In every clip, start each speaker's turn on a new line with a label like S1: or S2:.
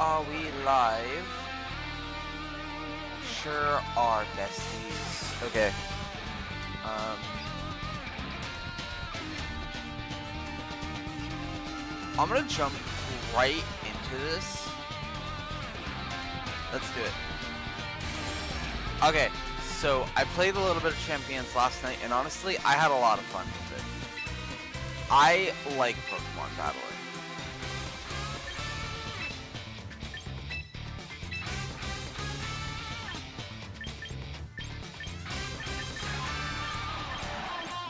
S1: Are we live? Sure are, besties. Okay. I'm gonna jump right into this. Let's do it. Okay, so I played a little bit of Champions last night, and honestly, I had a lot of fun with it. I like Pokemon battling.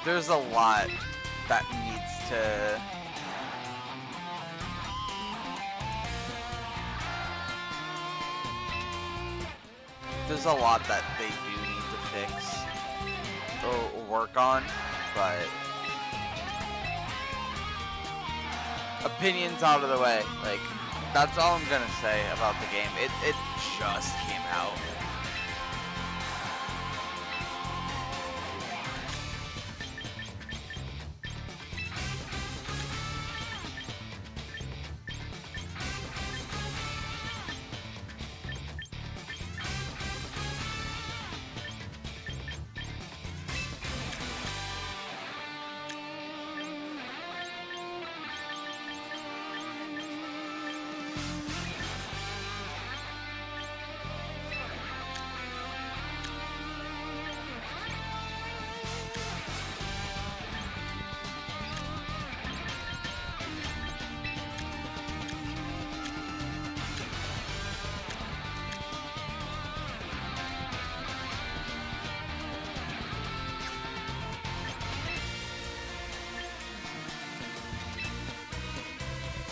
S1: There's a lot that needs to... There's a lot that they do need to fix or work on, but opinions out of the way. Like, that's all I'm gonna say about the game. It just came out.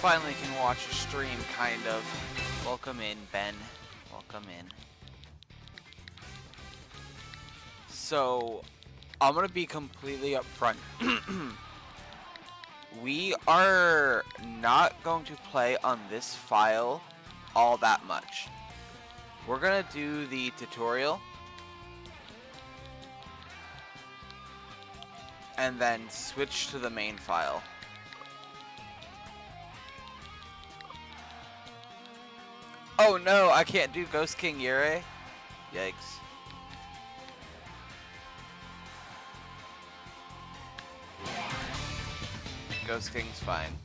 S1: Finally can watch a stream, kind of. Welcome in, Ben. Welcome in. So, I'm gonna be completely upfront. We are not going to play on this file all that much. We're gonna do the tutorial. And then switch to the main file. Oh no, I can't do Ghost King Yurei? Yikes. Ghost King's fine.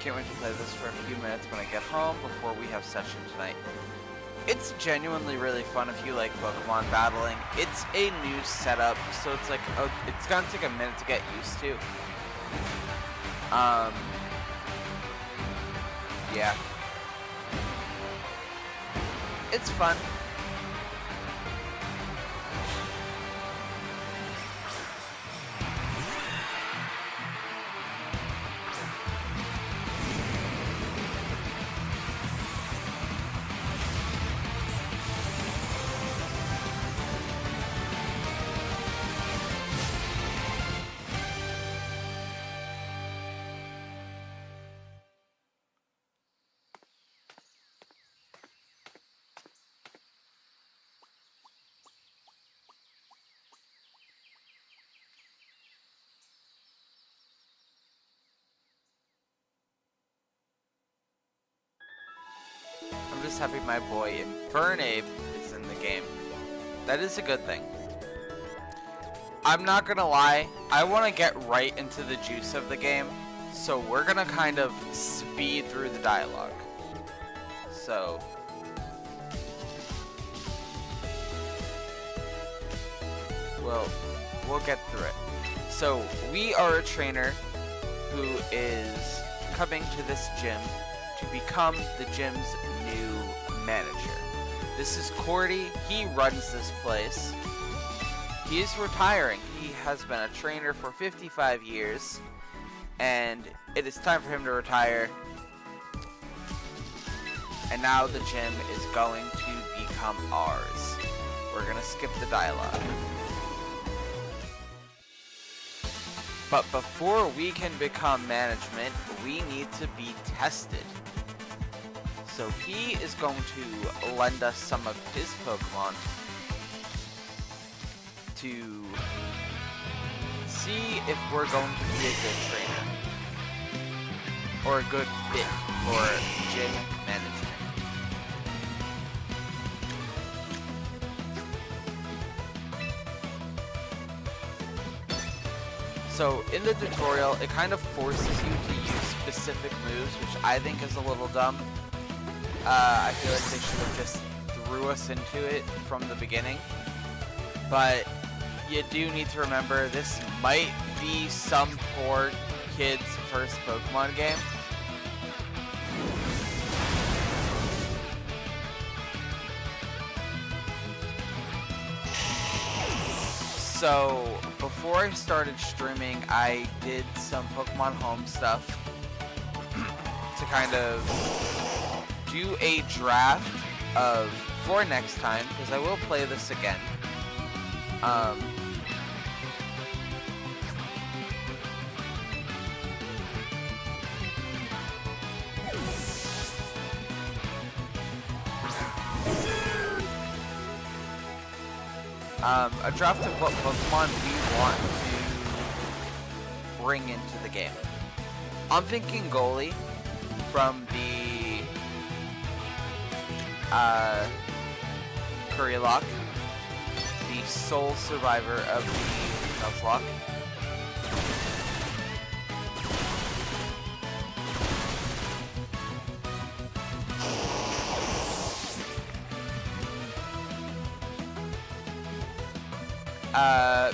S1: Can't wait to play this for a few minutes when I get home before we have session tonight. It's genuinely really fun if you like Pokemon battling. It's a new setup, so it's like, it's gonna take a minute to get used to. Yeah. It's fun. I'm just happy my boy Infernape is in the game. That is a good thing. I'm not gonna lie, I want to get right into the juice of the game, so we're gonna kind of speed through the dialogue. So... we'll get through it. So, we are a trainer who is coming to this gym to become the gym's new manager. This is Cordy. He runs this place. He is retiring. He has been a trainer for 55 years, and it is time for him to retire. And now the gym is going to become ours. We're gonna skip the dialogue. But before we can become management, we need to be tested. So he is going to lend us some of his Pokemon to see if we're going to be a good trainer or a good fit for gym management. So in the tutorial, it kind of forces you to use specific moves, which I think is a little dumb. I feel like they should have just threw us into it from the beginning. But you do need to remember this might be some poor kid's first Pokemon game. So before I started streaming, I did some Pokemon Home stuff to kind of do a draft of for next time, because I will play this again. A draft of what Pokemon we want to bring into the game. I'm thinking Goalie from the Currylock, the sole survivor of the Nuzlocke.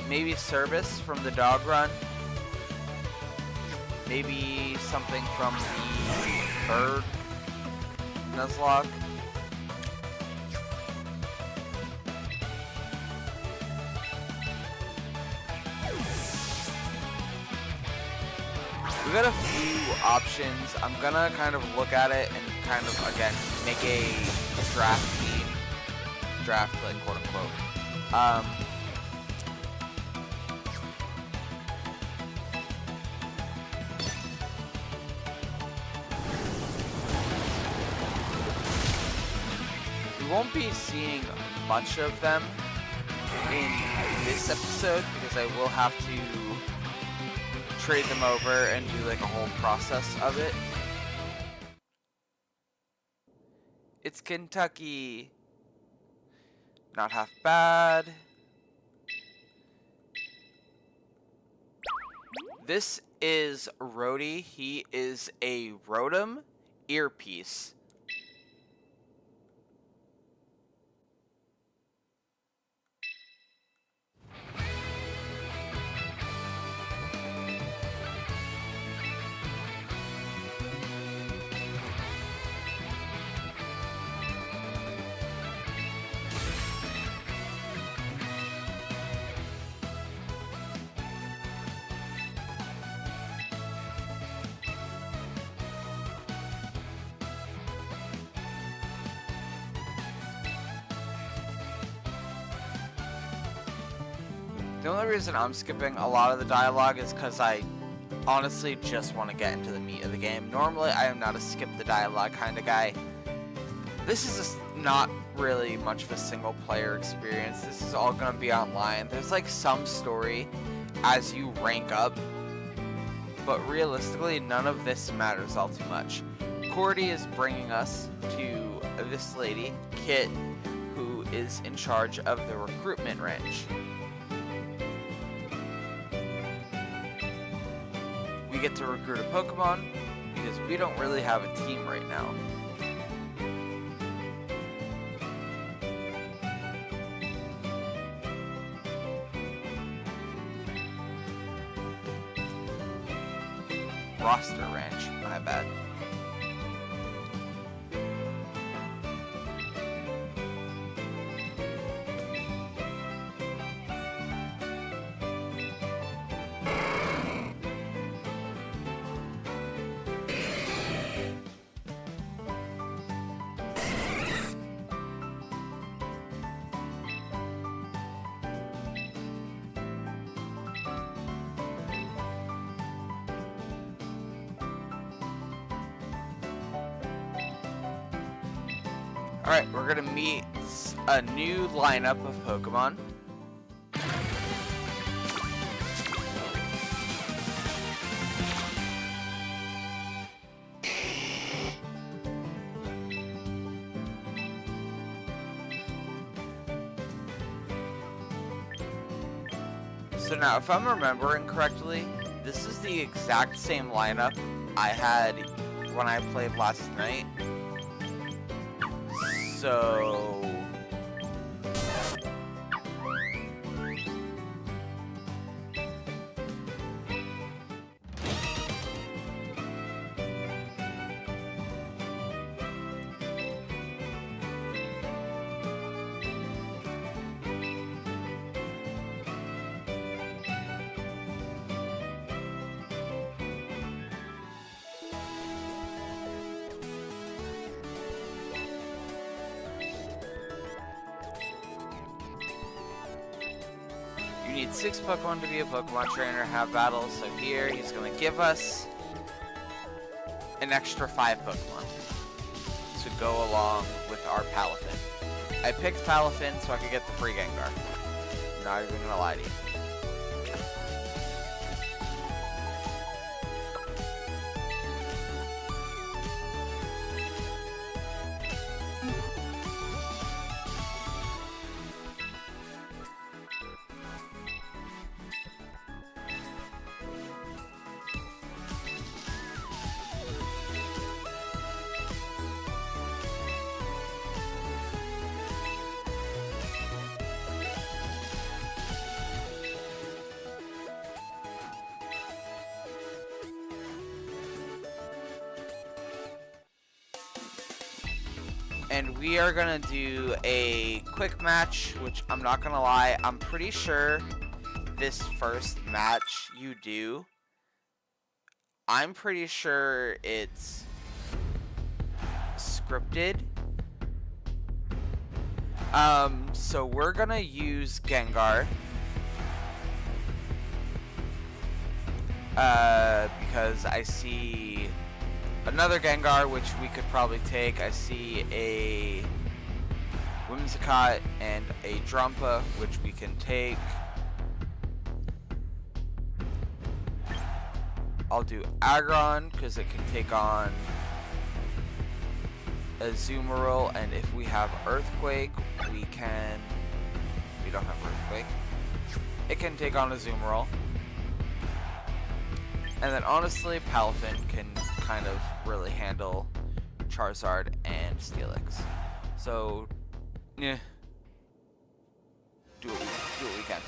S1: Maybe Service from the Dog Run. Maybe something from the Bird Nuzlocke. We got a few options. I'm gonna kind of look at it and kind of, again, make a draft team. Draft, like, quote unquote. We won't be seeing much of them in this episode because I will have to trade them over and do like a whole process of it. It's Kentucky. Not half bad. This is Rhodey. He is a Rotom earpiece. The only reason I'm skipping a lot of the dialogue is because I honestly just want to get into the meat of the game. Normally, I am not a skip the dialogue kind of guy. This is just not really much of a single player experience. This is all going to be online. There's like some story as you rank up, but realistically, none of this matters all too much. Cordy is bringing us to this lady, Kit, who is in charge of the recruitment ranch. We get to recruit a Pokemon because we don't really have a team right now. Roster Ranch, my bad. Alright, we're gonna meet a new lineup of Pokemon. So now, if I'm remembering correctly, this is the exact same lineup I had when I played last night. So... You need 6 Pokemon to be a Pokemon trainer, have battles, so here he's going to give us an extra 5 Pokemon to go along with our Palafin. I picked Palafin so I could get the free Gengar. Not even going to lie to you. And we are gonna do a quick match, which I'm not gonna lie, I'm pretty sure this first match you do, I'm pretty sure it's scripted. So we're gonna use Gengar. Because I see another Gengar, which we could probably take. I see a Whimsicott and a Drumpa, which we can take. I'll do Aggron, because it can take on a Azumarill, and if we have Earthquake, we can... We don't have Earthquake. It can take on a Azumarill. And then honestly, Palafin can kind of really handle Charizard and Steelix. So, yeah, do what we can.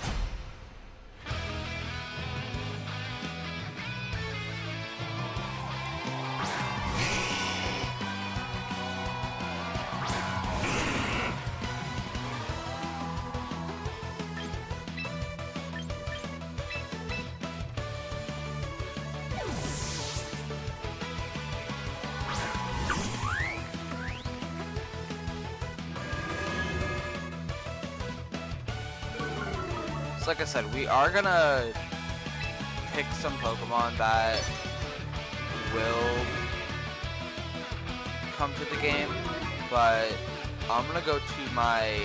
S1: Like I said, we are gonna pick some Pokemon that will come to the game, but I'm gonna go to my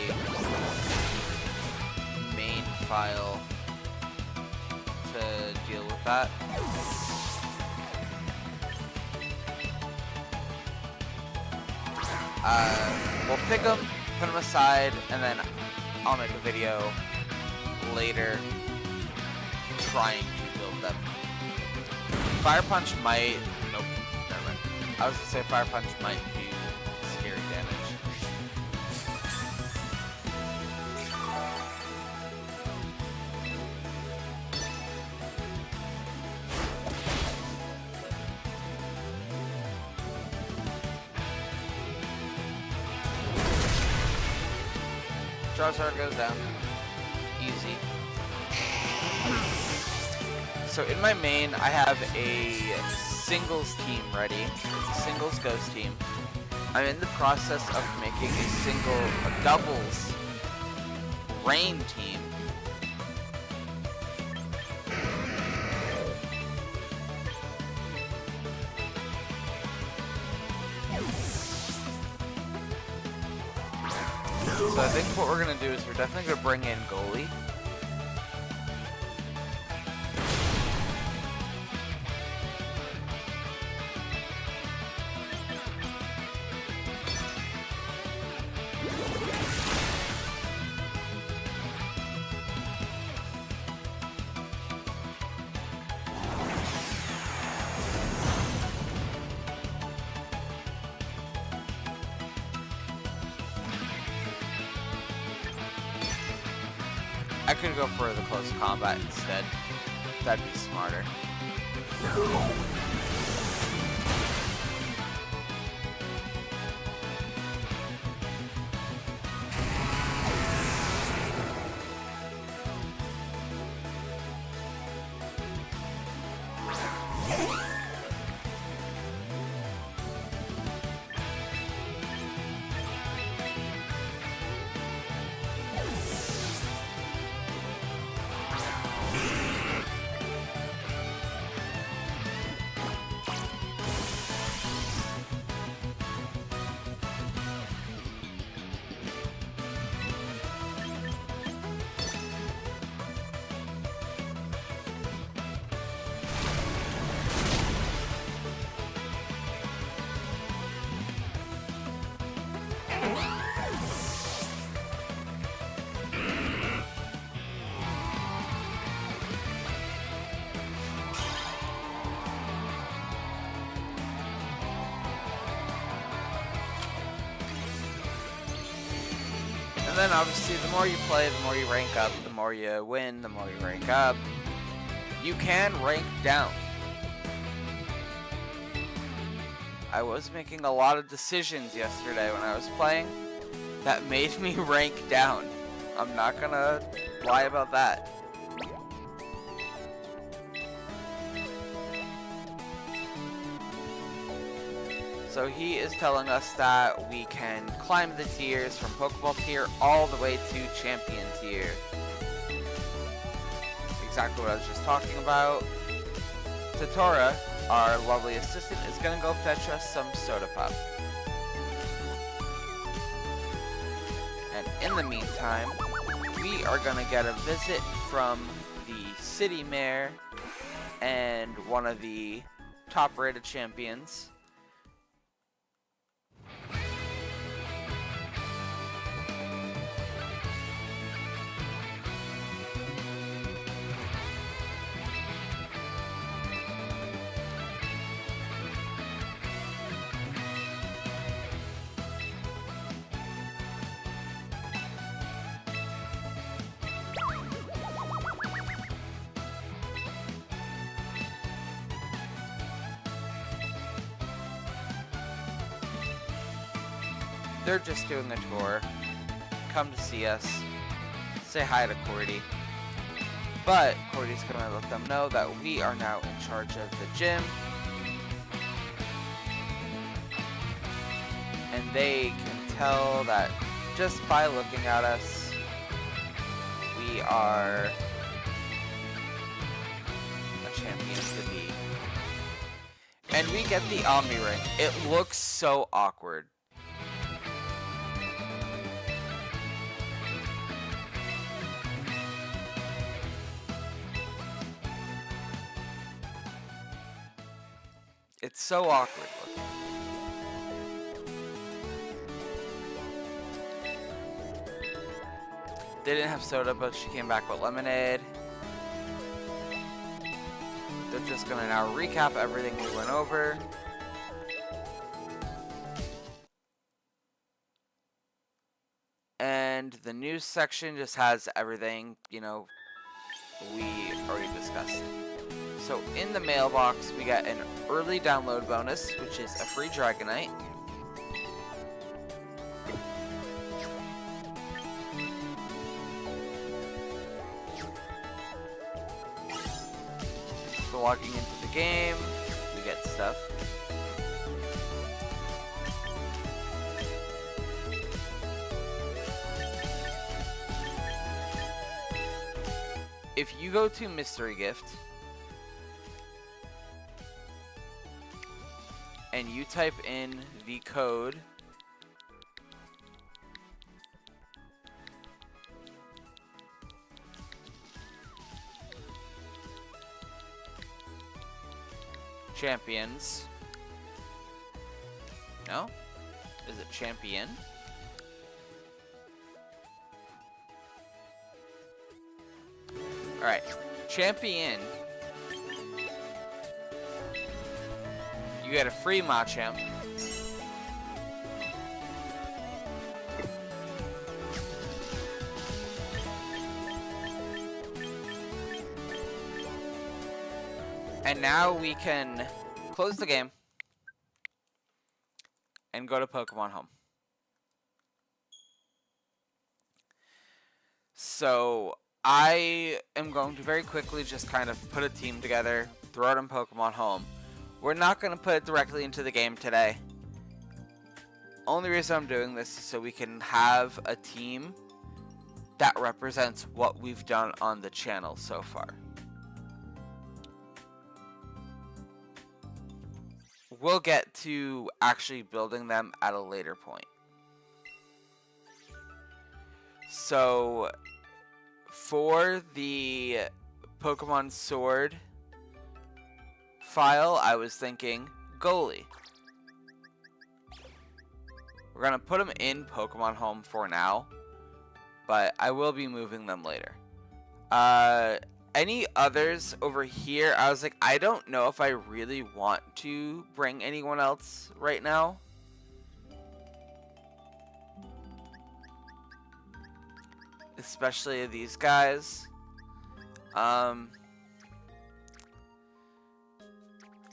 S1: main file to deal with that. We'll pick them, put them aside, and then I'll make a video later trying to build them. Fire Punch might... Nope, never mind. I was gonna say Fire Punch might do scary damage. Charizard goes down. Easy. So in my main, I have a singles team ready. It's a singles ghost team. I'm in the process of making a doubles rain team. So I think what we're gonna do is we're definitely gonna bring in goalie. I could go for the close combat instead. That'd be smarter. And then obviously the more you play, the more you rank up, the more you win, the more you rank up. You can rank down. I was making a lot of decisions yesterday when I was playing that made me rank down. I'm not gonna lie about that. So he is telling us that we can climb the tiers from Pokeball tier all the way to Champion tier. Exactly what I was just talking about. Tatora, our lovely assistant, is going to go fetch us some Soda Pop. And in the meantime, we are going to get a visit from the City Mayor and one of the top-rated champions. They're just doing a tour. Come to see us. Say hi to Cordy. But Cordy's gonna let them know that we are now in charge of the gym. And they can tell that just by looking at us, we are a champion to be. And we get the Omni Ring. It looks so awkward. It's so awkward looking. They didn't have soda, but she came back with lemonade. They're just gonna now recap everything we went over. And the news section just has everything, you know, we already discussed. So in the mailbox, we got an early download bonus, which is a free Dragonite. So logging into the game, we get stuff. If you go to Mystery Gift, and you type in the code champions. No? Is it champion? Alright. Champion. You get a free Machamp. And now we can close the game and go to Pokemon Home. So I am going to very quickly just kind of put a team together, throw it in Pokemon Home. We're not going to put it directly into the game today. Only reason I'm doing this is so we can have a team that represents what we've done on the channel so far. We'll get to actually building them at a later point. So, for the Pokemon Sword file, I was thinking Goalie. We're going to put them in Pokemon Home for now, but I will be moving them later. Any others over here, I was like, I don't know if I really want to bring anyone else right now. Especially these guys. And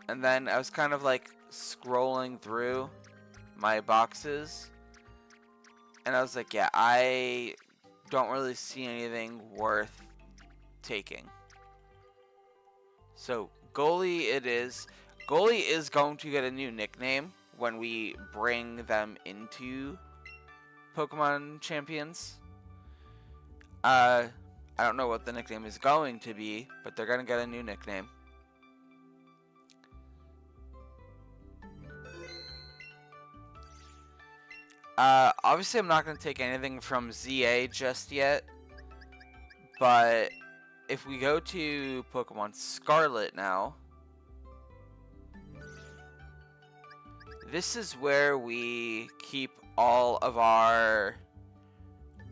S1: then I was kind of like scrolling through my boxes. And I was like, yeah, I don't really see anything worth taking. So Goalie it is. Goalie is going to get a new nickname when we bring them into Pokemon Champions. I don't know what the nickname is going to be, but they're going to get a new nickname. Obviously I'm not going to take anything from ZA just yet, but if we go to Pokemon Scarlet now, this is where we keep all of our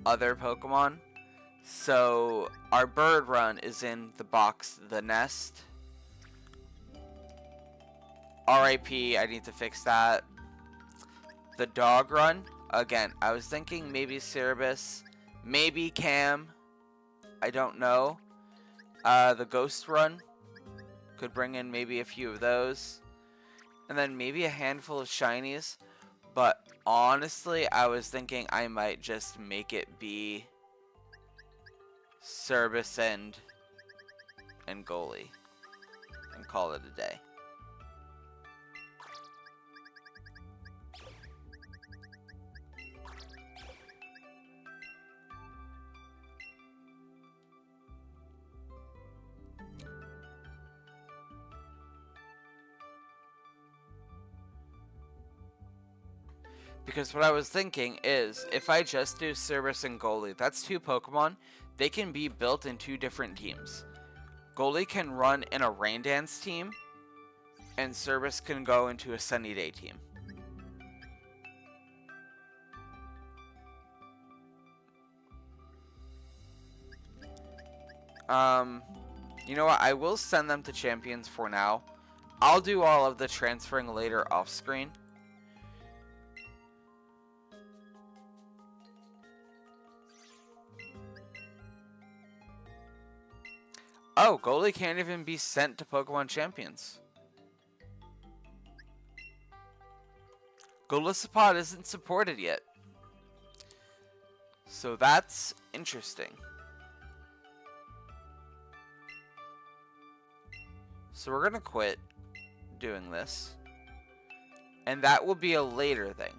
S1: other Pokemon. So our Bird Run is in the box, the nest. RIP, I need to fix that. The Dog Run, again, I was thinking maybe Cerebus, maybe Cam, I don't know. The Ghost Run, could bring in maybe a few of those. And then maybe a handful of shinies. But honestly, I was thinking I might just make it be Cerebus and Goalie. And call it a day. Because what I was thinking is, if I just do Cerebus and Goalie, that's two Pokemon, they can be built in two different teams. Goalie can run in a Rain Dance team, and Cerebus can go into a Sunny Day team. You know what, I will send them to Champions for now. I'll do all of the transferring later off screen. Oh, Goalie can't even be sent to Pokemon Champions. Golisopod isn't supported yet. So that's interesting. So we're gonna quit doing this. And that will be a later thing.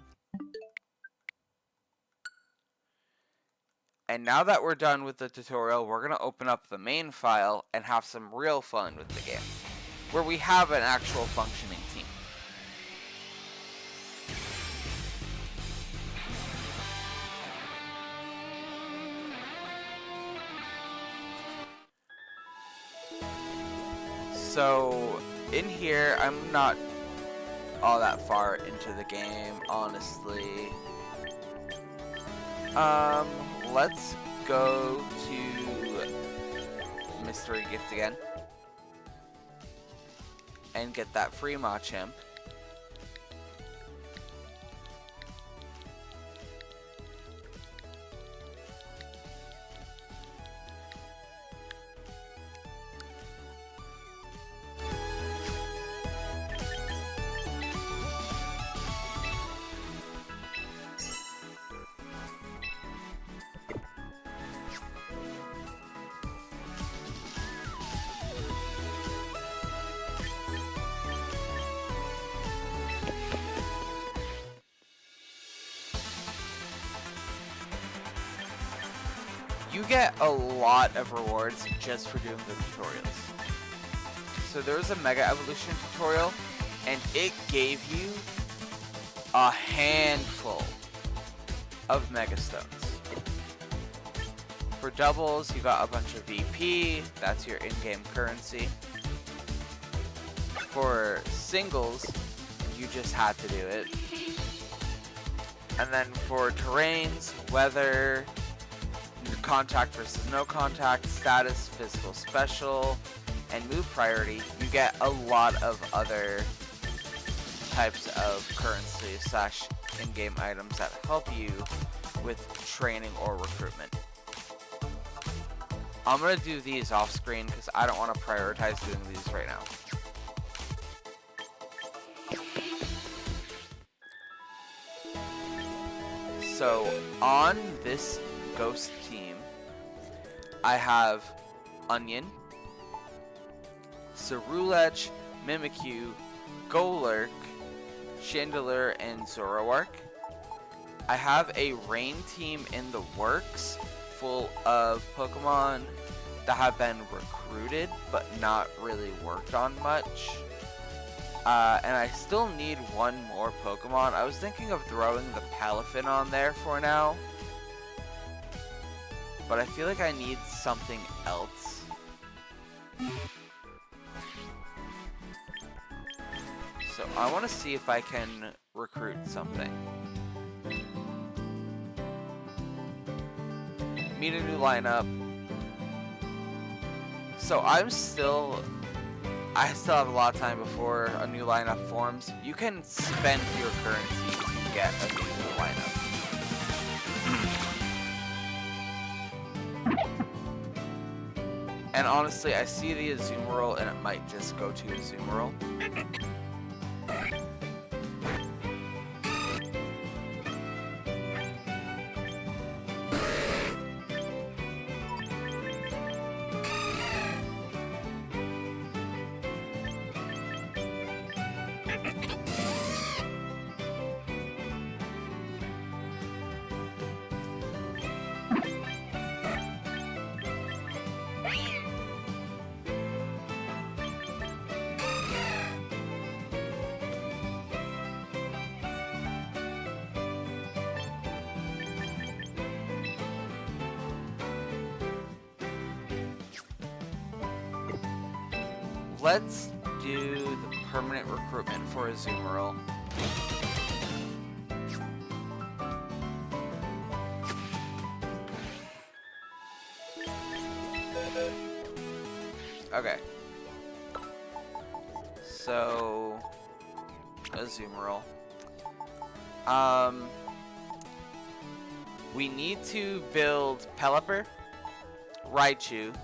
S1: And now that we're done with the tutorial, we're going to open up the main file and have some real fun with the game, where we have an actual functioning team. So in here, I'm not all that far into the game, honestly. Let's go to Mystery Gift again and get that free Machamp. You get a lot of rewards just for doing the tutorials. So there was a Mega Evolution tutorial, and it gave you a handful of Mega Stones. For doubles, you got a bunch of VP, that's your in-game currency. For singles, you just had to do it. And then for terrains, weather, contact versus no contact, status, physical special, and move priority, you get a lot of other types of currency slash in-game items that help you with training or recruitment. I'm gonna do these off screen because I don't want to prioritize doing these right now. So on this ghost team, I have Onion, Cerulege, Mimikyu, Golurk, Chandelure, and Zoroark. I have a rain team in the works full of Pokemon that have been recruited but not really worked on much. And I still need one more Pokemon. I was thinking of throwing the Palafin on there for now, but I feel like I need something else. So I want to see if I can recruit something. Meet a new lineup. So I still have a lot of time before a new lineup forms. You can spend your currency to get a new lineup. And honestly, I see the Azumarill and it might just go to Azumarill. Let's do the permanent recruitment for Azumarill. Okay. So, Azumarill. We need to build Pelipper, Raichu.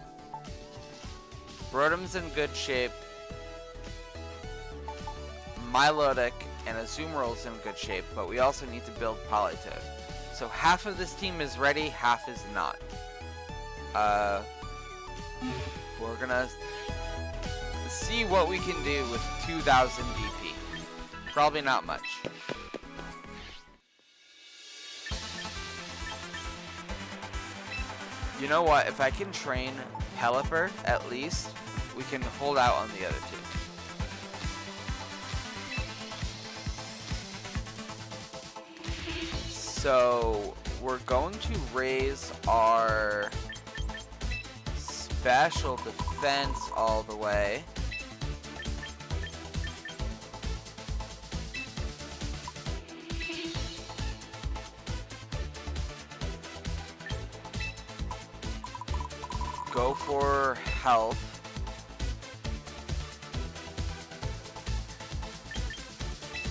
S1: Rotom's in good shape. Milotic and Azumarill's in good shape, but we also need to build Politoed. So half of this team is ready, half is not. We're gonna see what we can do with 2,000 DP. Probably not much. You know what? If I can train Pelipper, at least, we can hold out on the other two. So, we're going to raise our special defense all the way. go for health.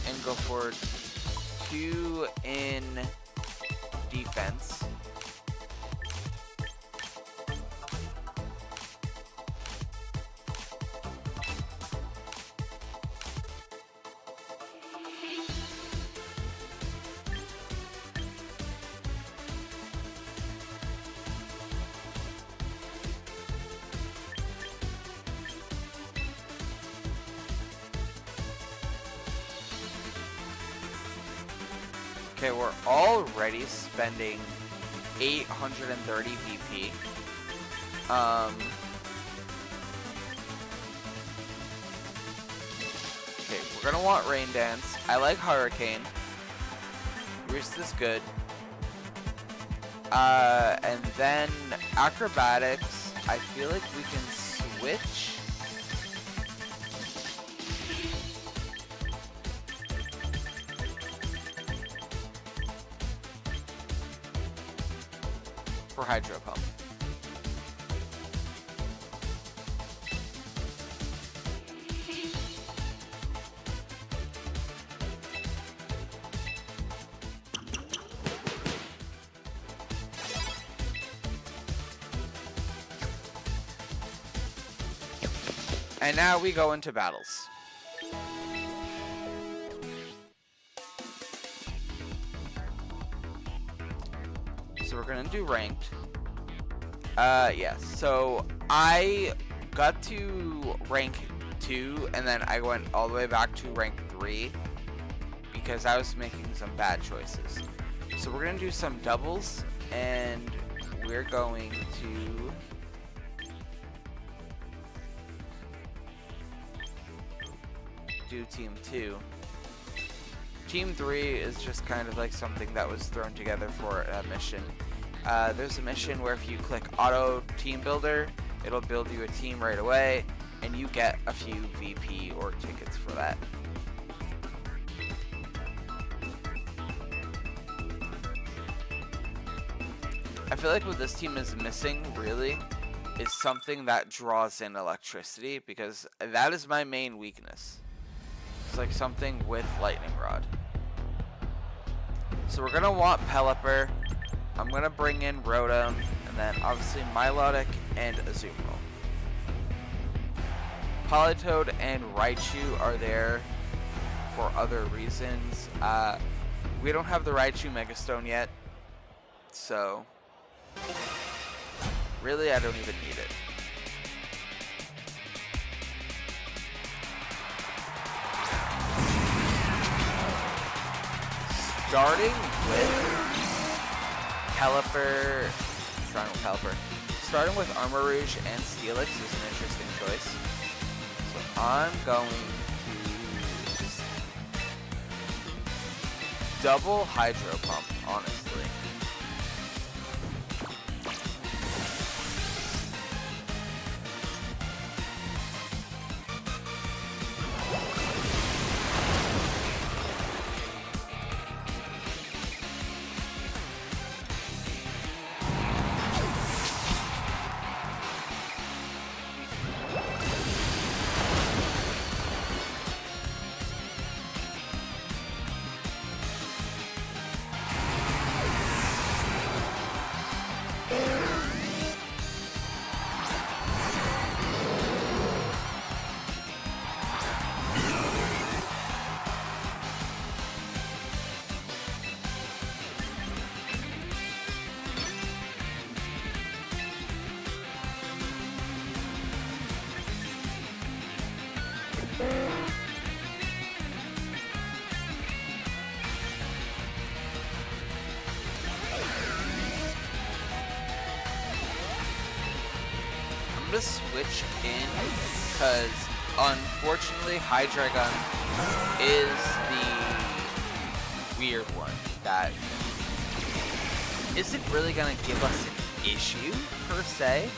S1: And go for 2 in defense. Okay, we're already spending 830 VP. Okay, we're gonna want Rain Dance. I like Hurricane. Roost is good. And then Acrobatics, I feel like we can switch. For Hydro Pump. And now we go into battles. So we're gonna do ranked. Yeah, so I got to rank 2 and then I went all the way back to rank 3 because I was making some bad choices. So we're gonna do some doubles and we're going to do team 2. Team 3 is just kind of like something that was thrown together for a mission. There's a mission where if you click auto team builder, it'll build you a team right away and you get a few VP or tickets for that. I feel like what this team is missing really is something that draws in electricity because that is my main weakness. It's like something with Lightning Rod. So we're gonna want Pelipper. I'm gonna bring in Rotom, and then obviously Milotic and Azumarill. Politoed and Raichu are there for other reasons. We don't have the Raichu Megastone yet, so really I don't even need it. Starting with Pelipper, starting with Armarouge and Steelix is an interesting choice. So I'm going to just double Hydro Pump, honestly. I'm gonna switch in because unfortunately Hydreigon is the weird one that isn't really gonna give us an issue per se.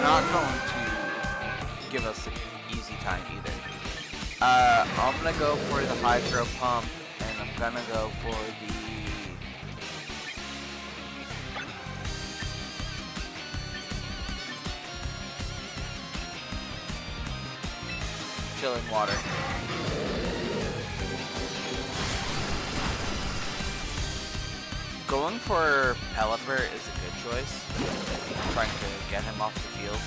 S1: not going to give us an easy time either. I'm gonna go for the hydro pump, and I'm gonna go for the chilling water. Going for Pelipper is a good choice. Trying to get him off the field.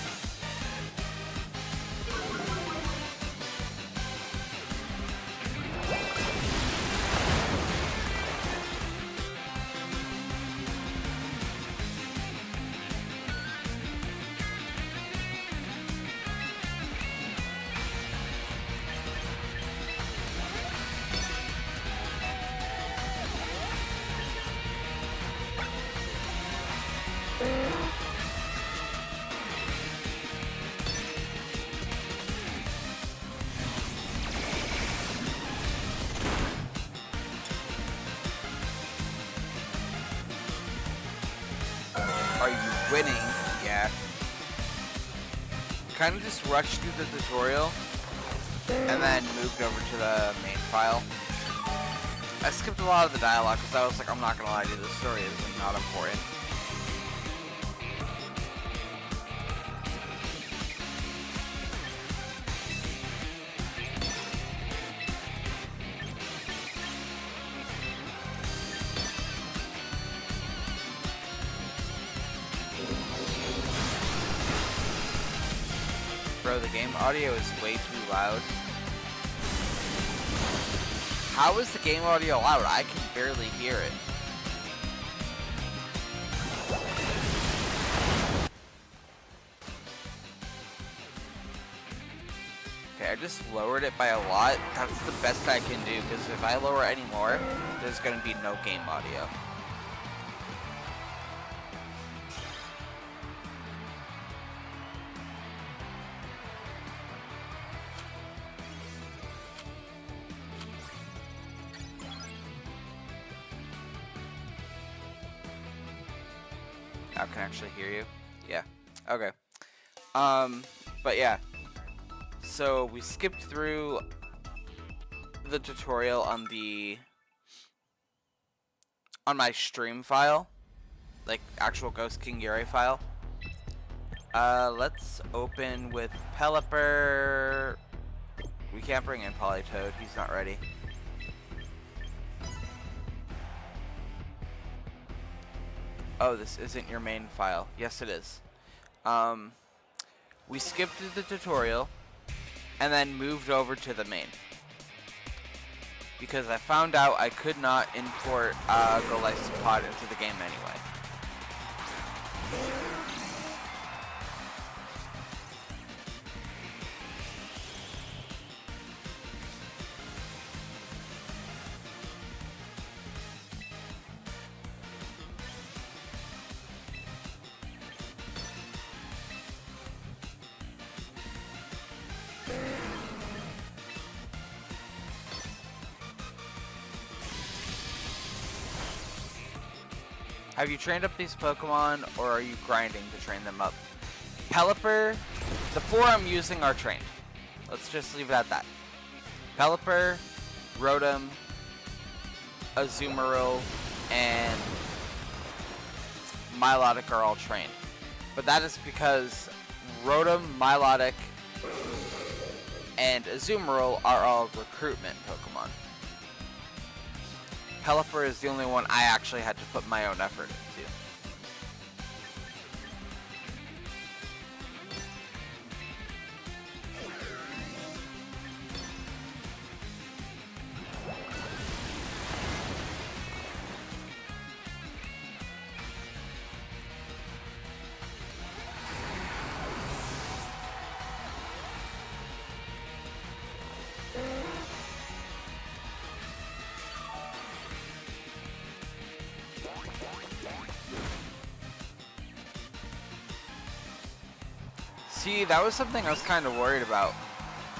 S1: Are you winning? Yeah. Kind of just rushed through the tutorial and then moved over to the main file. I skipped a lot of the dialogue because I was like, I'm not gonna lie to you, this story is like, not important. Bro, the game audio is way too loud. How is the game audio loud? I can barely hear it. Okay, I just lowered it by a lot. That's the best I can do, because if I lower it any more, there's going to be no game audio. I can actually hear you. Yeah. Okay. But yeah. So we skipped through the tutorial on my stream file, like actual Ghost King Yurei file. Let's open with Pelipper. We can't bring in Politoed. He's not ready. Oh, this isn't your main file. Yes, it is. We skipped the tutorial and then moved over to the main, because I found out I could not import Golisopod into the game anyway. Have you trained up these Pokemon, or are you grinding to train them up? Pelipper, the four I'm using are trained. Let's just leave it at that. Pelipper, Rotom, Azumarill, and Milotic are all trained. But that is because Rotom, Milotic, and Azumarill are all recruitment Pokemon. Pelipper is the only one I actually had to put my own effort into. See, that was something I was kind of worried about.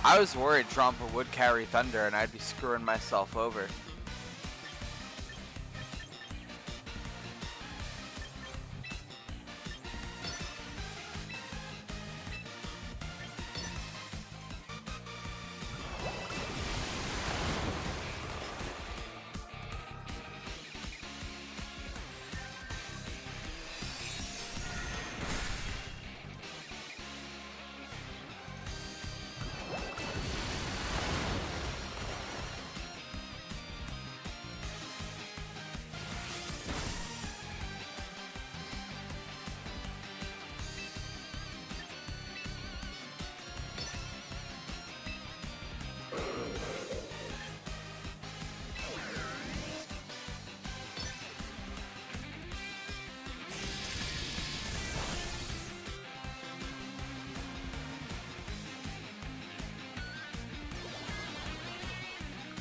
S1: I was worried Trompa would carry Thunder and I'd be screwing myself over.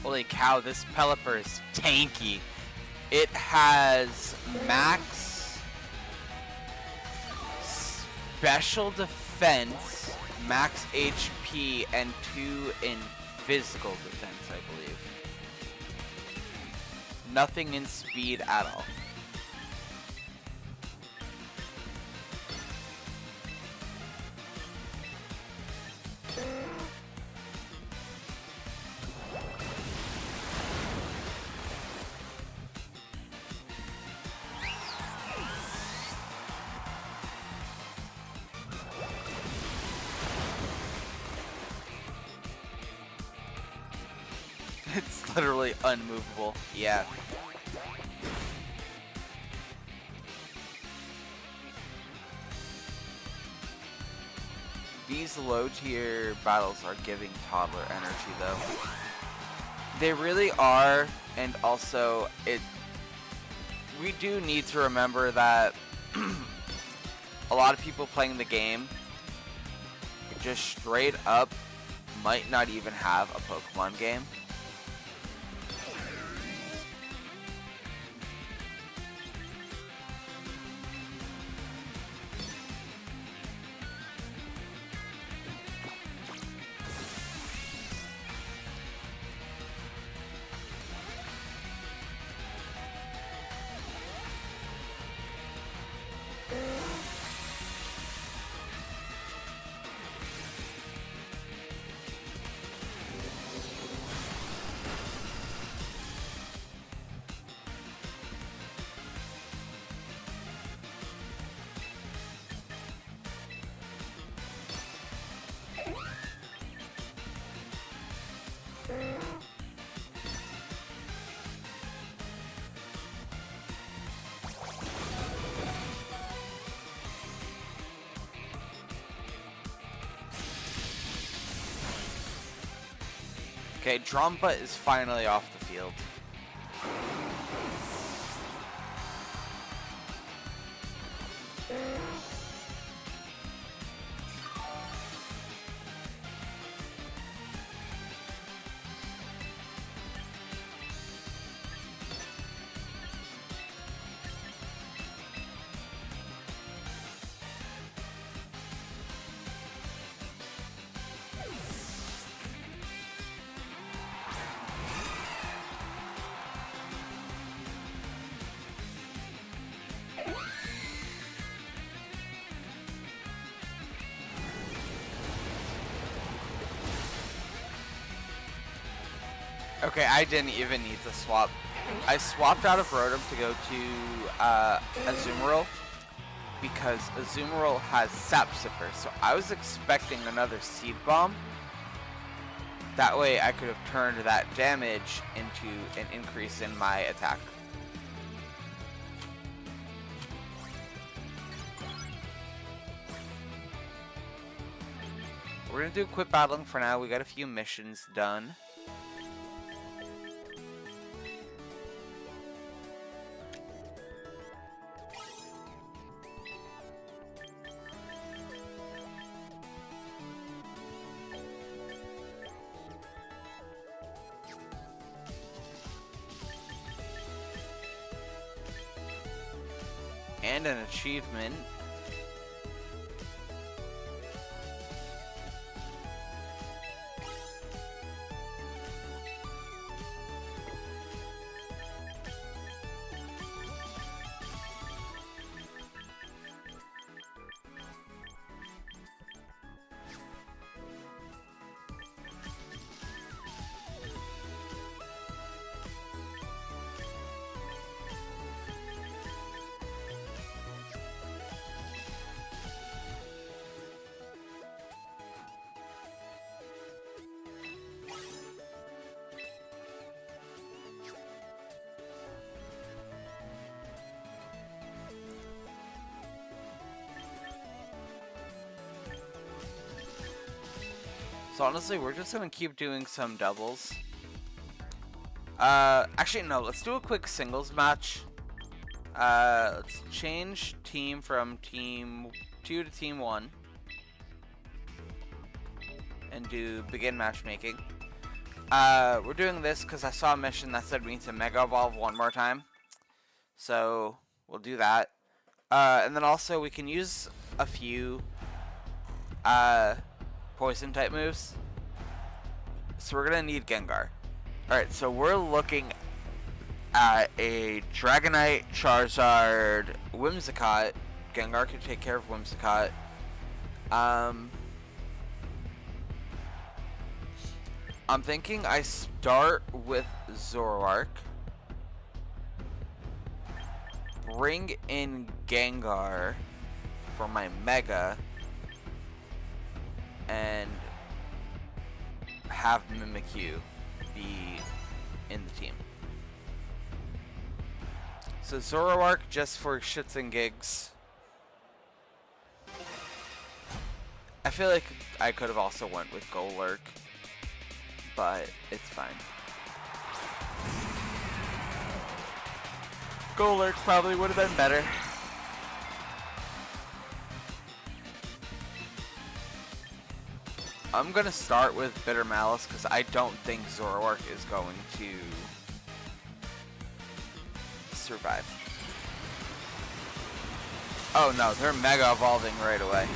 S1: Holy cow, this Pelipper is tanky. It has max special defense, max HP, and 2 in physical defense, I believe. Nothing in speed at all. It's literally unmovable. Yeah. These low tier battles are giving toddler energy though. They really are, and also we do need to remember that a lot of people playing the game just straight up might not even have a Pokemon game. Okay, Drumba is finally off the field. Okay, I didn't even need to swap. I swapped out of Rotom to go to Azumarill because Azumarill has Sap Sipper, so I was expecting another Seed Bomb. That way I could have turned that damage into an increase in my attack. We're gonna do quit battling for now. We got a few missions done. And an achievement. So honestly, we're just gonna keep doing some doubles. Actually no, let's do a quick singles match. Let's change team from team 2 to team 1. And do begin matchmaking. We're doing this because I saw a mission that said we need to Mega Evolve one more time. So, we'll do that. And then also we can use a few poison type moves. So we're gonna need Gengar. Alright, so we're looking at a Dragonite, Charizard, Whimsicott. Gengar can take care of Whimsicott. I'm thinking I start with Zoroark. Bring in Gengar for my Mega. And have Mimikyu be in the team. So Zoroark just for shits and gigs. I feel like I could have also went with Golurk, but it's fine. Golurk probably would have been better. I'm gonna start with Bitter Malice because I don't think Zoroark is going to survive. Oh no, they're Mega Evolving right away.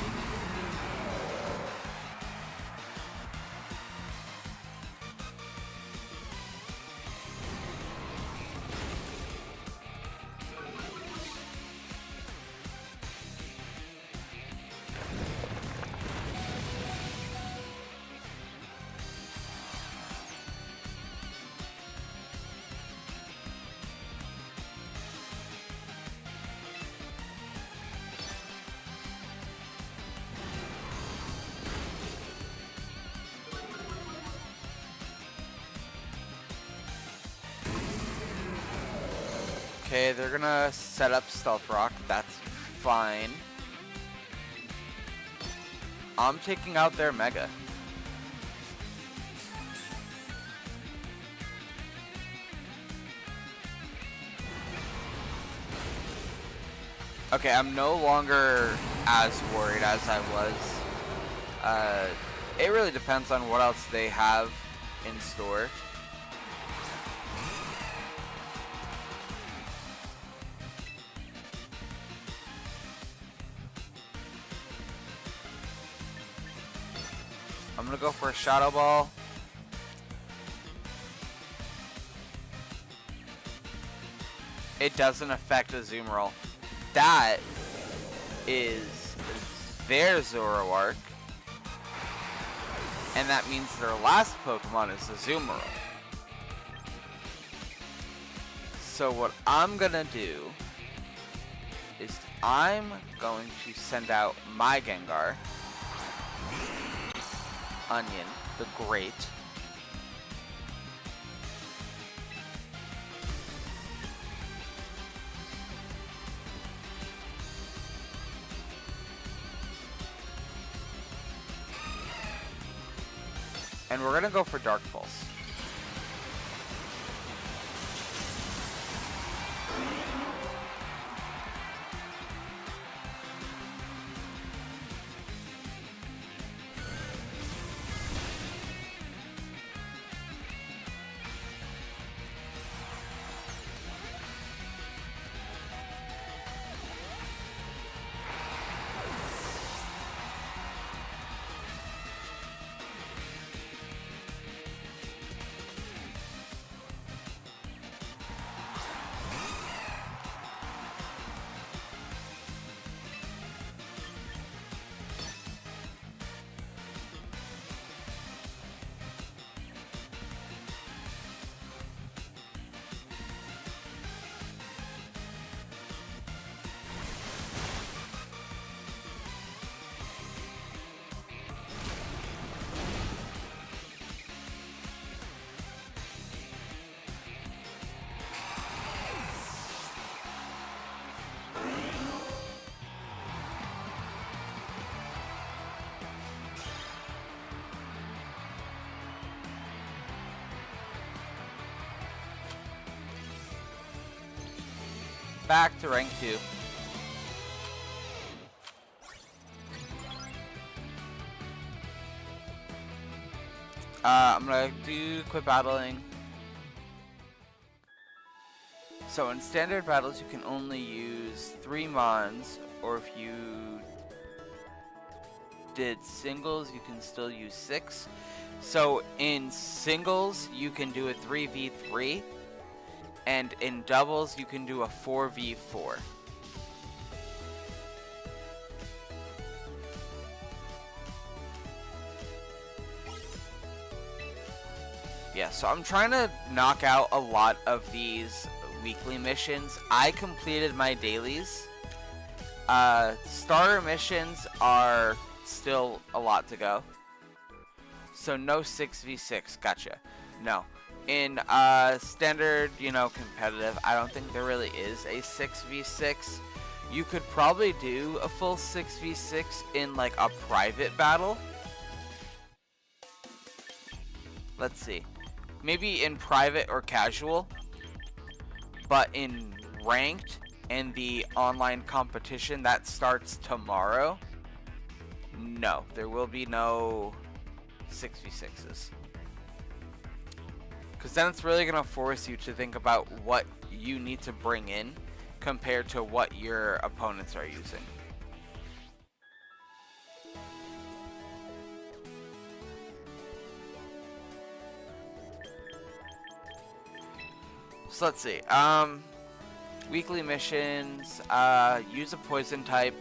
S1: Okay, they're gonna set up Stealth Rock. That's fine. I'm taking out their Mega. Okay, I'm no longer as worried as I was. It really depends on what else they have in store. I'm gonna go for a Shadow Ball. It doesn't affect a Azumarill. That is their Zoroark. And that means their last Pokemon is a Azumarill. So what I'm gonna do is I'm going to send out my Gengar. Onion, the Great. And we're gonna go for Dark Pulse. Back to rank 2. I'm gonna do quit battling. So in standard battles, you can only use 3 mons, or if you did singles, you can still use 6. So in singles, you can do a 3v3, and in doubles, you can do a 4v4. Yeah, so I'm trying to knock out a lot of these weekly missions. I completed my dailies. Starter missions are still a lot to go. So no 6v6, gotcha. No. In standard, competitive, I don't think there really is a 6v6. You could probably do a full 6v6 in like a private battle. Let's see. Maybe in private or casual. But in ranked and the online competition that starts tomorrow, no, there will be no 6v6s. Because then it's really going to force you to think about what you need to bring in compared to what your opponents are using. So let's see. Weekly missions. Use a poison type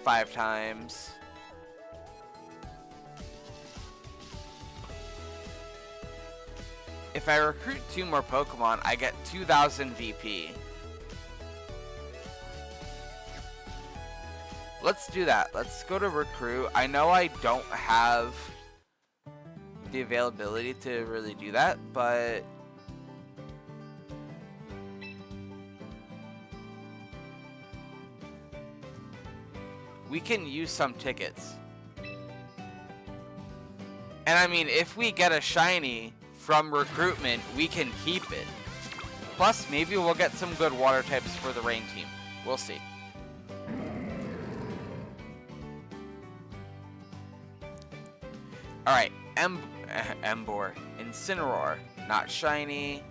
S1: 5 times. If I recruit 2 more Pokemon, I get 2,000 VP. Let's do that. Let's go to recruit. I know I don't have the availability to really do that, but we can use some tickets. And I mean, if we get a shiny from recruitment, we can keep it. Plus, maybe we'll get some good water types for the rain team. We'll see. Alright, Emboar. Incineroar. Not shiny.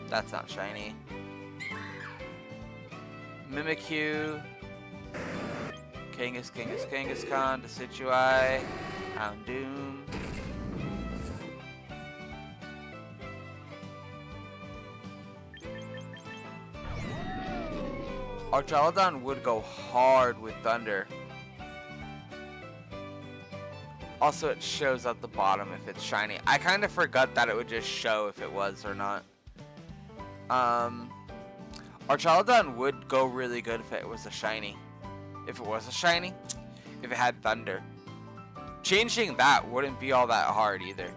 S1: That's not shiny. Mimikyu. Kangaskhan, Decidueye, Houndoom. Archaludon would go hard with Thunder. Also, it shows at the bottom if it's shiny. I kind of forgot that it would just show if it was or not. Archaludon would go really good if it was a shiny. If it was a shiny, if it had Thunder. Changing that wouldn't be all that hard either.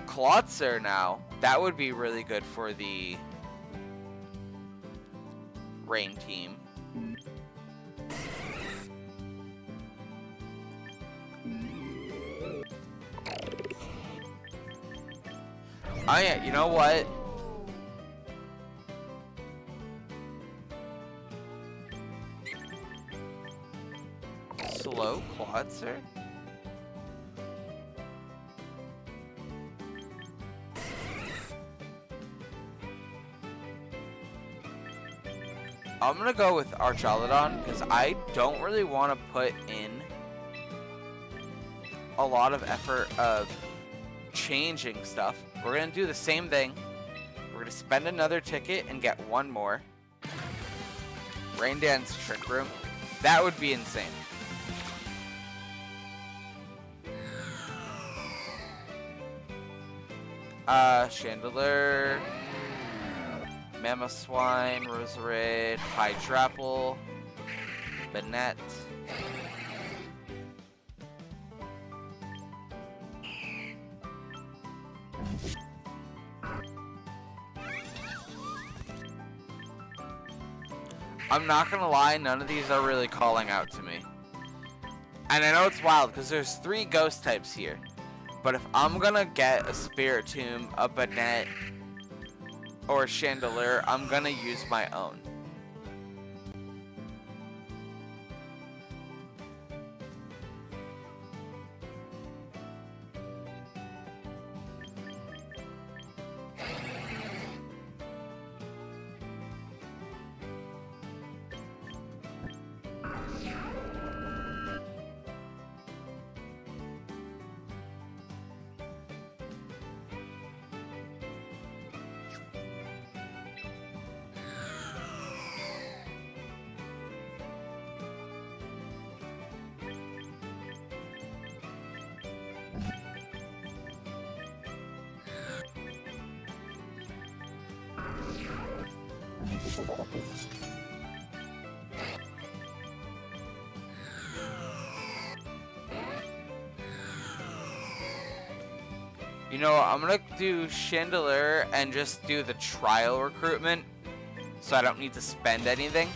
S1: Clawitzer now, that would be really good for the rain team. Oh yeah, you know what? Slow Clawitzer? I'm gonna go with Archaludon because I don't really want to put in a lot of effort of changing stuff. We're gonna do the same thing. We're gonna spend another ticket and get 1 more. Rain Dance Trick Room. That would be insane. Chandelure, Mamoswine, Roserade, Hydrapple, Banette. I'm not gonna lie, none of these are really calling out to me. And I know it's wild because there's 3 ghost types here. But if I'm gonna get a Spiritomb, a Banette, or a Chandelure, I'm gonna use my own. You know, I'm gonna do Chandelure and just do the trial recruitment, so I don't need to spend anything.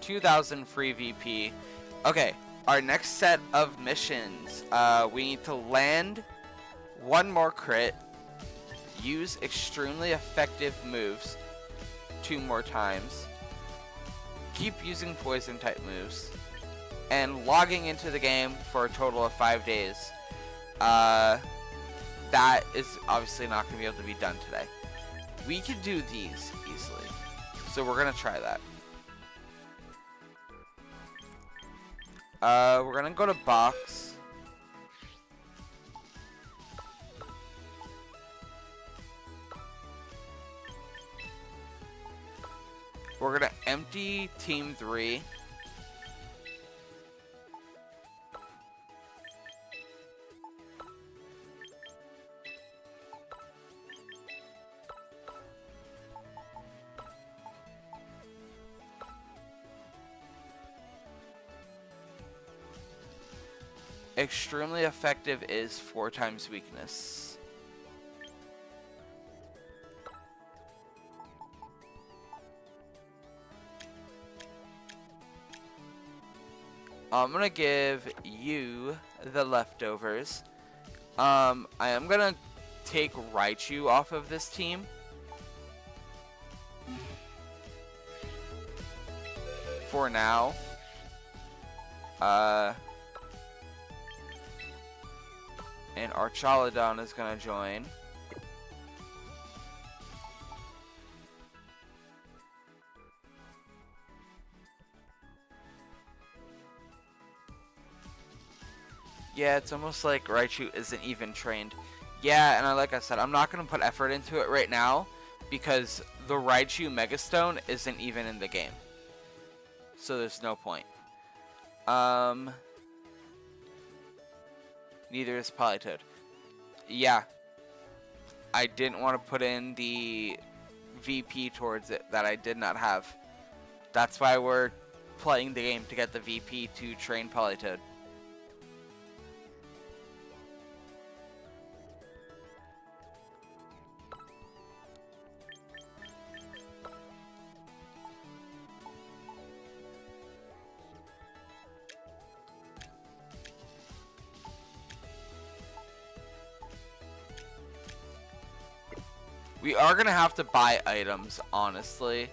S1: $2,000 free VP. Okay, our next set of missions. We need to land one more crit, use extremely effective moves 2 more times, keep using poison type moves, and logging into the game for a total of 5 days. That is obviously not going to be able to be done today. We can do these easily, so we're going to try that. We're gonna go to box. We're gonna empty team 3. Extremely effective is 4 times weakness. I'm gonna give you the leftovers. I am gonna take Raichu off of this team. For now. And Archaludon is gonna join. Yeah, it's almost like Raichu isn't even trained. Yeah, and like I said, I'm not gonna put effort into it right now because the Raichu Megastone isn't even in the game. So there's no point. Neither is Politoed. Yeah. I didn't want to put in the VP towards it that I did not have. That's why we're playing the game, to get the VP to train Politoed. We are going to have to buy items, honestly.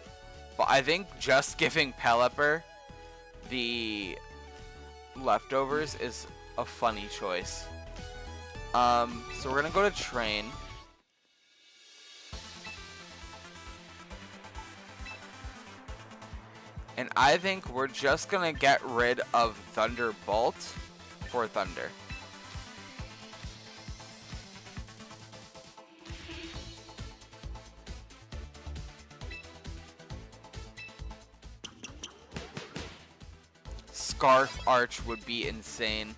S1: But I think just giving Pelipper the leftovers is a funny choice. So we're going to go to train. And I think we're just going to get rid of Thunderbolt for Thunder. Scarf Arch would be insane.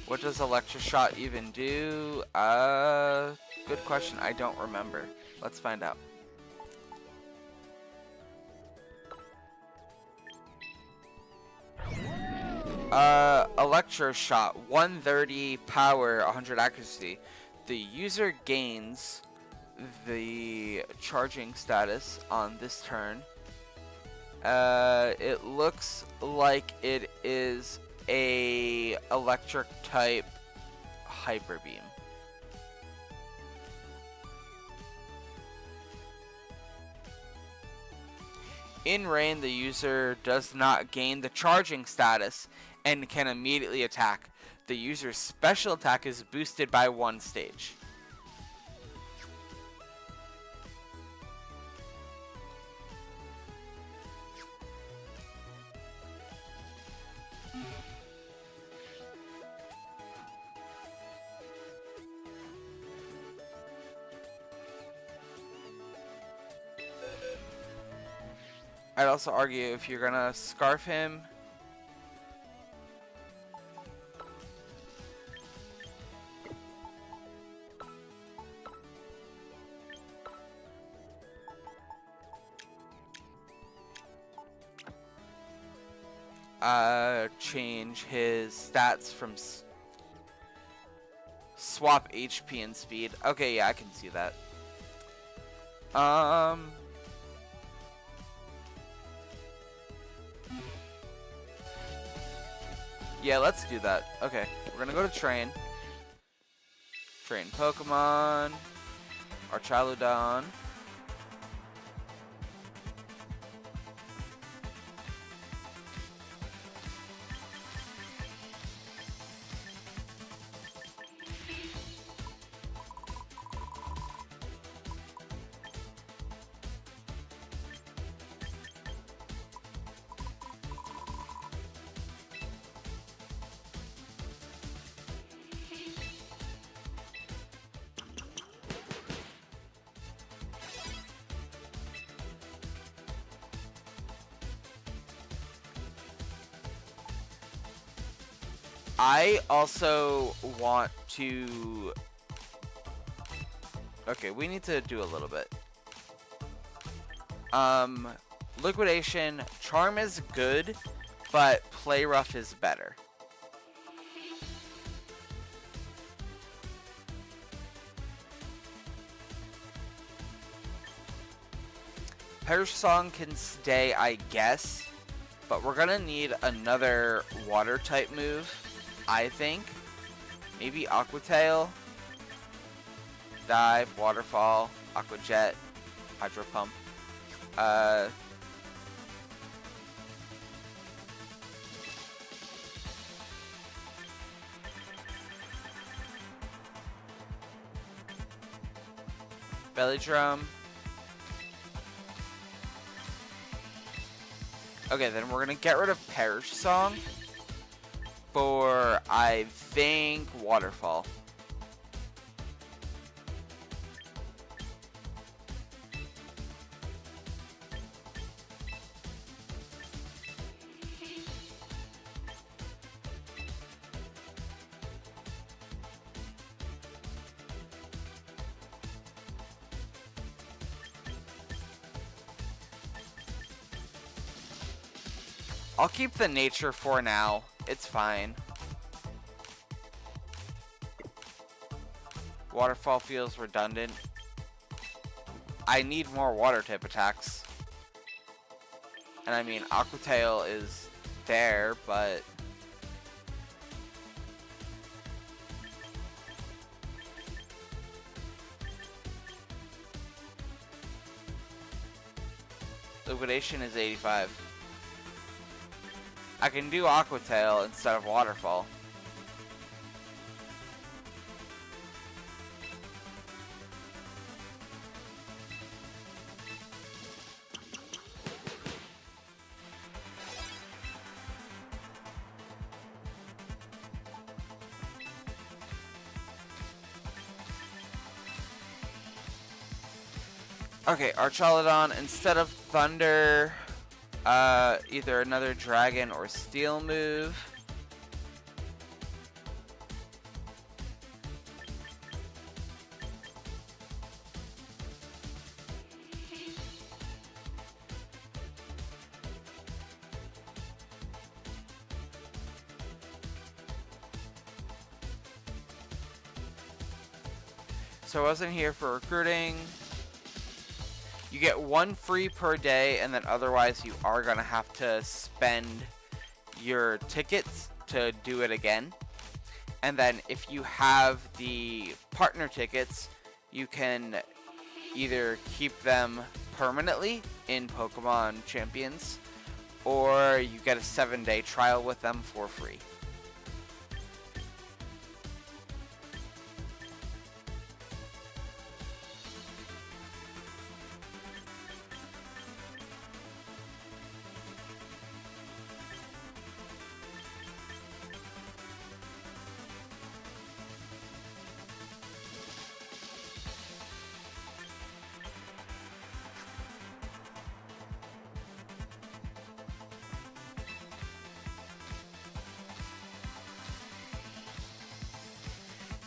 S1: What does Electroshock even do? Good question. I don't remember. Let's find out. Electroshock, 130 power, 100 accuracy. The user gains the charging status on this turn. It looks like it is a electric type Hyper Beam. In rain, the user does not gain the charging status and can immediately attack. The user's special attack is boosted by 1 stage. I'd also argue if you're gonna scarf him, change his stats from swap HP and speed. Okay, yeah, I can see that. Yeah, let's do that. Okay, we're gonna go to train. Train Pokemon. Archaludon. I also want to... Okay, we need to do a little bit. Liquidation, Charm is good, but Play Rough is better. Perish Song can stay, I guess, but we're gonna need another water type move, I think. Maybe Aqua Tail, Dive, Waterfall, Aqua Jet, Hydro Pump. Belly Drum. Okay, then we're gonna get rid of Perish Song for, I think, Waterfall. I'll keep the nature for now. It's fine. Waterfall feels redundant. I need more water type attacks. And I mean, Aqua Tail is there, but... Liquidation is 85. I can do Aqua Tail instead of Waterfall. Okay, Archaludon, instead of Thunder, either another Dragon or Steel move. So I wasn't here for recruiting. You get 1 free per day, and then otherwise you are going to have to spend your tickets to do it again. And then if you have the partner tickets, you can either keep them permanently in Pokemon Champions, or you get a 7-day trial with them for free.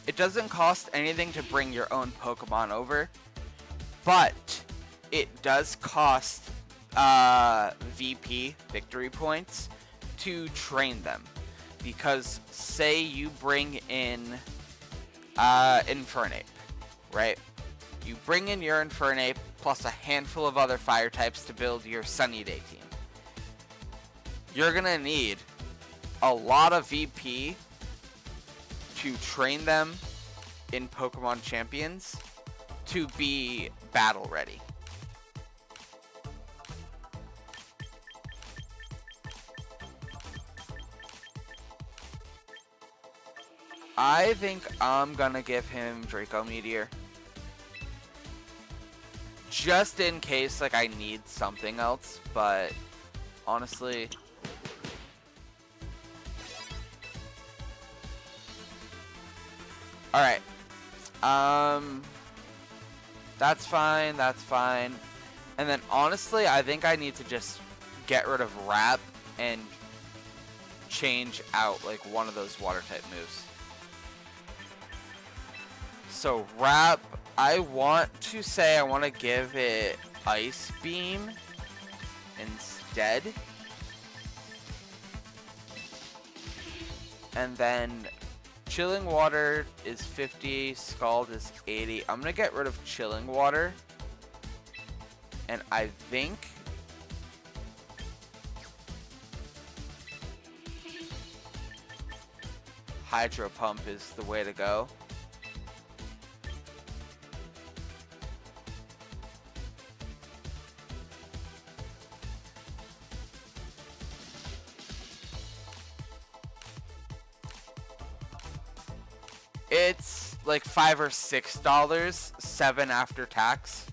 S1: It doesn't cost anything to bring your own Pokemon over, but it does cost VP, victory points, to train them. Because say you bring in Infernape, right? You bring in your Infernape plus a handful of other fire types to build your Sunny Day team. You're gonna need a lot of VP to train them in Pokemon Champions to be battle ready. I think I'm gonna give him Draco Meteor. Just in case, like, I need something else, but honestly... Alright. That's fine, that's fine. And then, honestly, I think I need to just get rid of Wrap and change out, like, one of those Water-type moves. So, Wrap, I want to say I want to give it Ice Beam instead. And then Chilling Water is 50, Scald is 80. I'm going to get rid of Chilling Water. And I think Hydro Pump is the way to go. It's like $5 or $6, $7 after tax.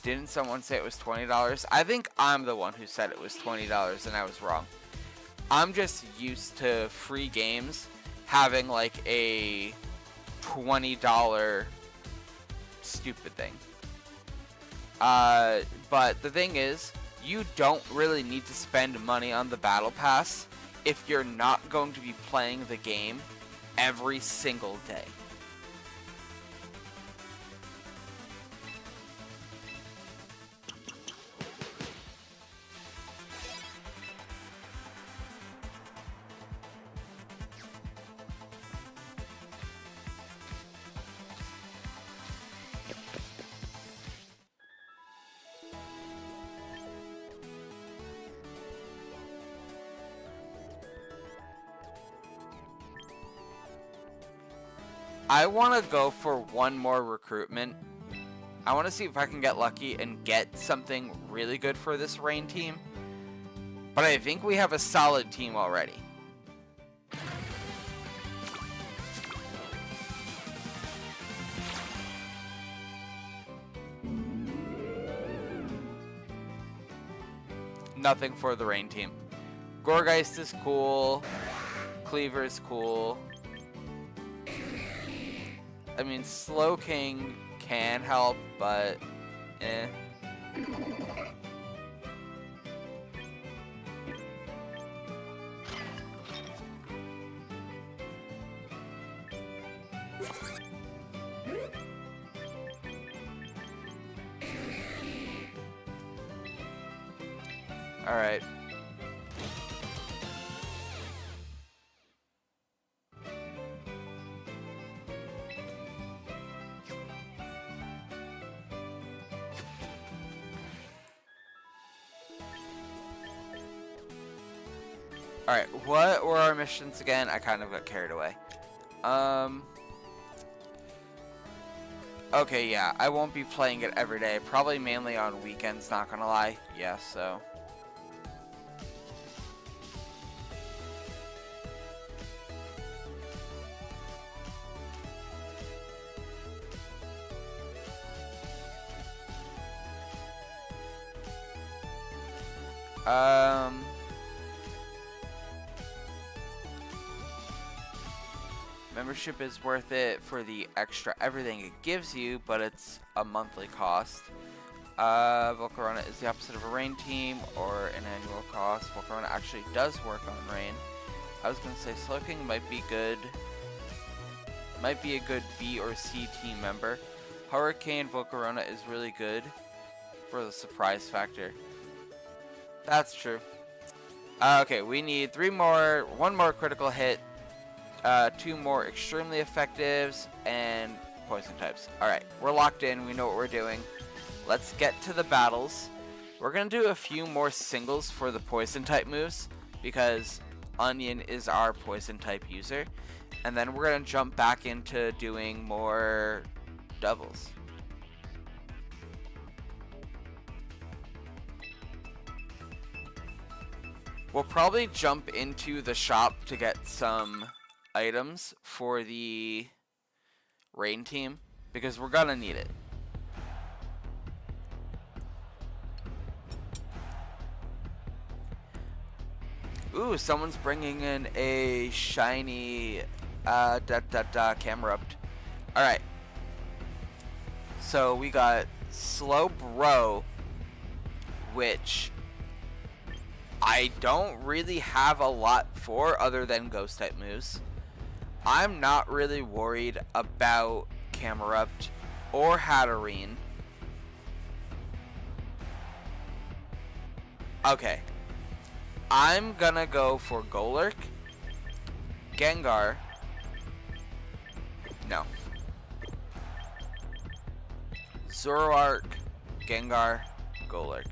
S1: Didn't someone say it was $20? I think I'm the one who said it was $20 and I was wrong. I'm just used to free games having like a $20 stupid thing. But the thing is, you don't really need to spend money on the Battle Pass if you're not going to be playing the game every single day. I want to go for one more recruitment. I want to see if I can get lucky and get something really good for this Rain team. But I think we have a solid team already. Nothing for the Rain team. Gourgeist is cool. Cleaver is cool. I mean, Slowking can help, but eh. All right. Alright, what were our missions again? I kind of got carried away. Okay, yeah, I won't be playing it every day. Probably mainly on weekends, not gonna lie. Yeah, so... Membership is worth it for the extra everything it gives you, but it's a monthly cost. Volcarona is the opposite of a Rain team or an annual cost. Volcarona actually does work on Rain. I was going to say Slowking might be good might be a good B or C team member. Hurricane Volcarona is really good for the surprise factor. That's true. Okay, we need 3 more, 1 more critical hit, 2 more extremely effectives, and poison types. Alright, we're locked in, we know what we're doing. Let's get to the battles. We're going to do a few more singles for the poison type moves, because Onion is our poison type user. And then we're going to jump back into doing more doubles. We'll probably jump into the shop to get some items for the rain team, because we're gonna need it. Ooh, someone's bringing in a shiny Camerupt. Alright. So we got Slowbro, which I don't really have a lot for other than ghost type moves. I'm not really worried about Camerupt or Hatterene. Okay. I'm gonna go for Golurk, Gengar. No. Zoroark, Gengar, Golurk.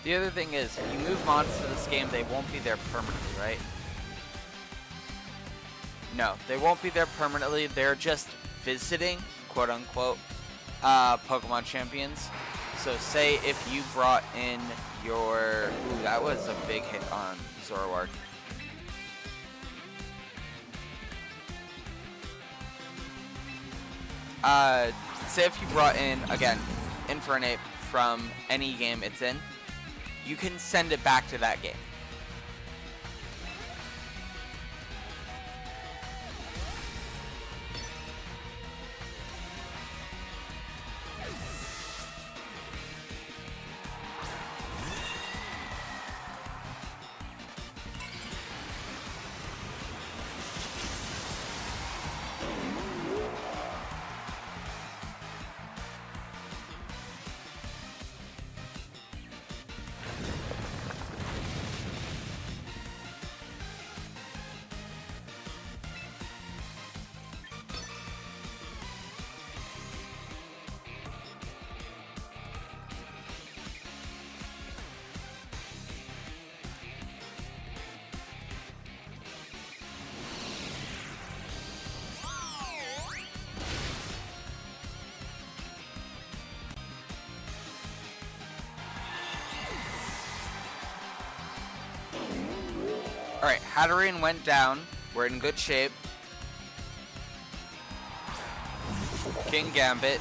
S1: The other thing is, you move mods to this game, they won't be there permanently, right? No, they won't be there permanently. They're just visiting, quote unquote, Pokemon champions. So say if you brought in your... Ooh, that was a big hit on Zoroark. Say if you brought in, again, Infernape from any game it's in, you can send it back to that game. Alright, Hatterene went down. We're in good shape. Kingambit.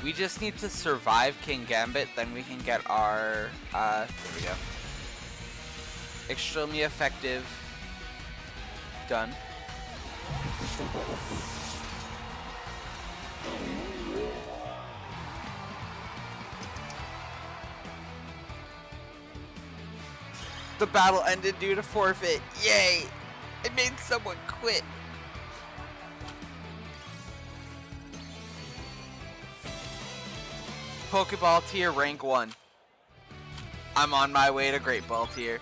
S1: We just need to survive Kingambit, then we can get our, there we go. Extremely effective. Done. The battle ended due to forfeit. Yay! It made someone quit. Pokeball tier rank 1. I'm on my way to Great Ball tier.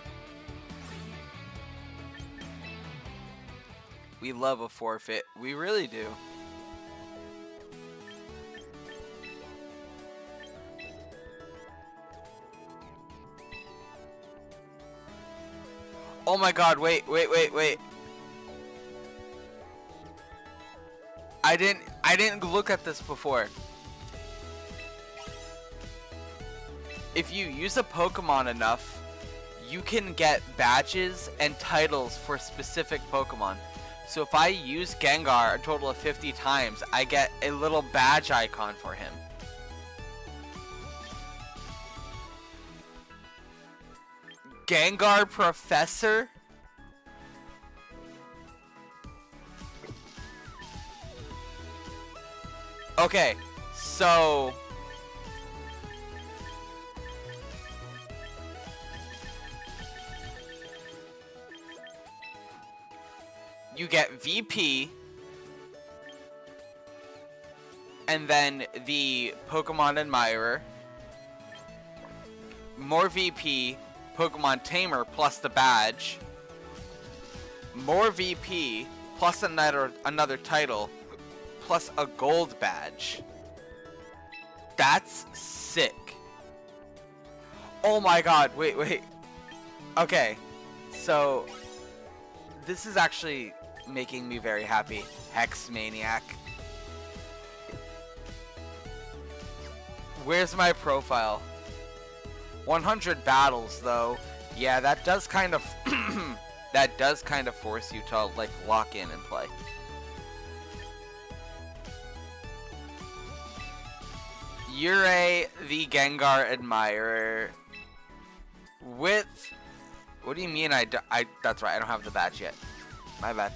S1: We love a forfeit. We really do. Oh my god, wait. I didn't look at this before. If you use a Pokemon enough, you can get badges and titles for specific Pokemon. So if I use Gengar a total of 50 times, I get a little badge icon for him. Gengar Professor? Okay, so you get VP, and then the Pokemon Admirer, more VP, Pokemon Tamer plus the badge, more VP plus another title, plus a gold badge. That's sick. Oh my god, wait. Okay, so this is actually making me very happy. Hex Maniac. Where's my profile? 100 battles though. Yeah, that does kind of force you to like lock in and play. Yurei the Gengar Admirer with, what do you mean that's right, I don't have the badge yet. My bad.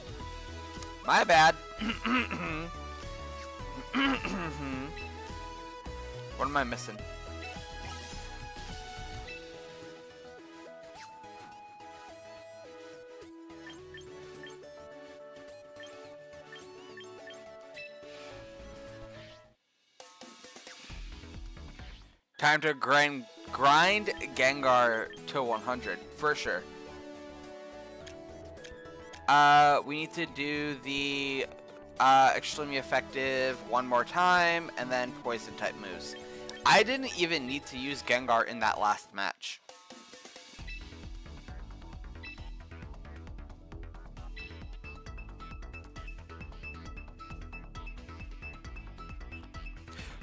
S1: What am I missing? Time to grind Gengar to 100 for sure. We need to do the extremely effective one more time, and then poison type moves. I didn't even need to use Gengar in that last match.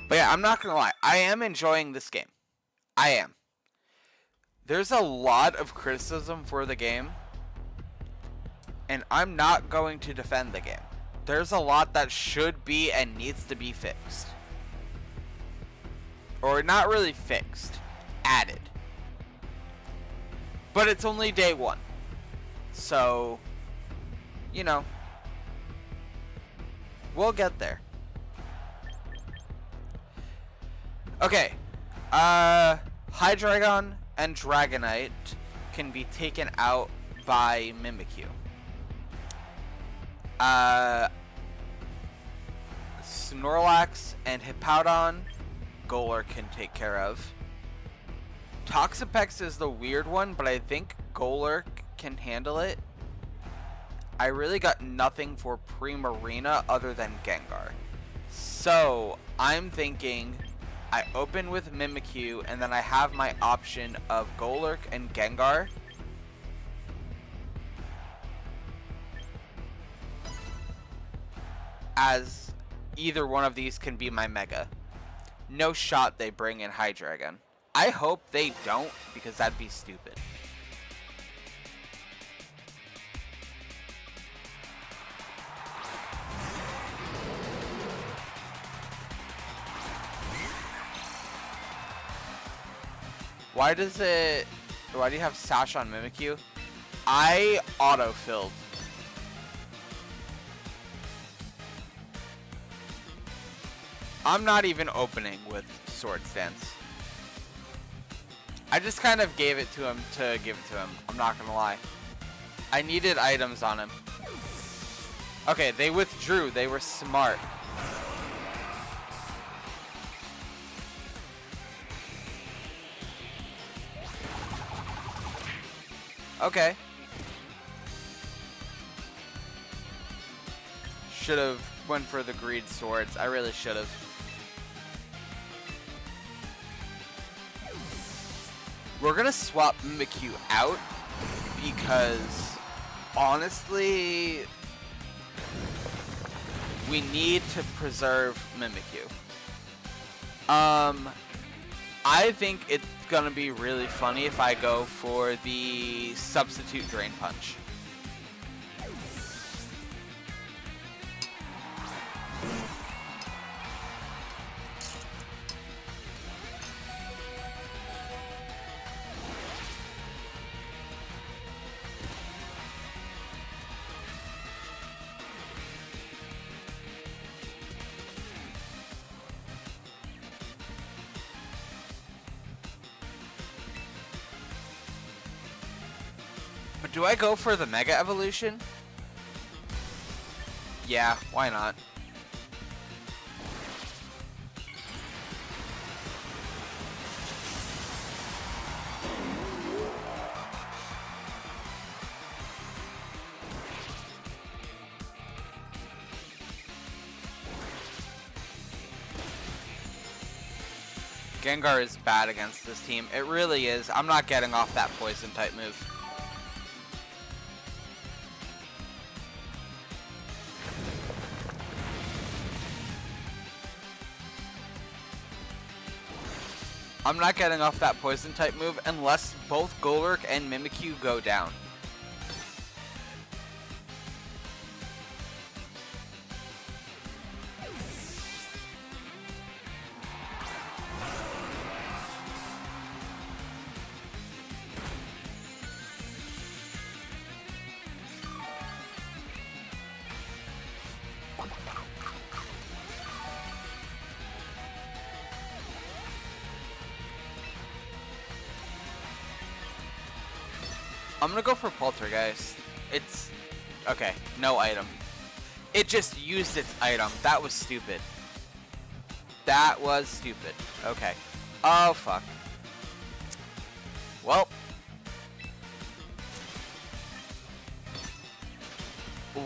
S1: But yeah, I'm not gonna lie, I am enjoying this game. I am. There's a lot of criticism for the game, and I'm not going to defend the game. There's a lot that should be and needs to be fixed. Or not really fixed, added. But it's only day 1. So, you know, we'll get there. Okay, Hydreigon and Dragonite can be taken out by Mimikyu. Snorlax and Hippowdon, Golurk can take care of. Toxapex is the weird one, but I think Golurk can handle it. I really got nothing for Primarina other than Gengar. So, I'm thinking I open with Mimikyu, and then I have my option of Golurk and Gengar. As either one of these can be my Mega. No shot they bring in Hydreigon. I hope they don't, because that'd be stupid. Why do you have Sash on Mimikyu? I auto-filled. I'm not even opening with Swords Dance. I just kind of gave it to him to give it to him. I'm not gonna lie. I needed items on him. Okay, they withdrew. They were smart. Okay. Should have went for the greed swords. I really should have. We're gonna swap Mimikyu out because honestly we need to preserve Mimikyu. I think it's gonna be really funny if I go for the substitute Drain Punch. But do I go for the Mega Evolution? Yeah, why not? Gengar is bad against this team. It really is. I'm not getting off that poison type move. I'm not getting off that poison type move unless both Golurk and Mimikyu go down. I'm gonna go for Poltergeist. It's... okay, no item. It just used its item. That was stupid. That was stupid. Okay. Oh, fuck. Well.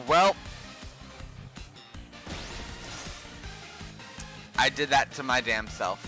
S1: Well. I did that to my damn self.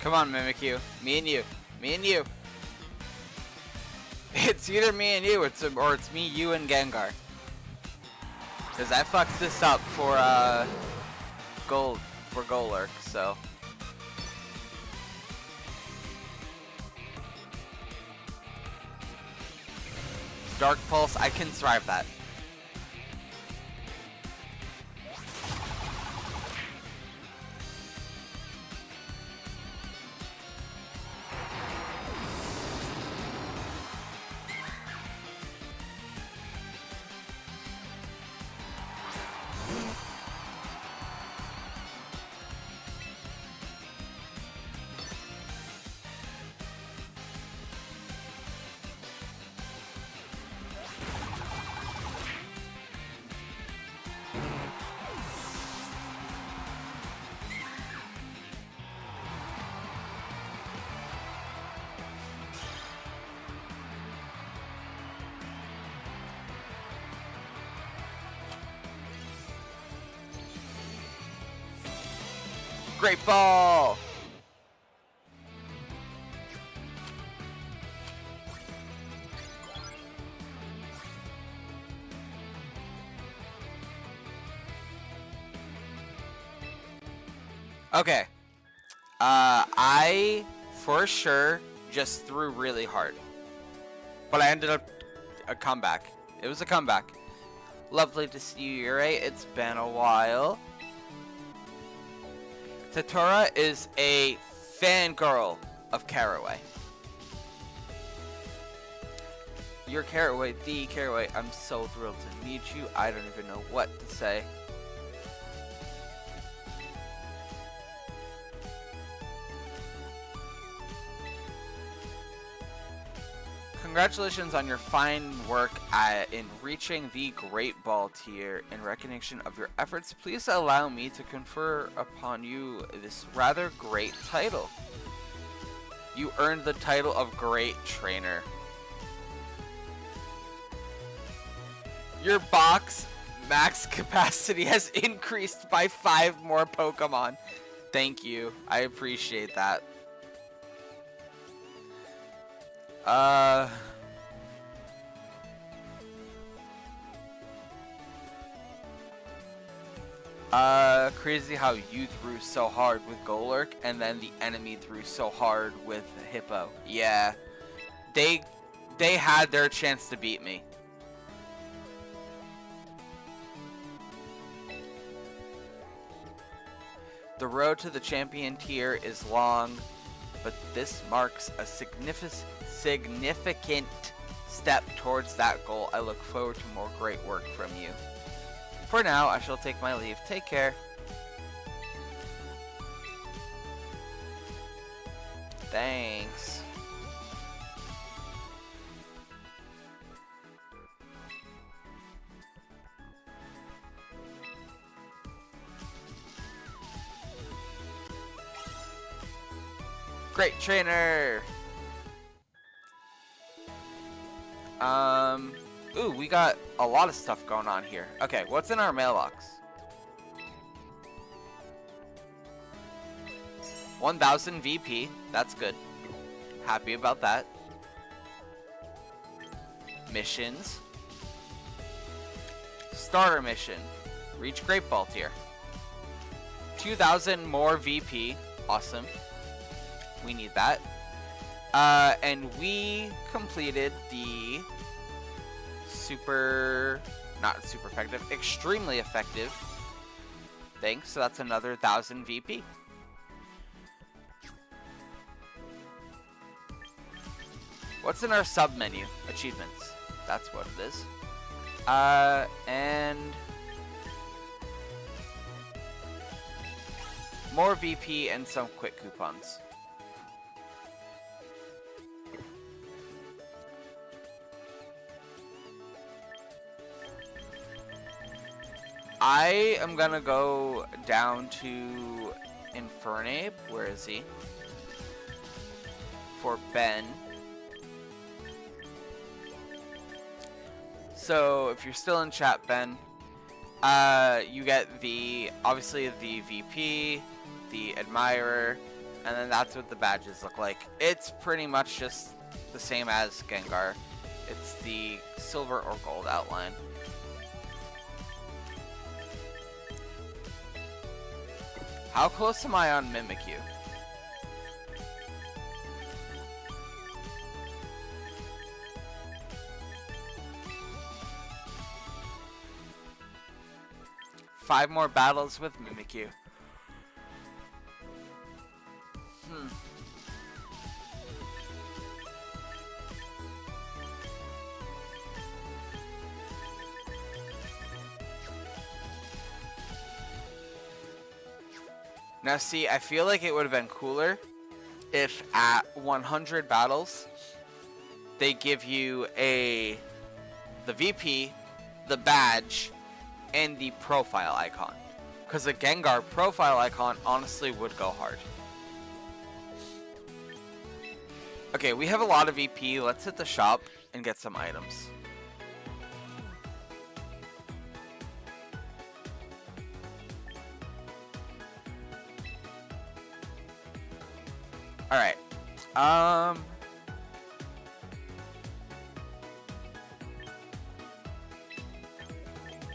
S1: Come on, Mimikyu. Me and you. Me and you. It's either me and you, or it's me, you, and Gengar. Because I fucked this up for Golurk, so. Dark Pulse, I can survive that. Great ball! Okay. I, for sure, just threw really hard. But I ended up a comeback. It was a comeback. Lovely to see you, Yurei. It's been a while. Tatora is a fangirl of Caraway. You're Caraway, the Caraway. I'm so thrilled to meet you. I don't even know what to say. Congratulations on your fine work in reaching the Great Ball tier. In recognition of your efforts, please allow me to confer upon you this rather great title. You earned the title of Great Trainer. Your box max capacity has increased by 5 more Pokemon. Thank you. I appreciate that. Crazy how you threw so hard with Golurk and then the enemy threw so hard with Hippo. Yeah. They had their chance to beat me. The road to the champion tier is long, but this marks a significant step towards that goal. I look forward to more great work from you. For now, I shall take my leave. Take care. Thanks. Great trainer. Ooh, we got a lot of stuff going on here. Okay, what's in our mailbox? 1000 VP. That's good. Happy about that. Missions. Starter mission. Reach Great Ball tier. 2000 more VP. Awesome. We need that. And we completed the not super effective, extremely effective thing. So that's another 1000 VP. What's in our sub menu? Achievements. That's what it is. And more VP and some quick coupons. I am gonna go down to Infernape. Where is he? For Ben. So if you're still in chat, Ben, you get obviously the VP, the Admirer, and then that's what the badges look like. It's pretty much just the same as Gengar. It's the silver or gold outline. How close am I on Mimikyu? Five more battles with Mimikyu. Now see, I feel like it would have been cooler if at 100 battles they give you the VP, the badge, and the profile icon. Because the Gengar profile icon honestly would go hard. Okay, we have a lot of VP. Let's hit the shop and get some items. Alright.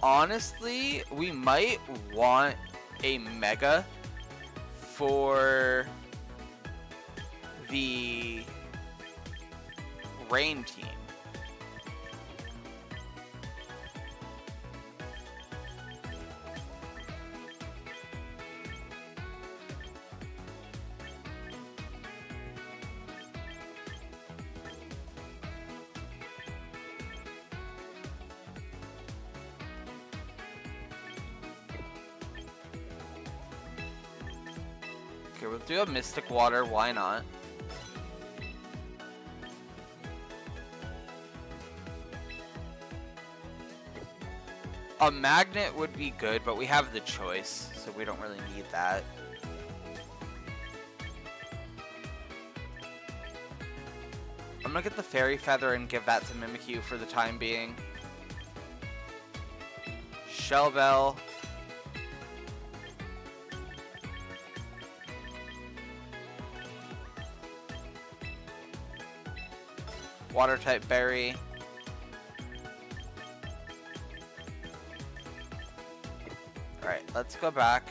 S1: Honestly, we might want a Mega for the Rain team. Okay, we'll do a Mystic Water, why not? A Magnet would be good, but we have the choice, so we don't really need that. I'm gonna get the Fairy Feather and give that to Mimikyu for the time being. Shell Bell. Water type Berry. Alright, let's go back.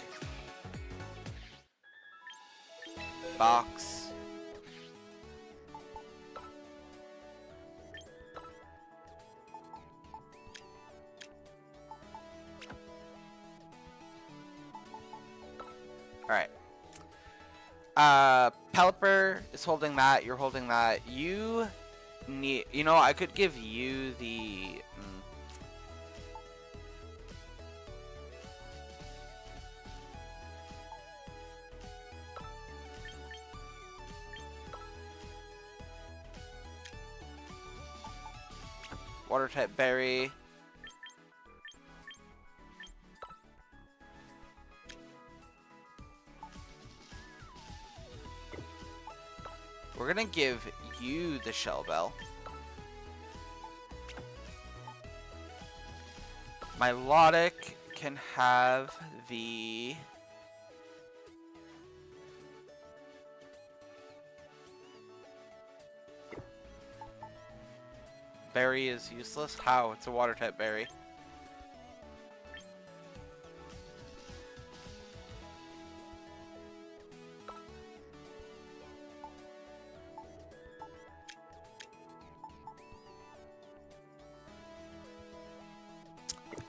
S1: Box. Alright. Pelipper is holding that, you're holding that. You need, you know, I could give you the Water type Berry. We're gonna give you the Shell Bell. Milotic can have the Berry is useless. How? It's a water type berry.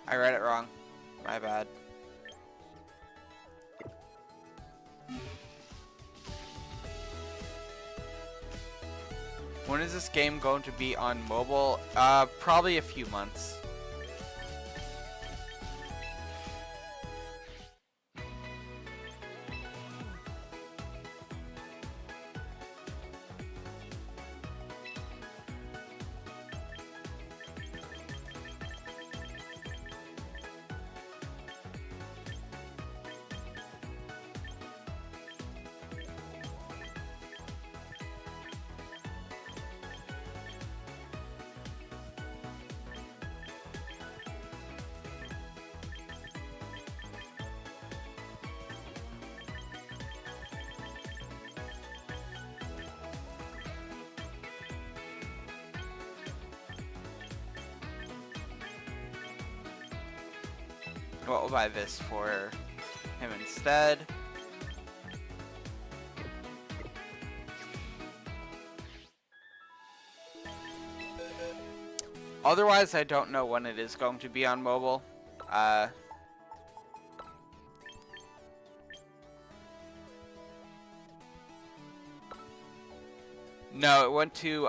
S1: I read it wrong. My bad. When is this game going to be on mobile? Probably a few months. Well, we'll buy this for him instead. Otherwise, I don't know when it is going to be on mobile. No, it went to,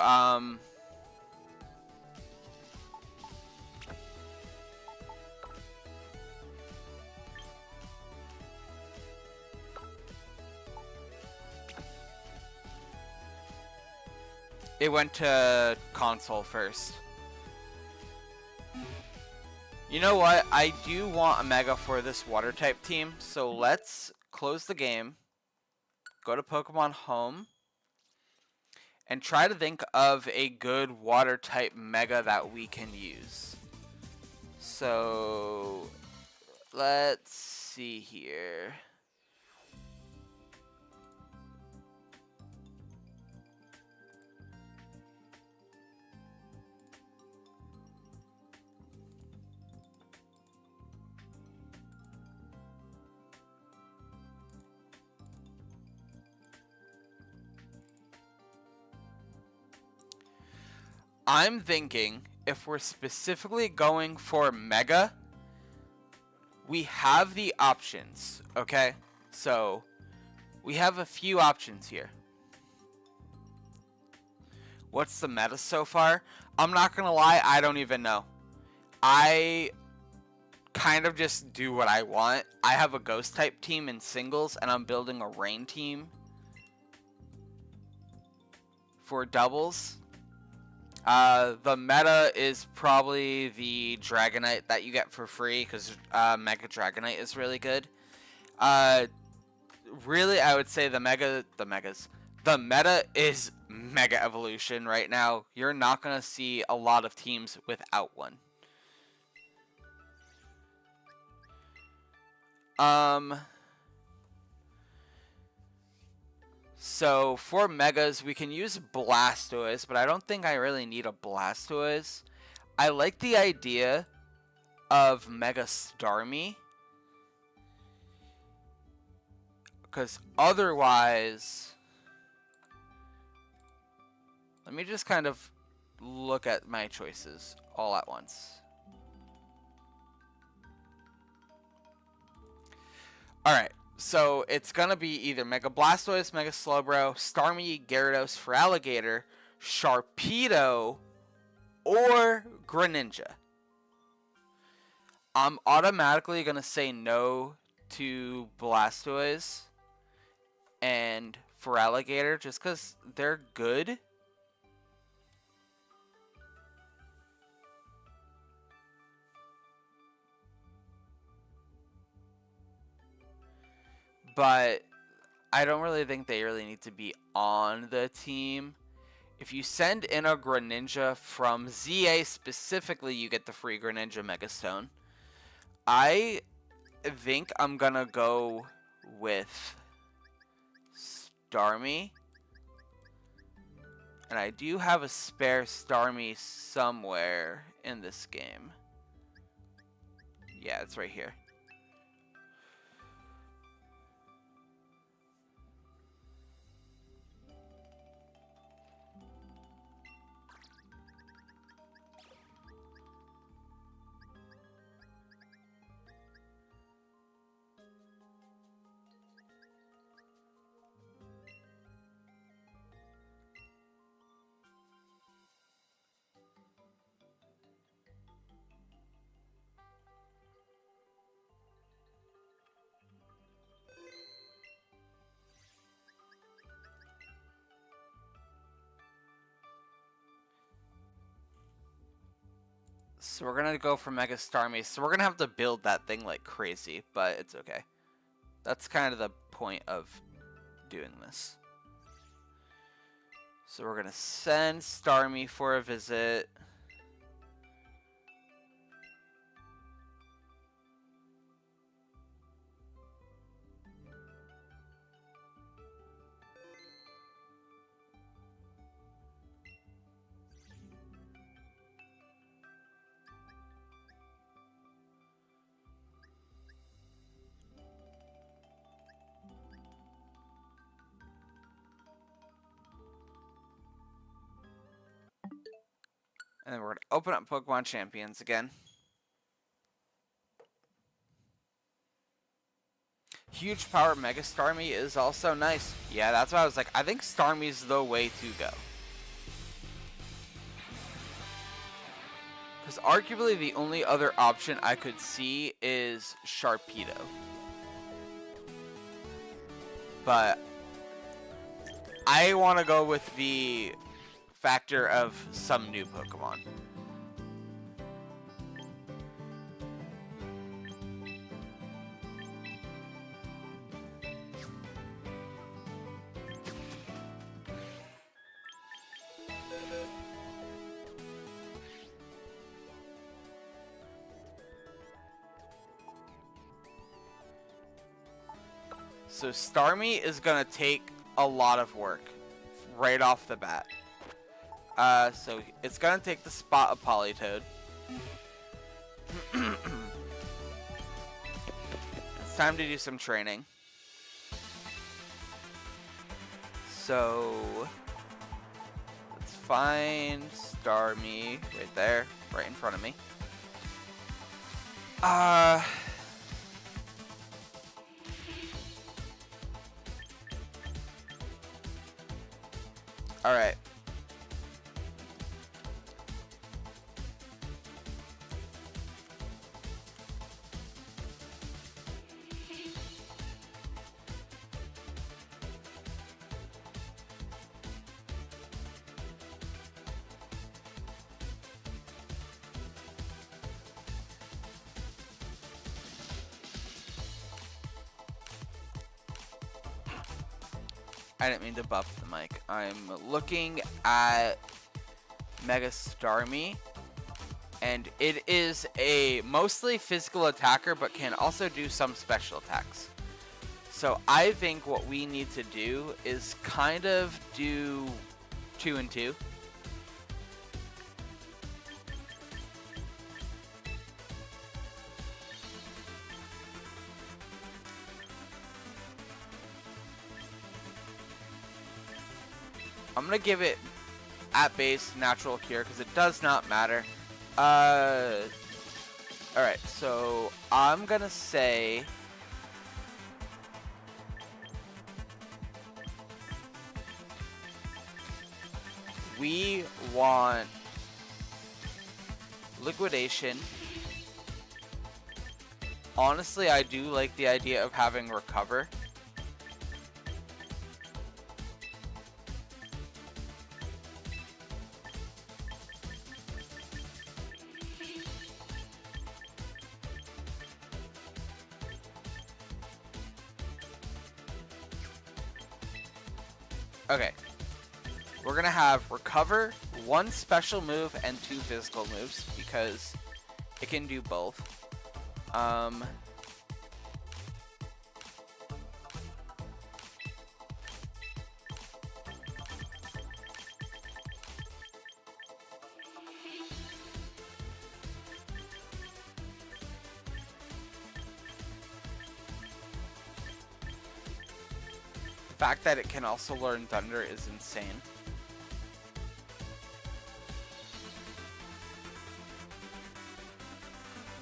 S1: it went to console first. You know what? I do want a Mega for this water type team, so let's close the game, go to Pokemon Home, and try to think of a good water type Mega that we can use. So let's see here. I'm thinking if we're specifically going for Mega, we have the options, okay? So, we have a few options here. What's the meta so far? I'm not gonna lie, I don't even know. I kind of just do what I want. I have a ghost type team in singles, and I'm building a rain team for doubles. The meta is probably the Dragonite that you get for free, because Mega Dragonite is really good. Really, I would say the meta is Mega Evolution right now. You're not gonna see a lot of teams without one. So for Megas, we can use Blastoise, but I don't think I really need a Blastoise. I like the idea of Mega Starmie, because otherwise, let me just kind of look at my choices all at once. Alright, so it's going to be either Mega Blastoise, Mega Slowbro, Starmie, Gyarados, Feraligatr, Sharpedo, or Greninja. I'm automatically going to say no to Blastoise and Feraligatr just because they're good. But I don't really think they really need to be on the team. If you send in a Greninja from ZA specifically, you get the free Greninja Megastone. I think I'm gonna go with Starmie. And I do have a spare Starmie somewhere in this game. Yeah, it's right here. So we're gonna go for Mega Starmie. So we're gonna have to build that thing like crazy, but it's okay. That's kind of the point of doing this. So we're gonna send Starmie for a visit. And then we're going to open up Pokemon Champions again. Huge power Mega Starmie is also nice. Yeah, that's why I was like, I think Starmie's the way to go. Because arguably the only other option I could see is Sharpedo. But I want to go with the factor of some new Pokemon. So Starmie is gonna take a lot of work right off the bat. So it's gonna take the spot of Politoed. It's time to do some training. So let's find Starmie right there, right in front of me. Alright. I didn't mean to buff the mic. I'm looking at Mega Starmie, and it is a mostly physical attacker, but can also do some special attacks. So I think what we need to do is kind of do 2 and 2. I'm gonna give it at base natural cure because it does not matter. Alright, so I'm gonna say we want liquidation. Honestly, I do like the idea of having recover. Okay, we're gonna have recover, 1 special move, and 2 physical moves because it can do both. The fact that it can also learn Thunder is insane.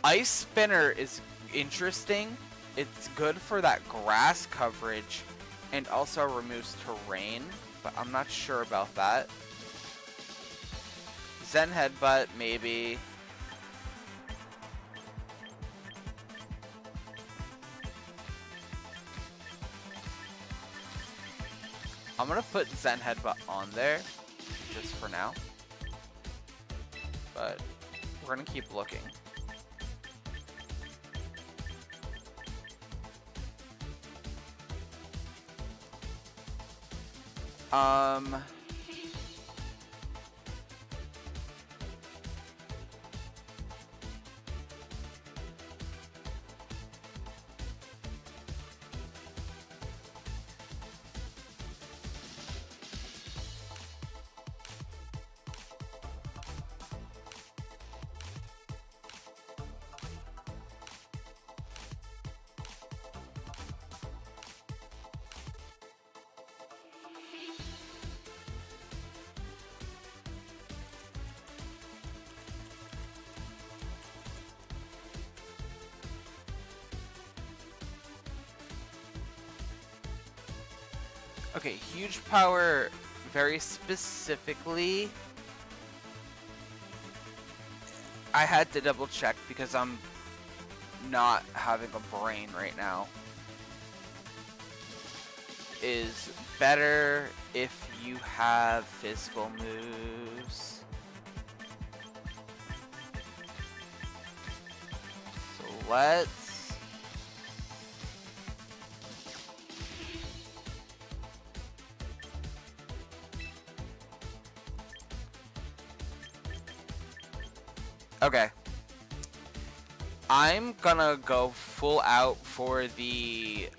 S1: Ice Spinner is interesting. It's good for that grass coverage and also removes terrain, but I'm not sure about that. Zen Headbutt, maybe. I'm gonna put Zen Headbutt on there, just for now. But we're gonna keep looking. Okay, huge power, very specifically. I had to double check because I'm not having a brain right now. Is better if you have physical moves. So let's... Okay. I'm gonna go full out for the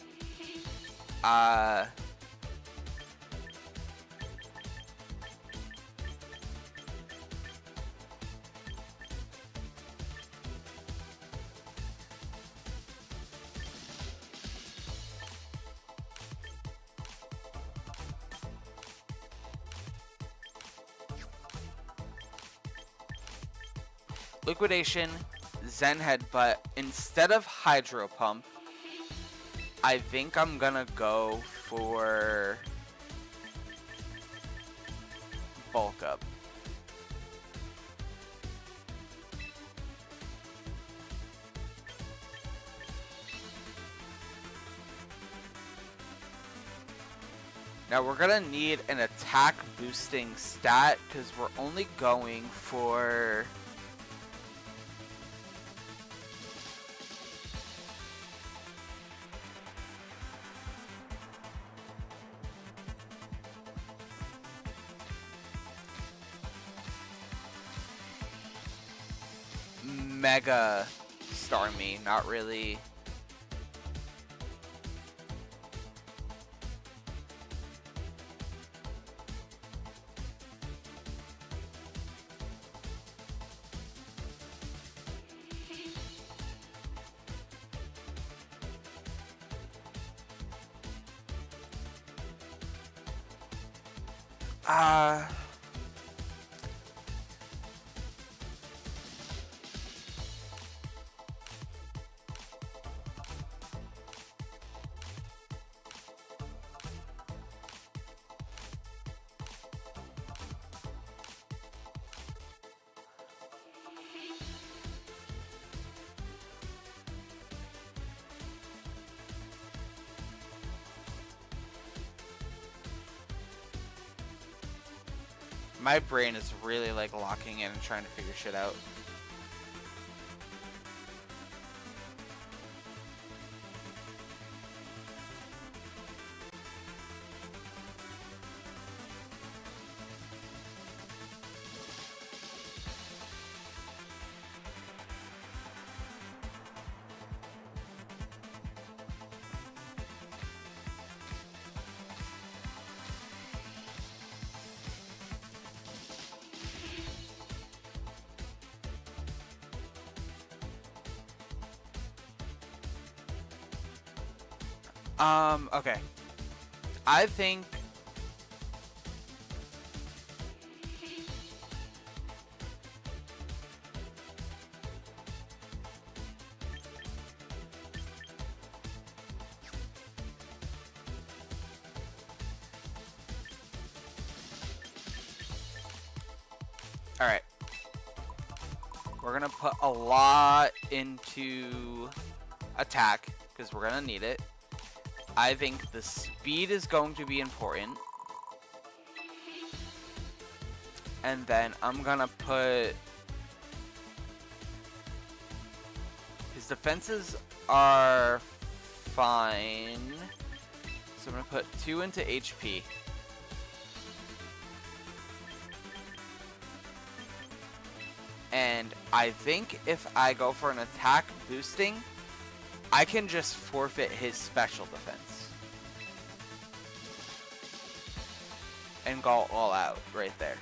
S1: Liquidation, Zen Headbutt. Instead of Hydro Pump, I think I'm gonna go for Bulk Up. Now we're gonna need an attack boosting stat because we're only going for Mega Starmie, not really. My brain is really like locking in and trying to figure shit out. Okay. I think all right. We're gonna put a lot into attack because we're gonna need it. I think the speed is going to be important. And then I'm gonna put... his defenses are fine. So I'm gonna put 2 into HP. And I think if I go for an attack boosting, I can just forfeit his special defense. And go all out right there.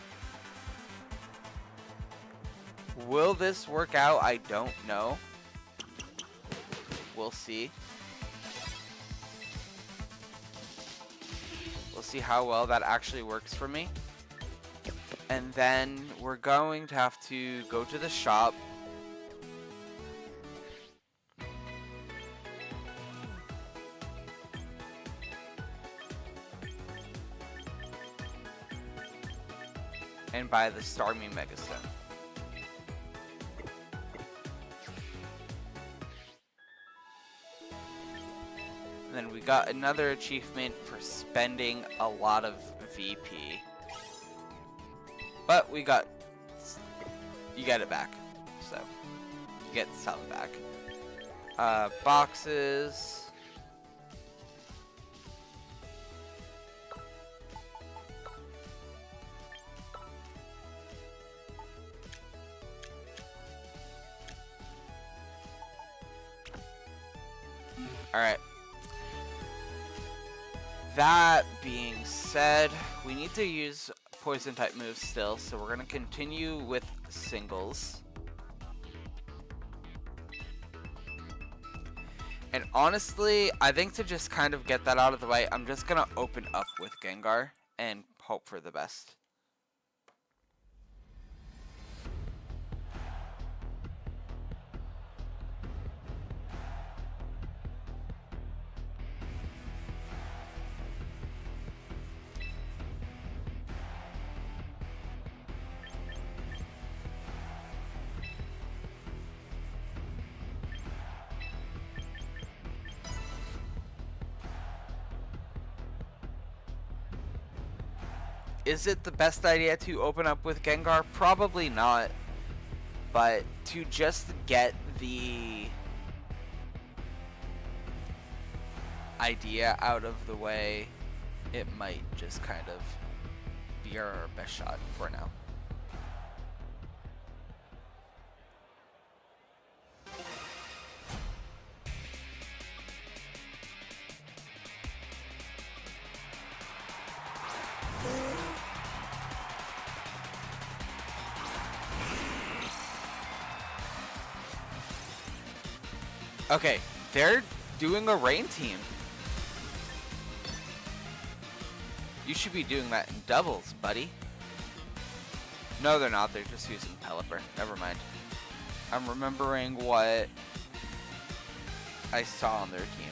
S1: Will this work out? I don't know. We'll see. We'll see how well that actually works for me. And then we're going to have to go to the shop. And buy the Starmie Megastone. And then we got another achievement for spending a lot of VP. But we got... you get it back. So, you get some back. Boxes... Alright. That being said, we need to use poison type moves still, so we're gonna continue with singles. And honestly, I think to just kind of get that out of the way, I'm just gonna open up with Gengar and hope for the best. Is it the best idea to open up with Gengar? Probably not. But to just get the idea out of the way, it might just kind of be our best shot for now. Okay, they're doing a rain team. You should be doing that in doubles, buddy. No, they're not. They're just using Pelipper. Never mind. I'm remembering what I saw on their team.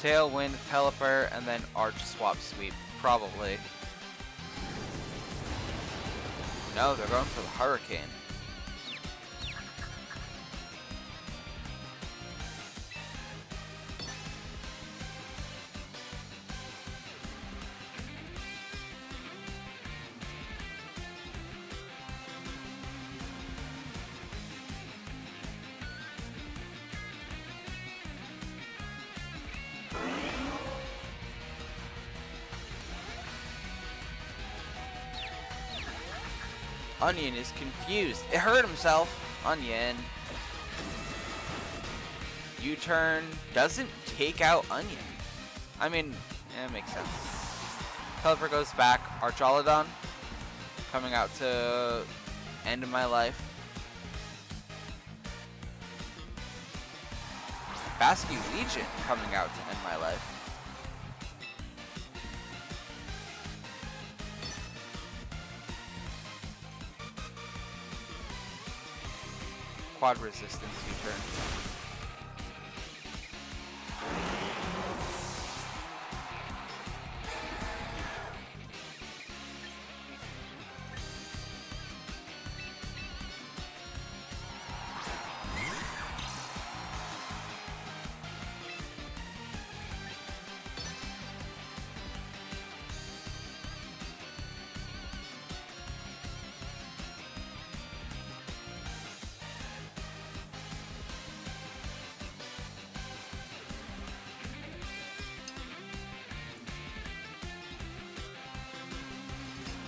S1: Tailwind, Pelipper, and then Arch Swap Sweep, probably. No, they're going for the Hurricane. Onion is confused. It hurt himself. Onion. U-turn doesn't take out Onion. I mean, it makes sense. Pelipper goes back. Archaludon coming out to end of my life. Basque Legion coming out to end my life. Quad resistance U-turn.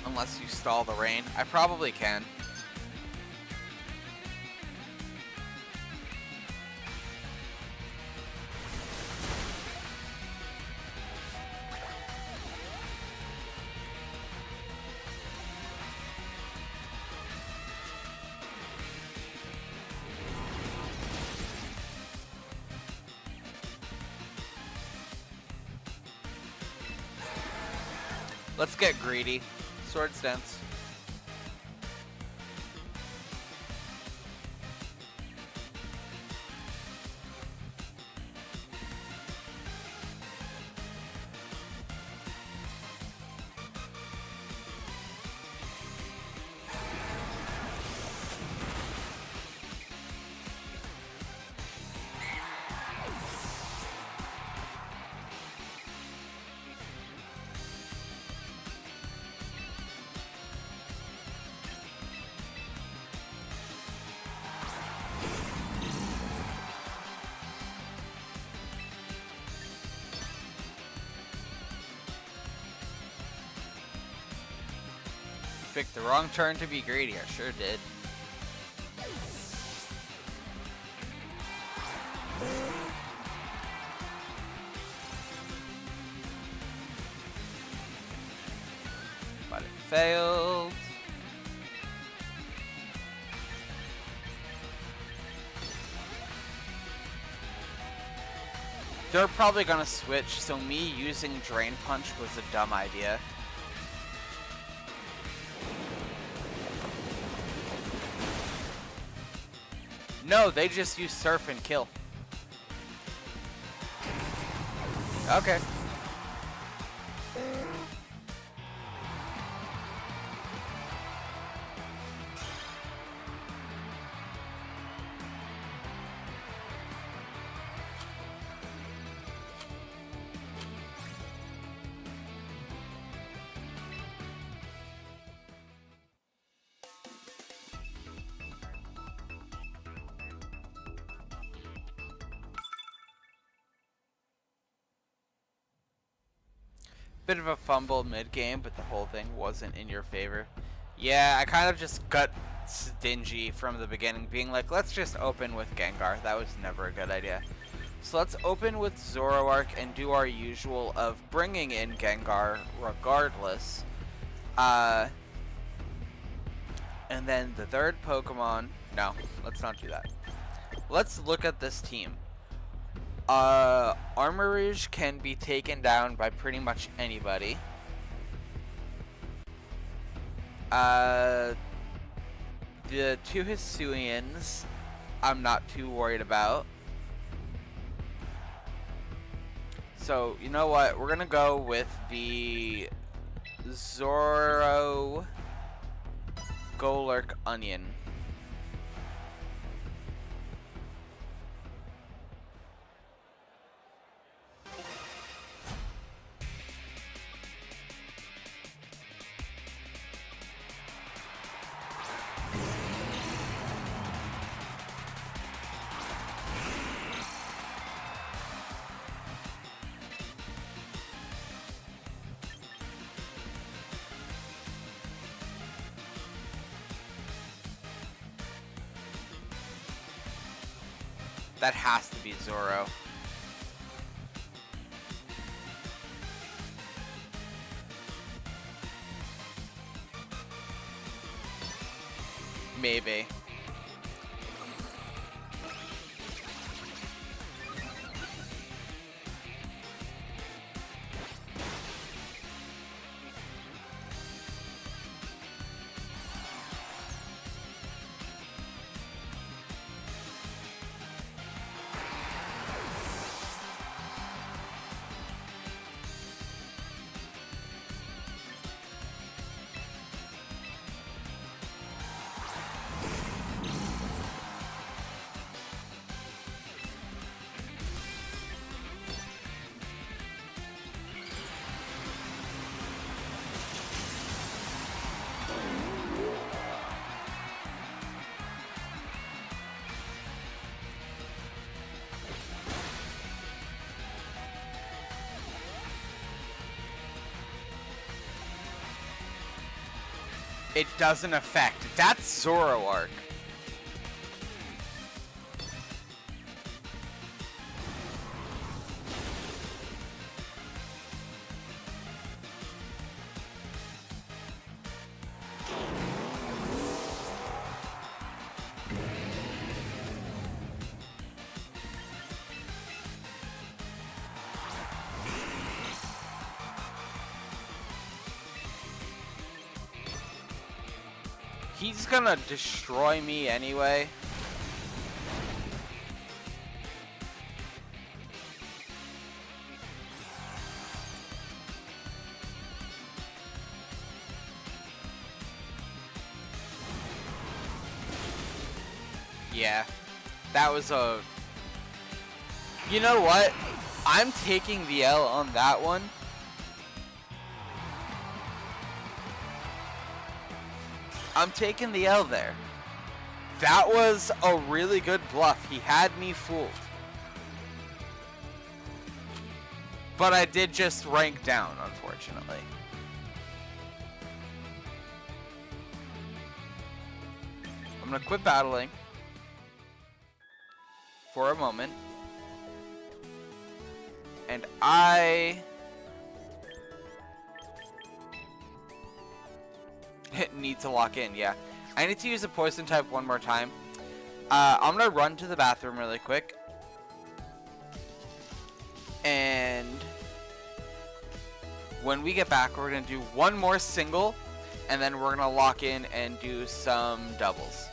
S1: Unless you stall the rain. I probably can. Let's get greedy. Swords Dance. Picked the wrong turn to be greedy. I sure did. But it failed. They're probably gonna switch, so me using Drain Punch was a dumb idea. No, they just use Surf and kill. Okay. Bit of a fumble mid-game, but the whole thing wasn't in your favor. Yeah, I kind of just got stingy from the beginning, being like, let's just open with Gengar. That was never a good idea. So let's open with Zoroark and do our usual of bringing in Gengar regardless. And then the third Pokemon... No, let's not do that. Let's look at this team. Armarouge can be taken down by pretty much anybody. The two Hisuians, I'm not too worried about. So, you know what? We're gonna go with the Zoro Golurk Onion. That has to be Zoro. Maybe. It doesn't affect. That's Zoroark. He's gonna destroy me anyway. Yeah, that was a... You know what? I'm taking the L on that one. I'm taking the L there. That was a really good bluff. He had me fooled. But I did just rank down, unfortunately. I'm gonna quit battling for a moment. And I need to lock in, yeah. I need to use a poison type one more time. I'm gonna run to the bathroom really quick. And when we get back, we're gonna do one more single, and then we're gonna lock in and do some doubles.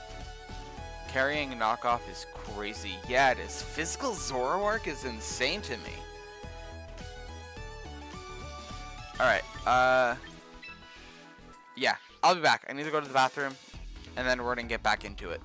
S1: Carrying a knockoff is crazy. Yeah, it is. Physical Zoroark is insane to me. Alright, yeah, I'll be back. I need to go to the bathroom, and then we're gonna get back into it.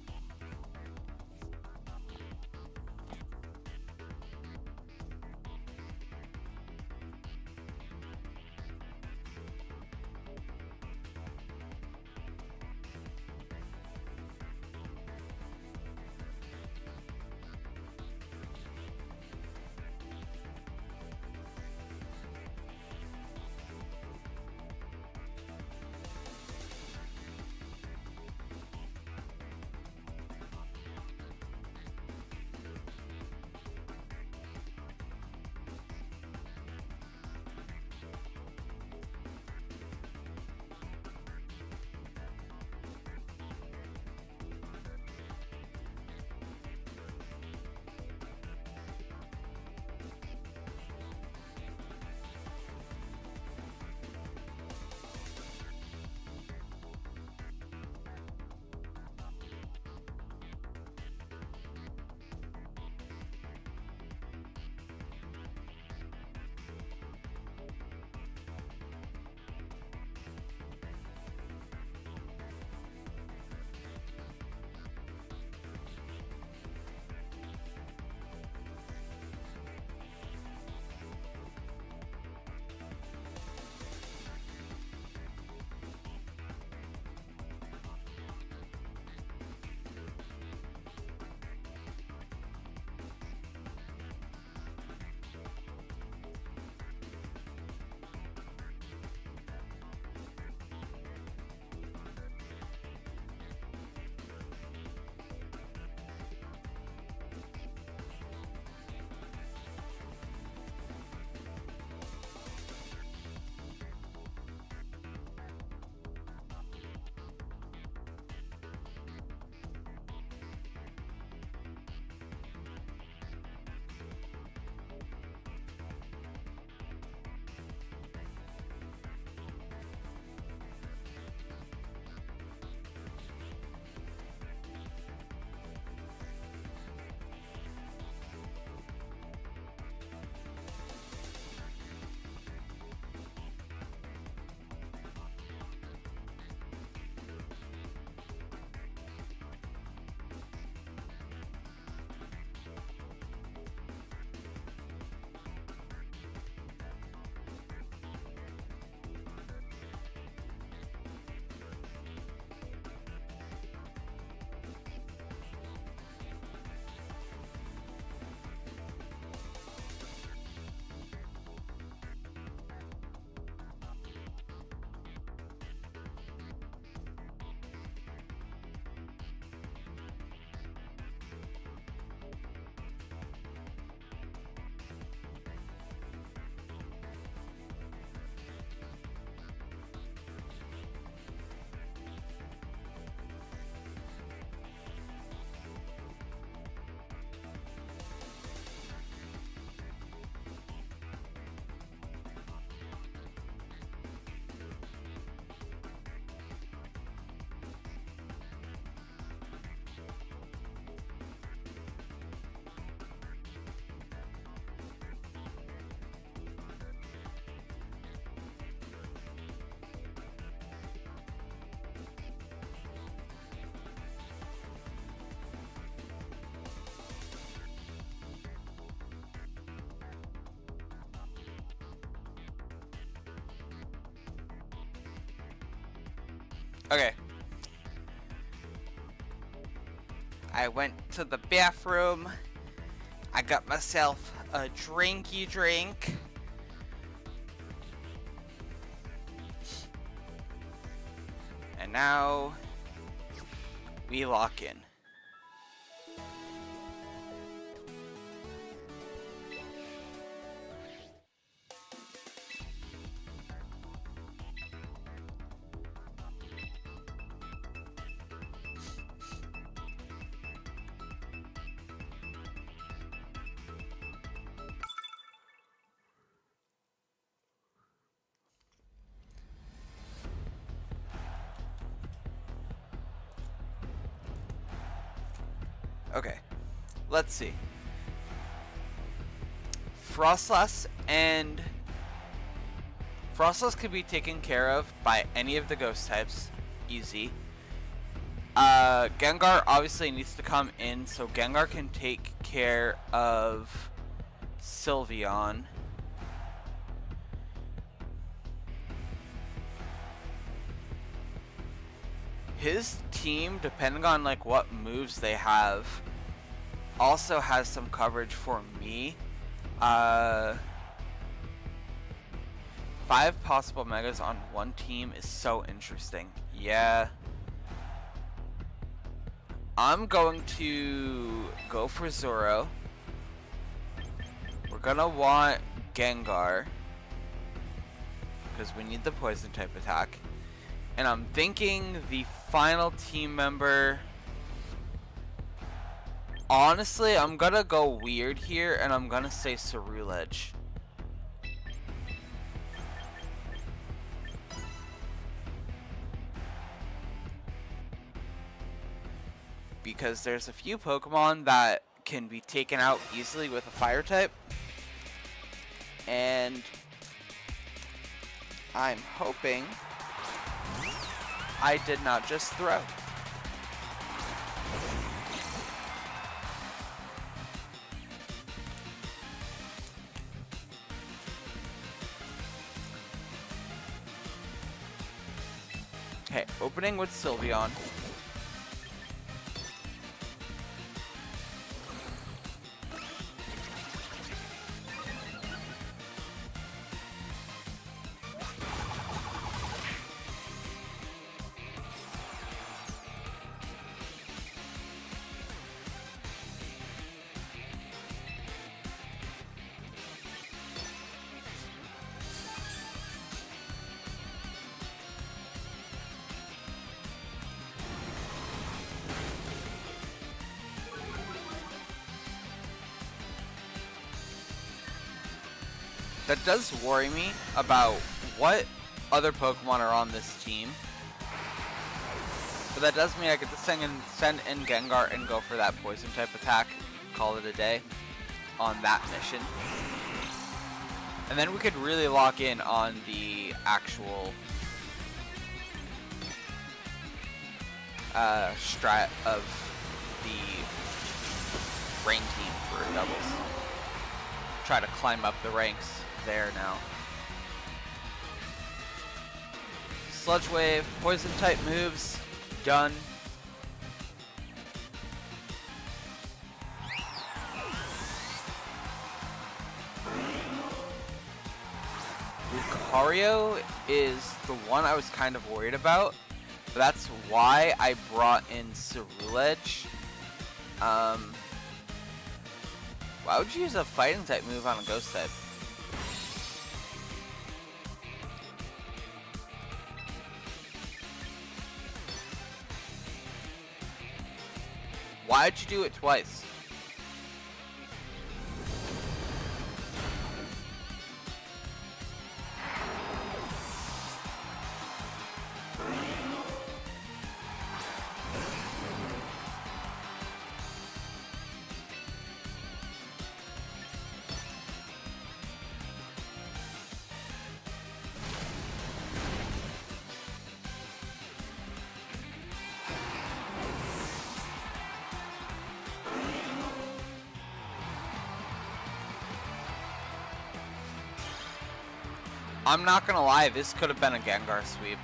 S1: Okay. I went to the bathroom. I got myself a drinky drink. And now we lock in. Okay, let's see. Frostlass and Frostless can be taken care of by any of the ghost types. Easy. Gengar obviously needs to come in, so Gengar can take care of Sylveon. His team, depending on like what moves they have, also has some coverage for me. 5 possible megas on one team is so interesting. Yeah. I'm going to go for Zoro. We're gonna want Gengar, because we need the poison type attack. And I'm thinking the final team member... Honestly, I'm gonna go weird here, and I'm gonna say Ceruledge. Because there's a few Pokemon that can be taken out easily with a fire type. And I'm hoping I did not just throw. Okay, opening with Sylveon. That does worry me about what other Pokemon are on this team. But that does mean I get to send in Gengar and go for that poison type attack. Call it a day on that mission. And then we could really lock in on the actual strat of the rain team for doubles. Try to climb up the ranks there now. Sludge Wave, poison type moves, done. Lucario is the one I was kind of worried about, but that's why I brought in Ceruledge. Why would you use a fighting type move on a ghost type? Why'd you do it twice? I'm not gonna lie, this could have been a Gengar sweep.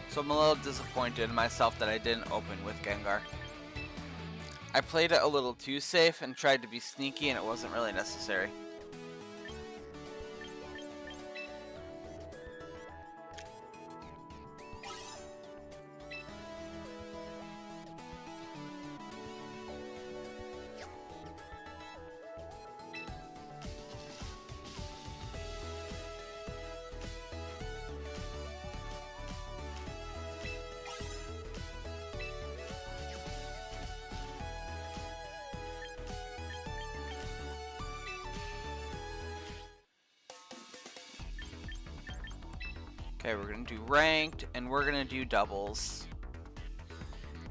S1: So I'm a little disappointed in myself that I didn't open with Gengar. I played it a little too safe and tried to be sneaky, and it wasn't really necessary. Okay, we're gonna do ranked, and we're gonna do doubles.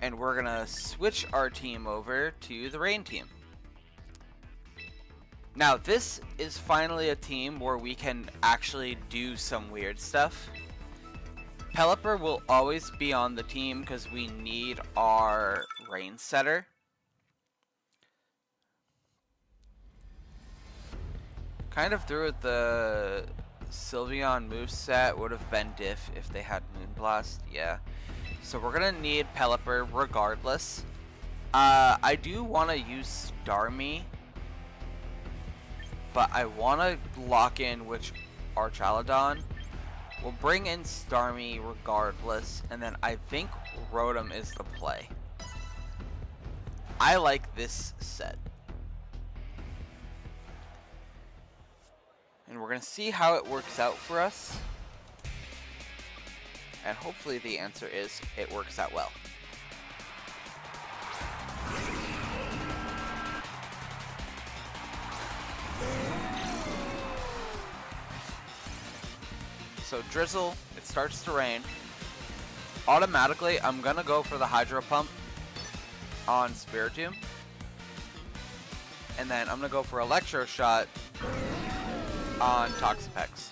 S1: And we're gonna switch our team over to the rain team. Now, this is finally a team where we can actually do some weird stuff. Pelipper will always be on the team because we need our rain setter. Kind of through the Sylveon moveset would have been diff if they had Moonblast, yeah. So we're gonna need Pelipper regardless. I do want to use Starmie, but I want to lock in which Archaludon. We'll bring in Starmie regardless, and then I think Rotom is the play. I like this set. And we're going to see how it works out for us. And hopefully the answer is it works out well. So Drizzle, it starts to rain. Automatically, I'm going to go for the Hydro Pump on Spiritomb. And then I'm going to go for Electro Shot on Toxapex.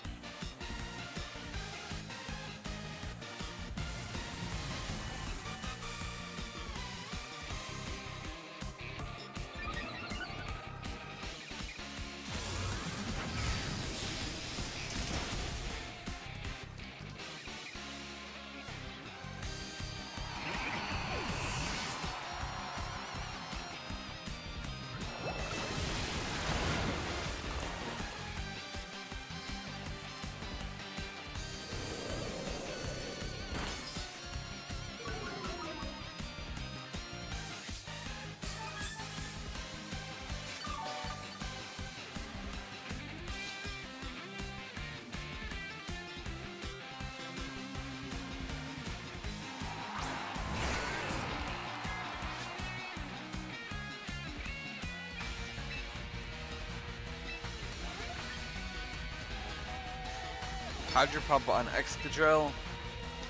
S1: Hydro Pump on Excadrill,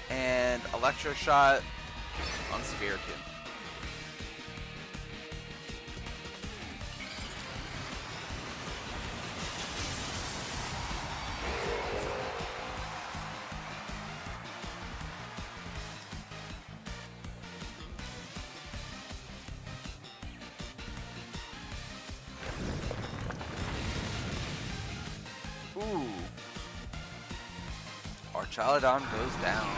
S1: and Electro Shot on Spiritomb. Ooh. Archaludon goes down.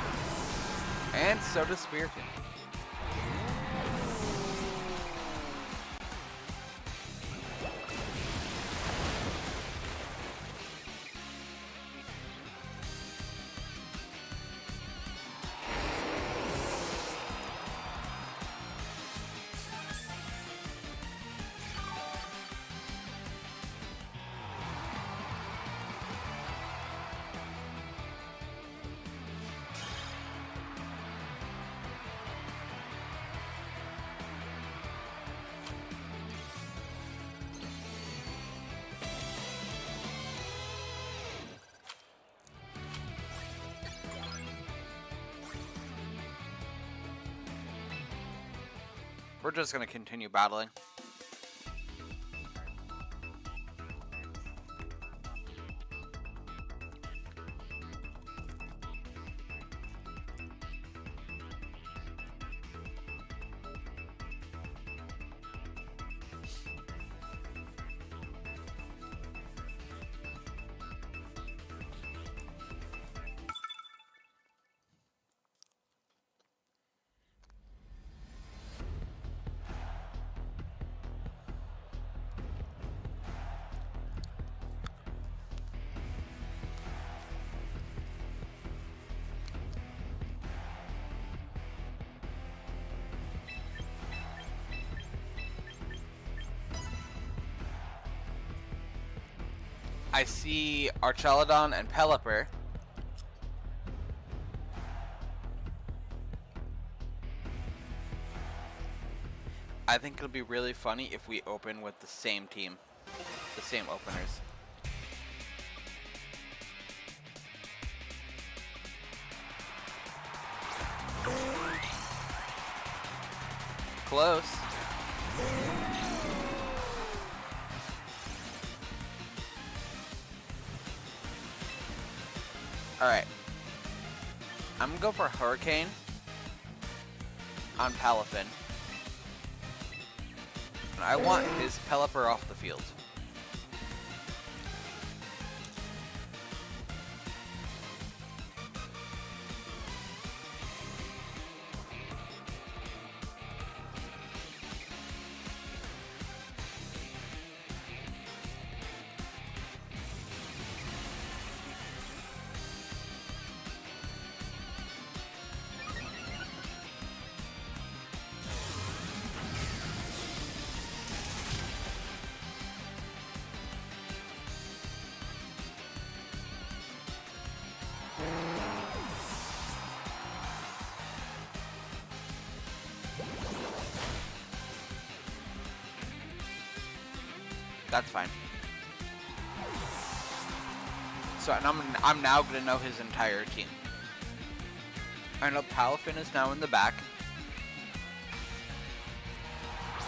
S1: And so does Spiritomb. We're just going to continue battling. I see Archaludon and Pelipper. I think it'll be really funny if we open with the same team, the same openers. Close. Alright. I'm gonna go for Hurricane on Palafin. And I want his Pelipper off the field. That's fine. So, and I'm now gonna know his entire team. I know Palafin is now in the back.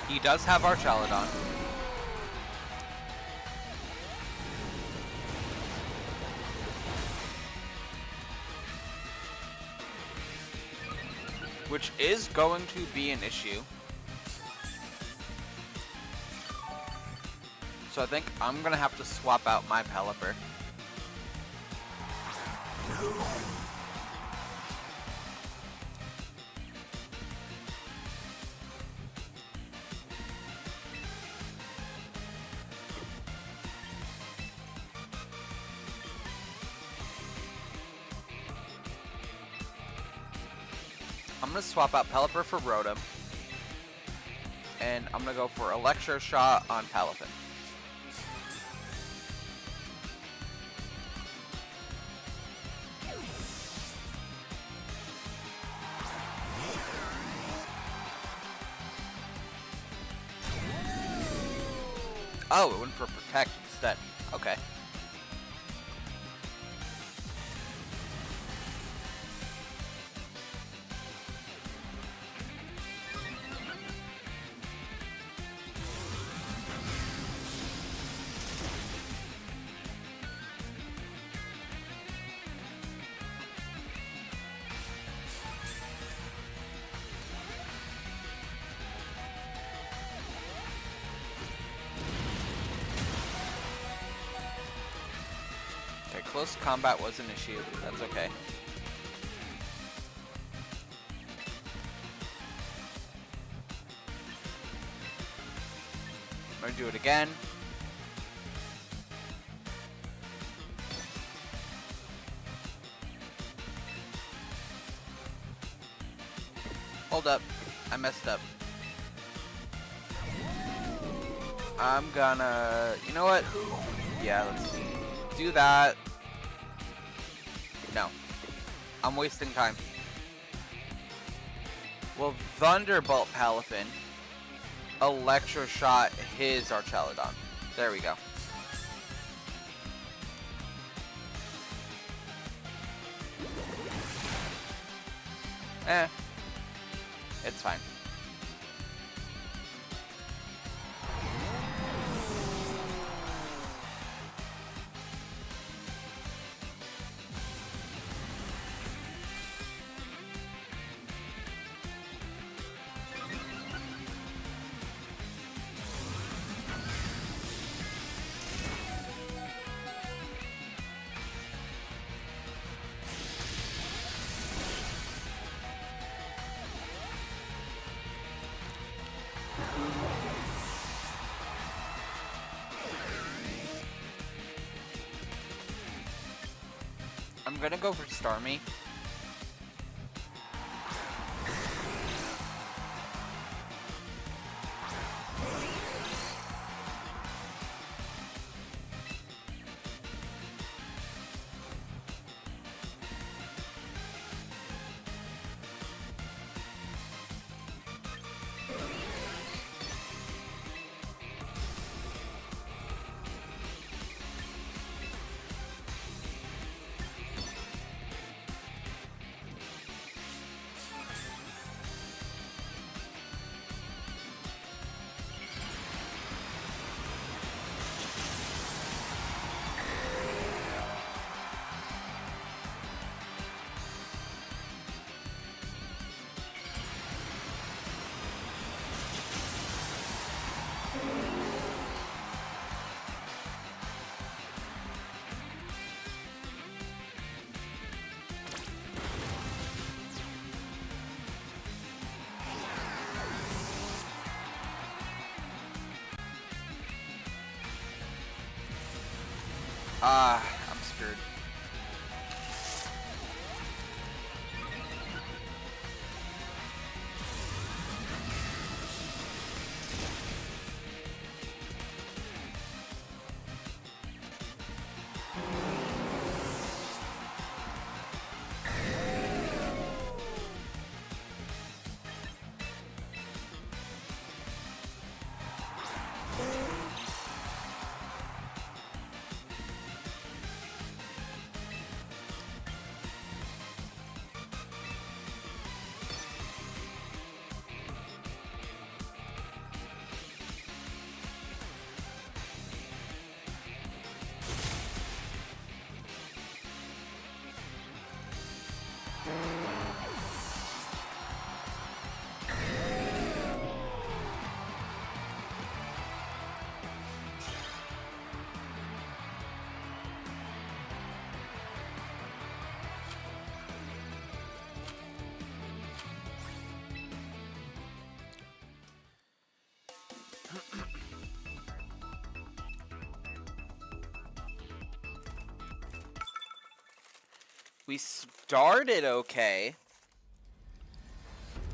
S1: He does have Archelodon. Which is going to be an issue. So I think I'm gonna have to swap out my Pelipper. I'm gonna swap out Pelipper for Rotom. And I'm gonna go for Electro Shot on Palafin. Oh, it went for Protect instead. Okay. Close combat was an issue, but that's okay. I'm gonna do it again. Hold up, I messed up. I'm gonna, you know what? Yeah, let's do that. No. I'm wasting time. Well, Thunderbolt Palafin Electro Shot his Archelodon. There we go. It's fine. I'm gonna go for Starmie. I'm screwed. We started okay,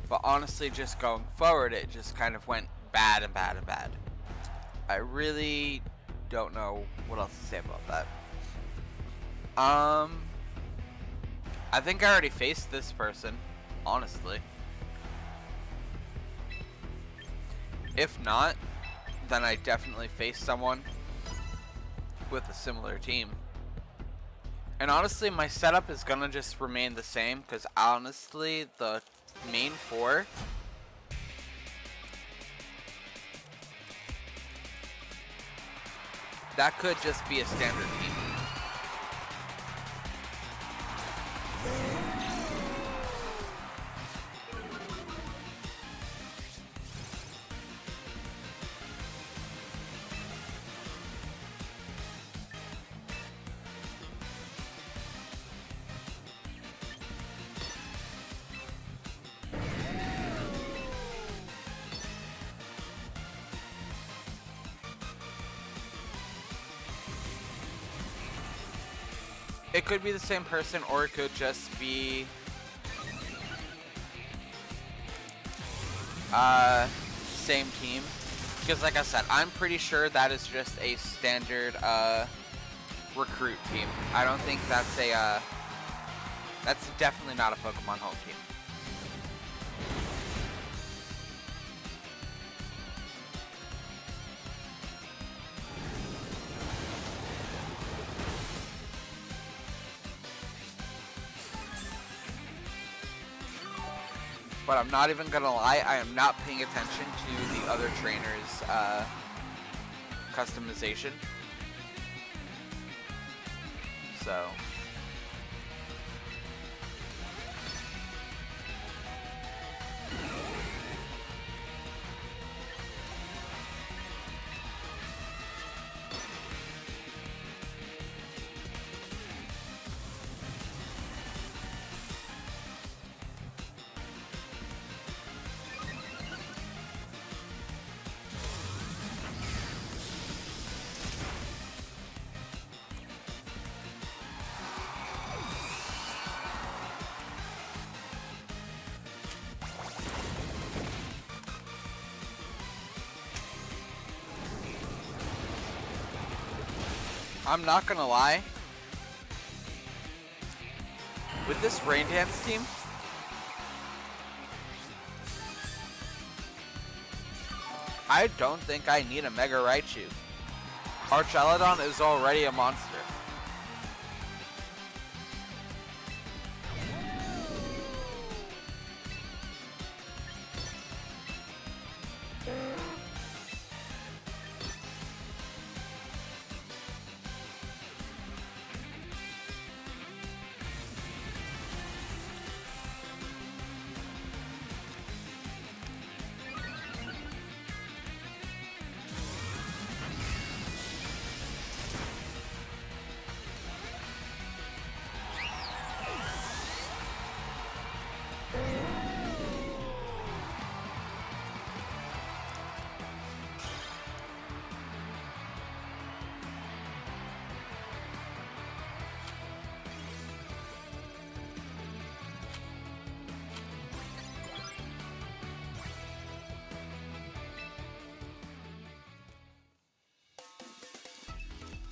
S1: but honestly, just going forward, it just kind of went bad and bad and bad. I really don't know what else to say about that. I think I already faced this person, honestly. If not, then I definitely faced someone with a similar team. And honestly, my setup is gonna just remain the same, because honestly, the main four that could just be a standard team. It could be the same person, or it could just be same team. Because like I said, I'm pretty sure that is just a standard recruit team. I don't think that's a that's definitely not a Pokemon home team. But I'm not even gonna lie, I am not paying attention to the other trainers' customization. So I'm not gonna lie, with this Rain Dance team, I don't think I need a Mega Raichu. Archelodon is already a monster.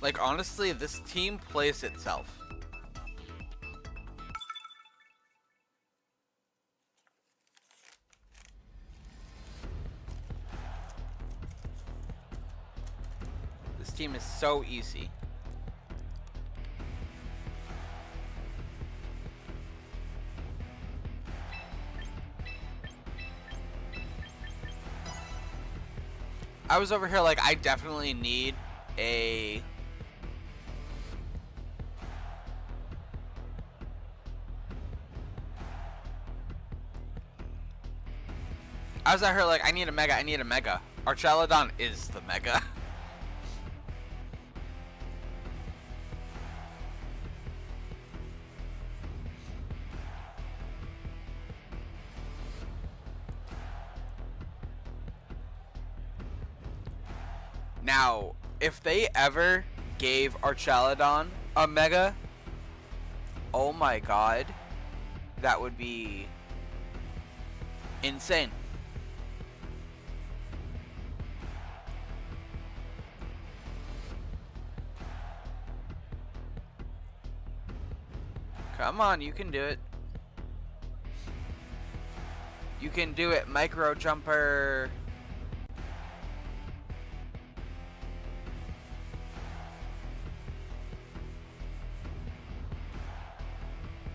S1: Like, honestly, this team plays itself. This team is so easy. I was over here like, I definitely need a... I was out here like, I need a mega, I need a mega. Archelodon is the mega. Now, if they ever gave Archelodon a mega, oh my god, that would be insane. Come on, you can do it. You can do it, Micro Jumper.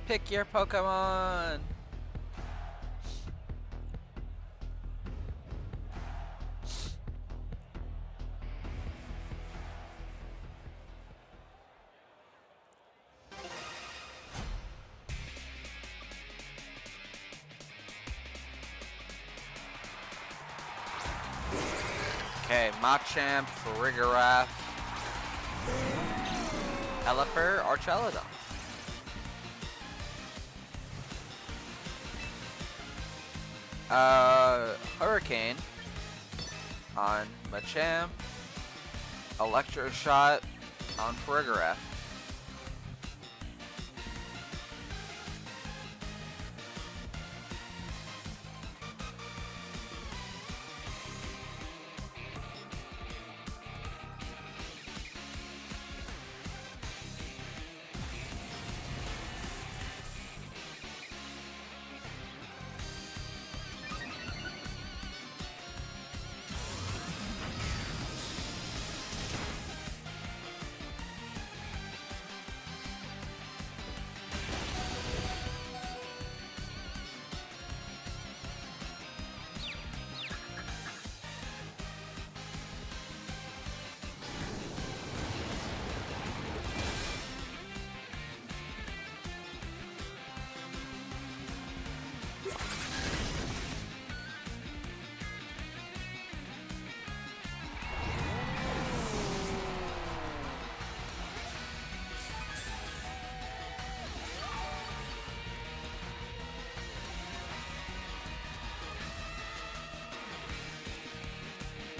S1: Pick your Pokemon. Okay, Machamp, Farigiraf, Pelipper, Archelodon. Hurricane on Machamp, Electro Shot on Farigiraf.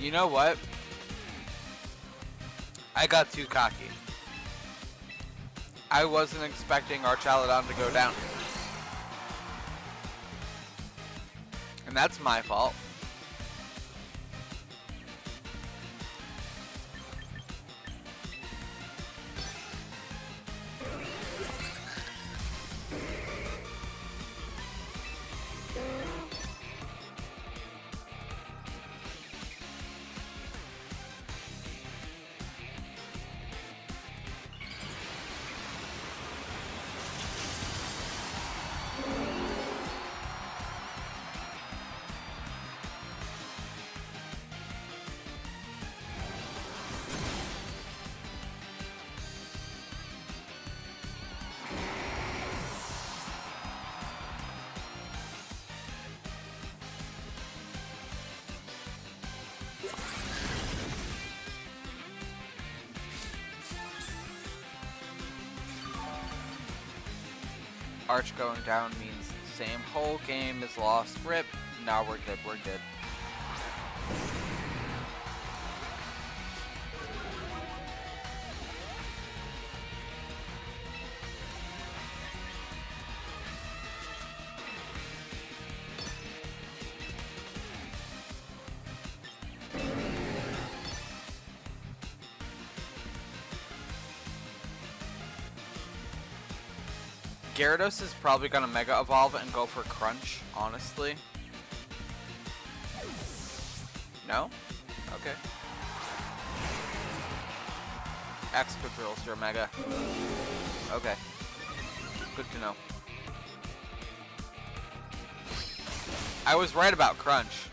S1: You know what? I got too cocky. I wasn't expecting Archelodon to go down. And that's my fault. Arch going down means the same whole game is lost. Rip. No, we're good, we're good. Gyarados is probably gonna Mega Evolve and go for Crunch, honestly. No? Okay. Excadrill's your Mega. Okay. Good to know. I was right about Crunch.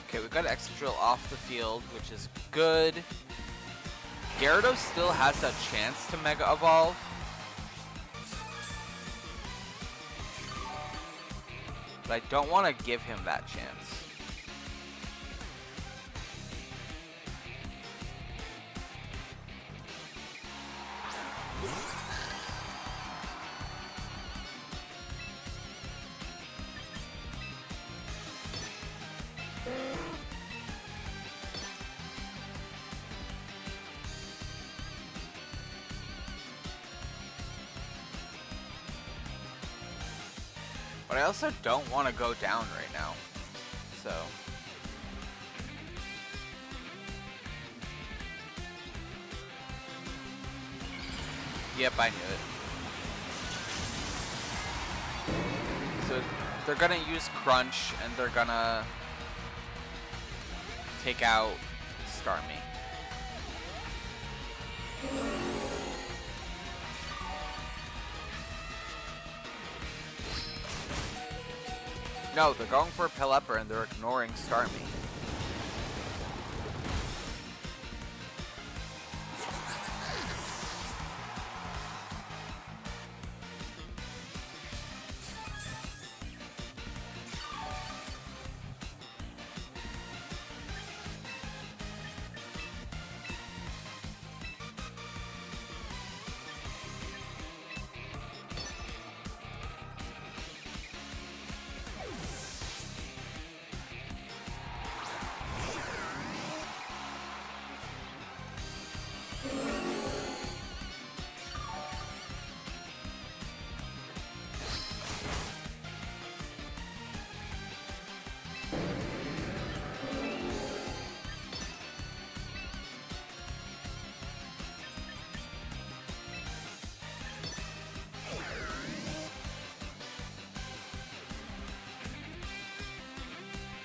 S1: Okay, we got Excadrill off the field, which is good. Gyarados still has a chance to Mega Evolve. But I don't want to give him that chance. But I also don't want to go down right now, so. Yep, I knew it. So they're gonna use Crunch and they're gonna take out Starmie. No, they're going for Pelipper and they're ignoring Starmie.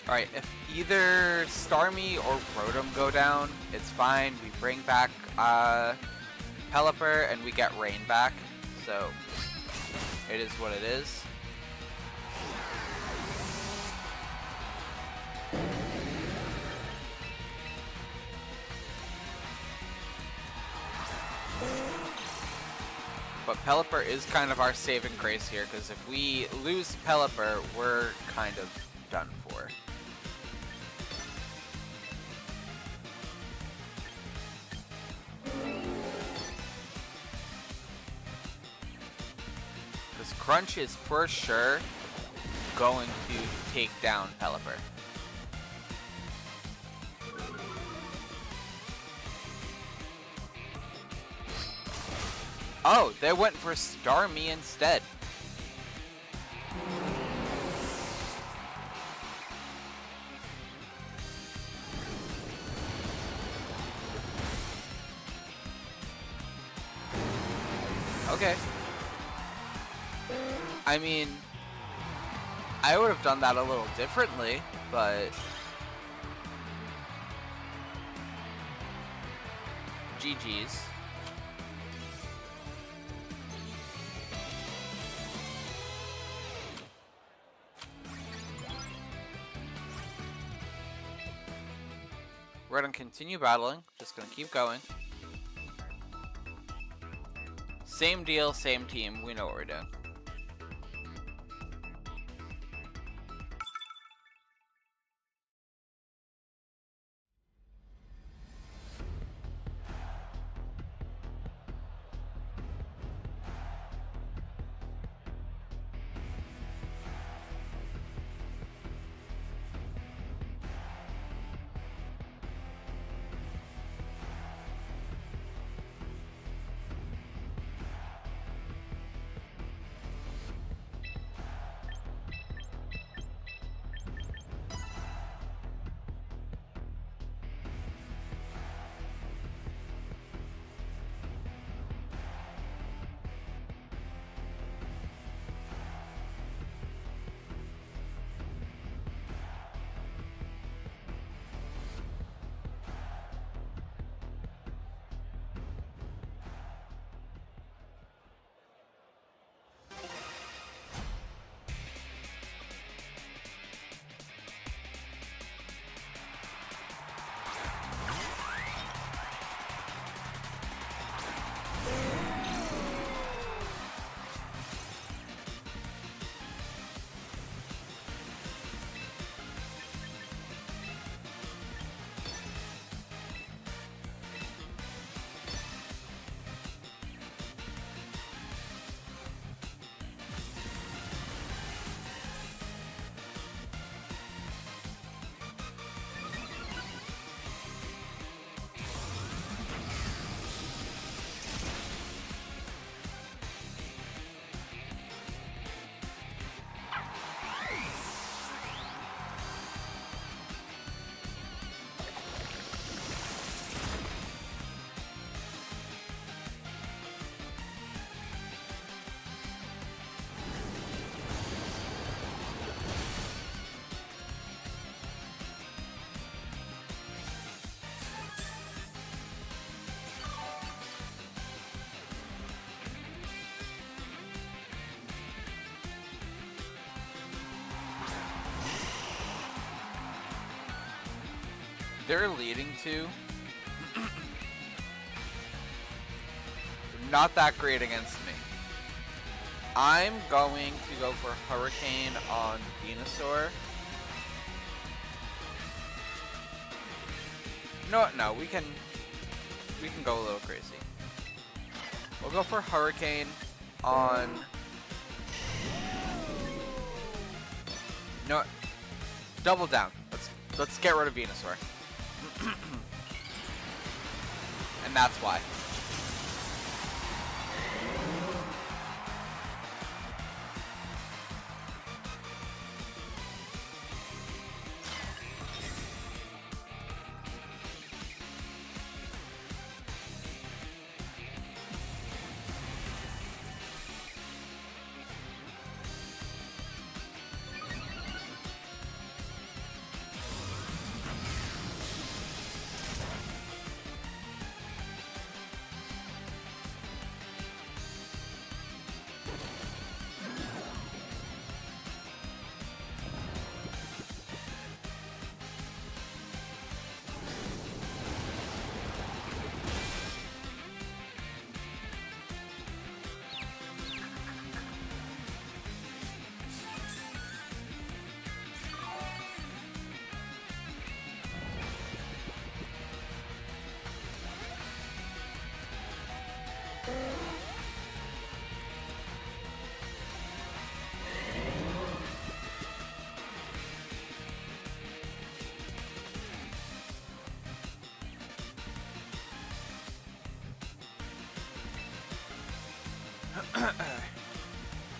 S1: Alright, if either Starmie or Rotom go down, it's fine. We bring back Pelipper and we get Rain back. So, it is what it is. But Pelipper is kind of our saving grace here, because if we lose Pelipper, we're kind of done for. Because Crunch is for sure going to take down Pelipper. Oh, they went for Starmie instead. Okay. I mean, I would have done that a little differently, but GG's. We're gonna continue battling. Just gonna keep going. Same deal, same team. We know what we're doing. They're leading to not that great against me. I'm going to go for Hurricane on Venusaur. No, we can go a little crazy. We'll go for Hurricane on. No, double down. Let's get rid of Venusaur. And that's why.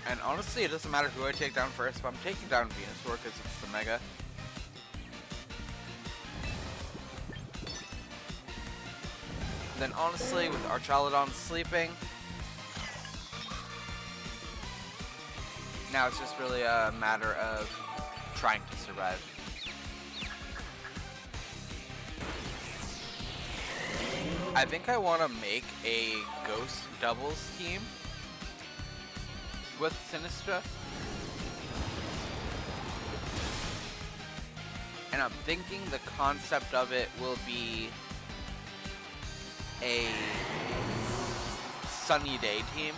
S1: And honestly, it doesn't matter who I take down first, but I'm taking down Venusaur because it's the Mega. Then honestly, with Archaludon sleeping, now it's just really a matter of trying to survive. I think I want to make a Ghost doubles team with Sinistra. And I'm thinking the concept of it will be a sunny day team.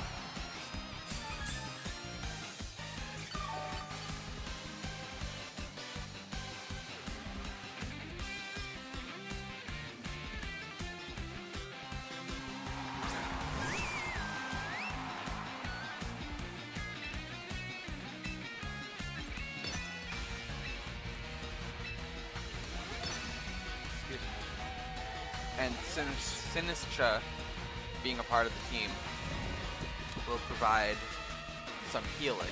S1: And Sinistra being a part of the team will provide some healing.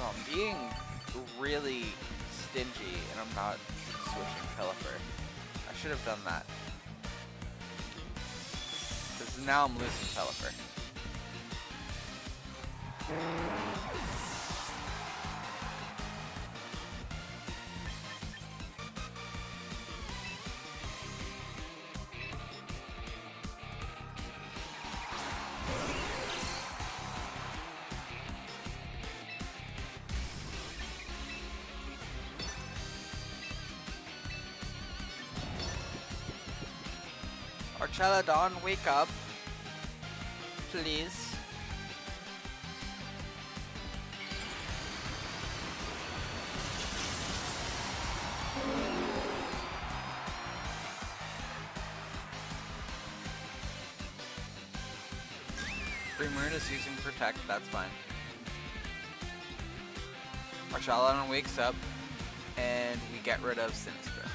S1: Oh, I'm being really stingy and I'm not switching Pelipper. I should have done that. Because now I'm losing Pelipper. Archaladon, wake up. Please. Primarine is using Protect, that's fine. Archaladon wakes up, and we get rid of Sinistra.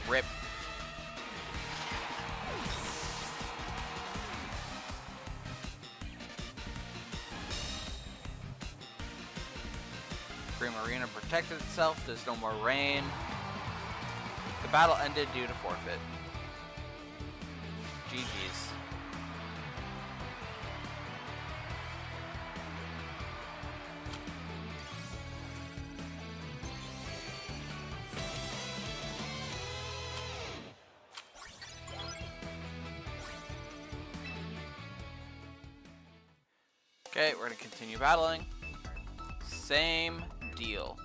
S1: Rip. Primarina protected itself, there's no more rain. The battle ended due to forfeit. GG's. Okay, we're gonna continue battling. Same deal.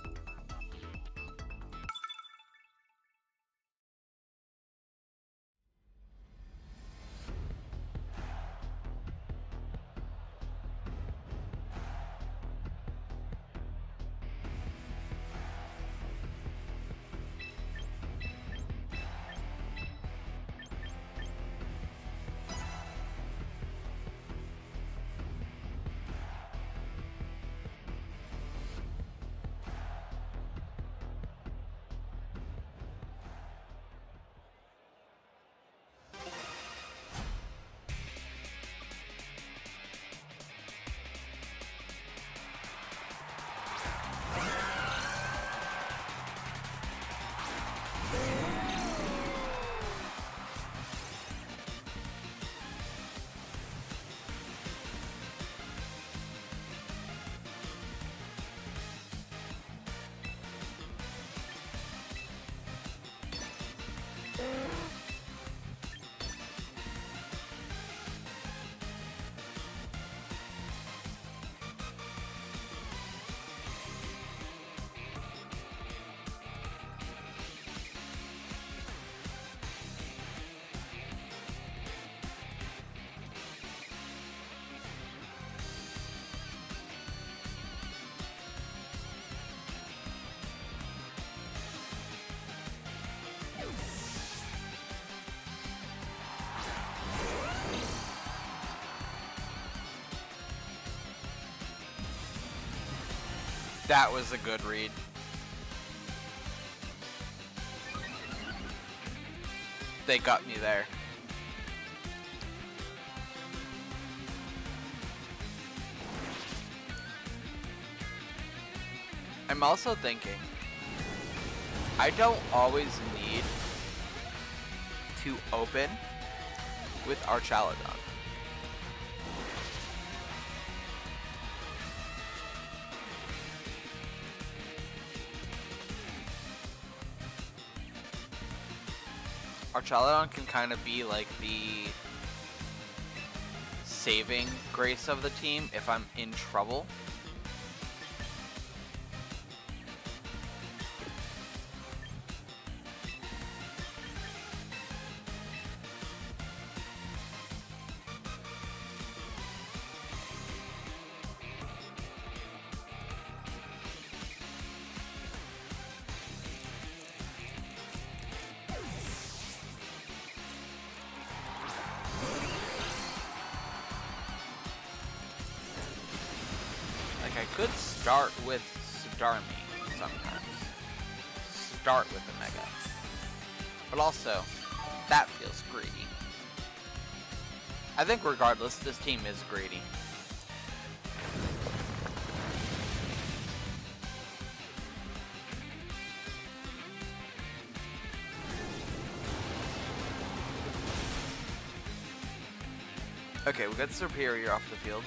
S1: That was a good read. They got me there. I'm also thinking I don't always need to open with Archaludon. Archaludon can kind of be like the saving grace of the team if I'm in trouble. I could start with Starmie sometimes. Start with a Mega. But also, that feels greedy. I think regardless, this team is greedy. Okay, we got Serperior off the field.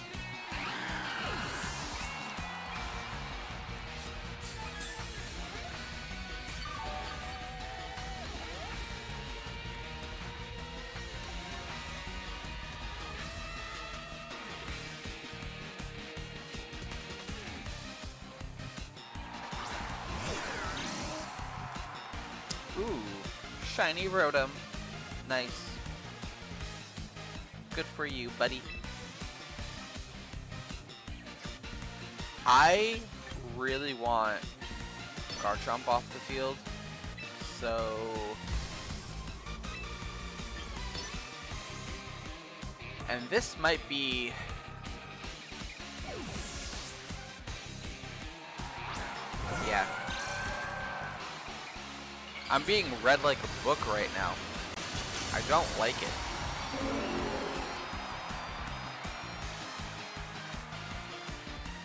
S1: Ooh, shiny Rotom. Nice. Good for you, buddy. I really want Garchomp off the field, so and this might be yeah. I'm being read like a book right now. I don't like it.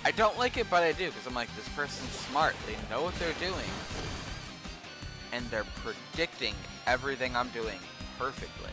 S1: I don't like it, but I do, because I'm like, this person's smart. They know what they're doing. And they're predicting everything I'm doing perfectly.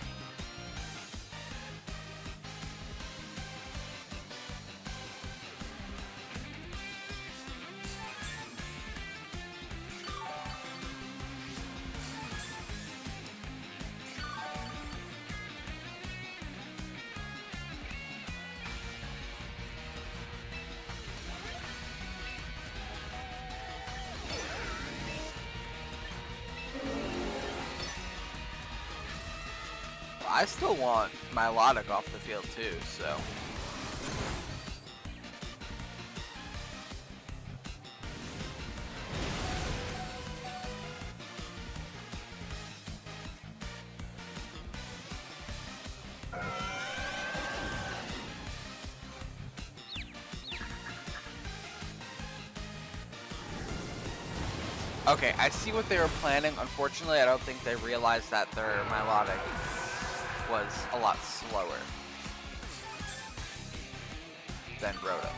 S1: I still want Milotic off the field too, so. Okay, I see what they were planning. Unfortunately, I don't think they realized that their Milotic was a lot slower than Rotom.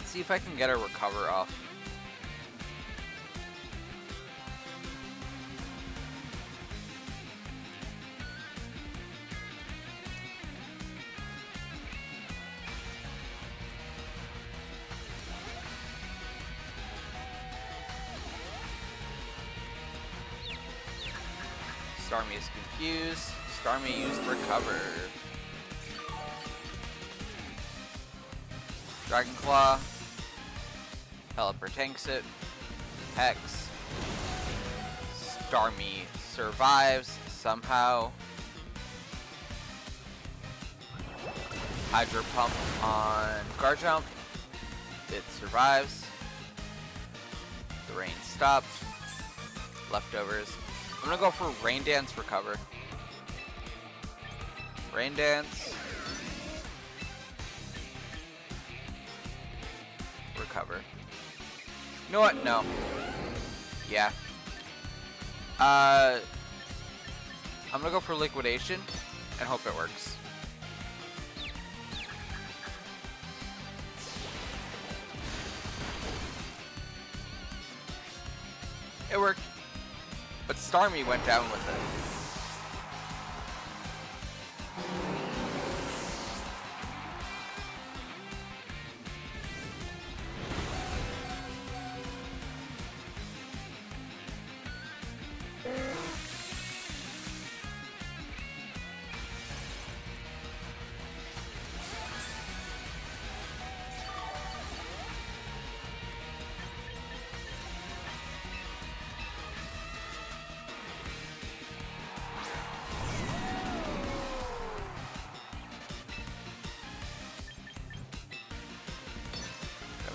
S1: See if I can get a recover off. Starmie is confused. Starmie used recover. Dragon Claw. Pelipper tanks it. Hex. Starmie survives somehow. Hydro Pump on Garchomp. It survives. The rain stopped. Leftovers. I'm gonna go for Rain Dance recover. Rain Dance. Recover. You know what? No. Yeah. I'm gonna go for Liquidation and hope it works. It worked. But Starmie went down with it.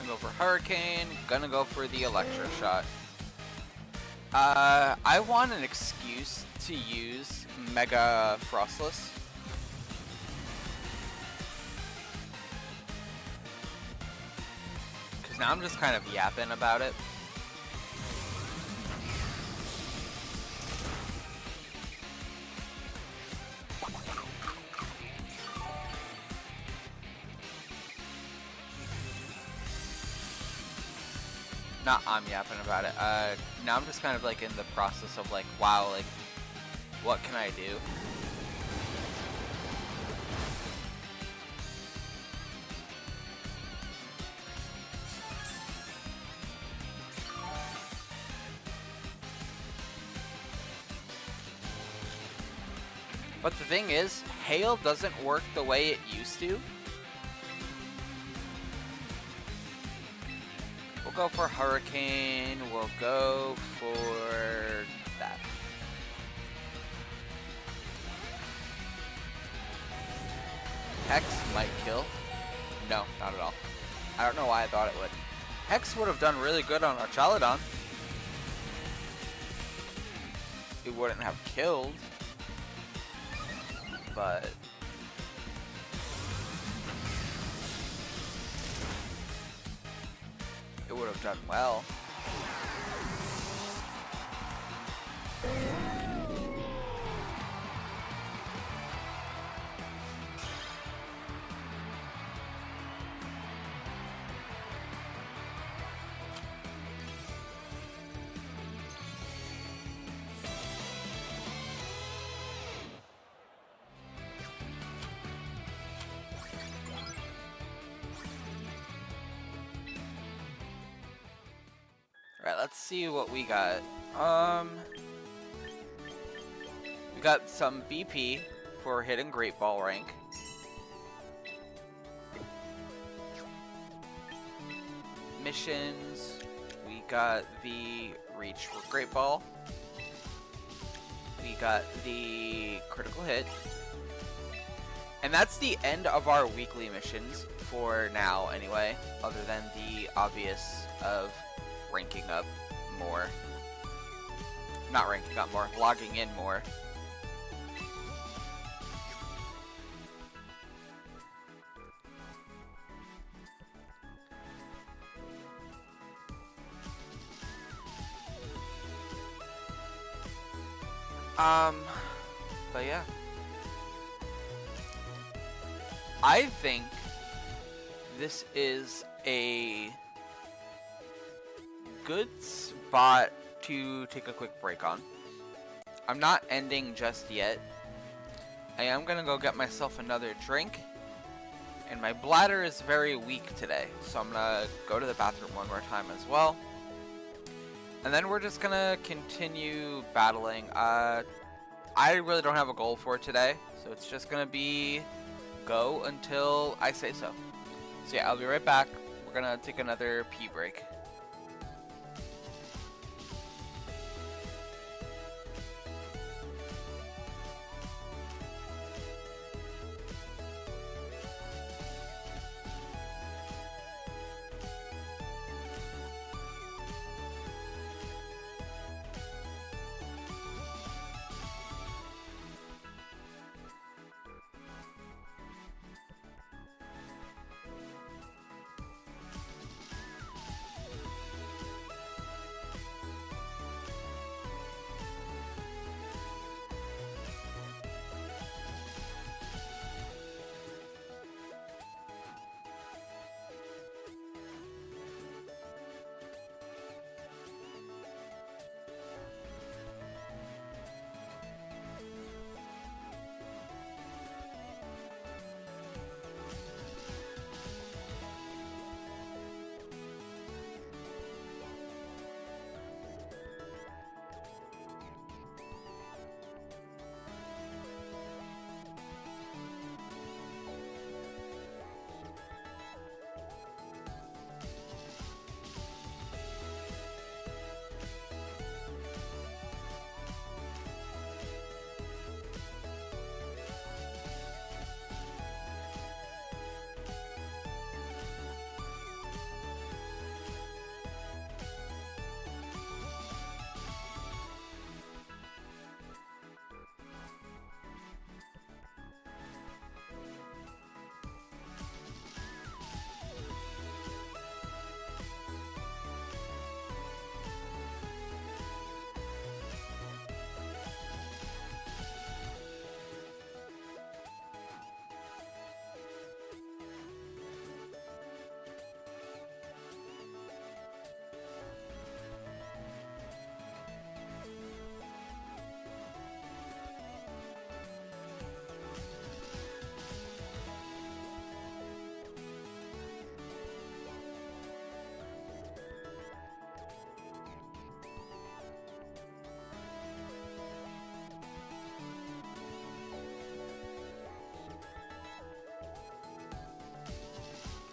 S1: Go for Hurricane, gonna go for the Electro Shot. I want an excuse to use Mega Frostless. Cause now I'm just kind of yapping about it. Not I'm yapping about it. Now I'm just kind of like in the process of like, wow, like, what can I do? But the thing is, Hail doesn't work the way it used to. We'll go for Hurricane, we'll go for that. Hex might kill. No, not at all. I don't know why I thought it would. Hex would have done really good on Archaludon. It wouldn't have killed. But it would have done well. Alright, let's see what we got. We got some BP for hitting Great Ball rank. Missions. We got the Reach for Great Ball. We got the Critical Hit. And that's the end of our weekly missions for now, anyway. Other than the obvious of ranking up more. Not ranking up more, logging in more. But yeah. I think this is a good spot to take a quick break on. I'm not ending just yet. I am gonna go get myself another drink, and my bladder is very weak today, so I'm gonna go to the bathroom one more time as well. And then we're just gonna continue battling. I really don't have a goal for today, so it's just gonna be go until I say so. So yeah, I'll be right back. We're gonna take another pee break.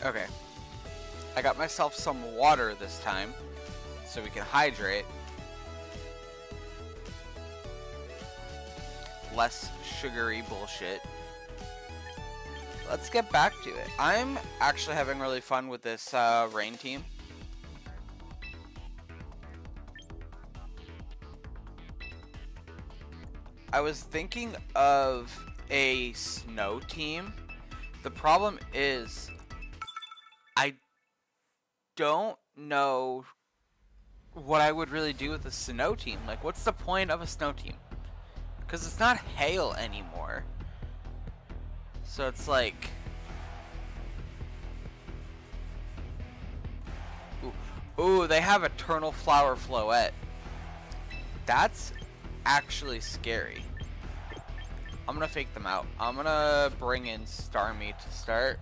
S1: Okay. I got myself some water this time, so we can hydrate. Less sugary bullshit. Let's get back to it. I'm actually having really fun with this rain team. I was thinking of a snow team. The problem is I don't know what I would really do with a snow team. Like, what's the point of a snow team? Because it's not hail anymore. So it's like... Ooh, they have Eternal Flower Floette. That's actually scary. I'm gonna fake them out. I'm gonna bring in Starmie to start.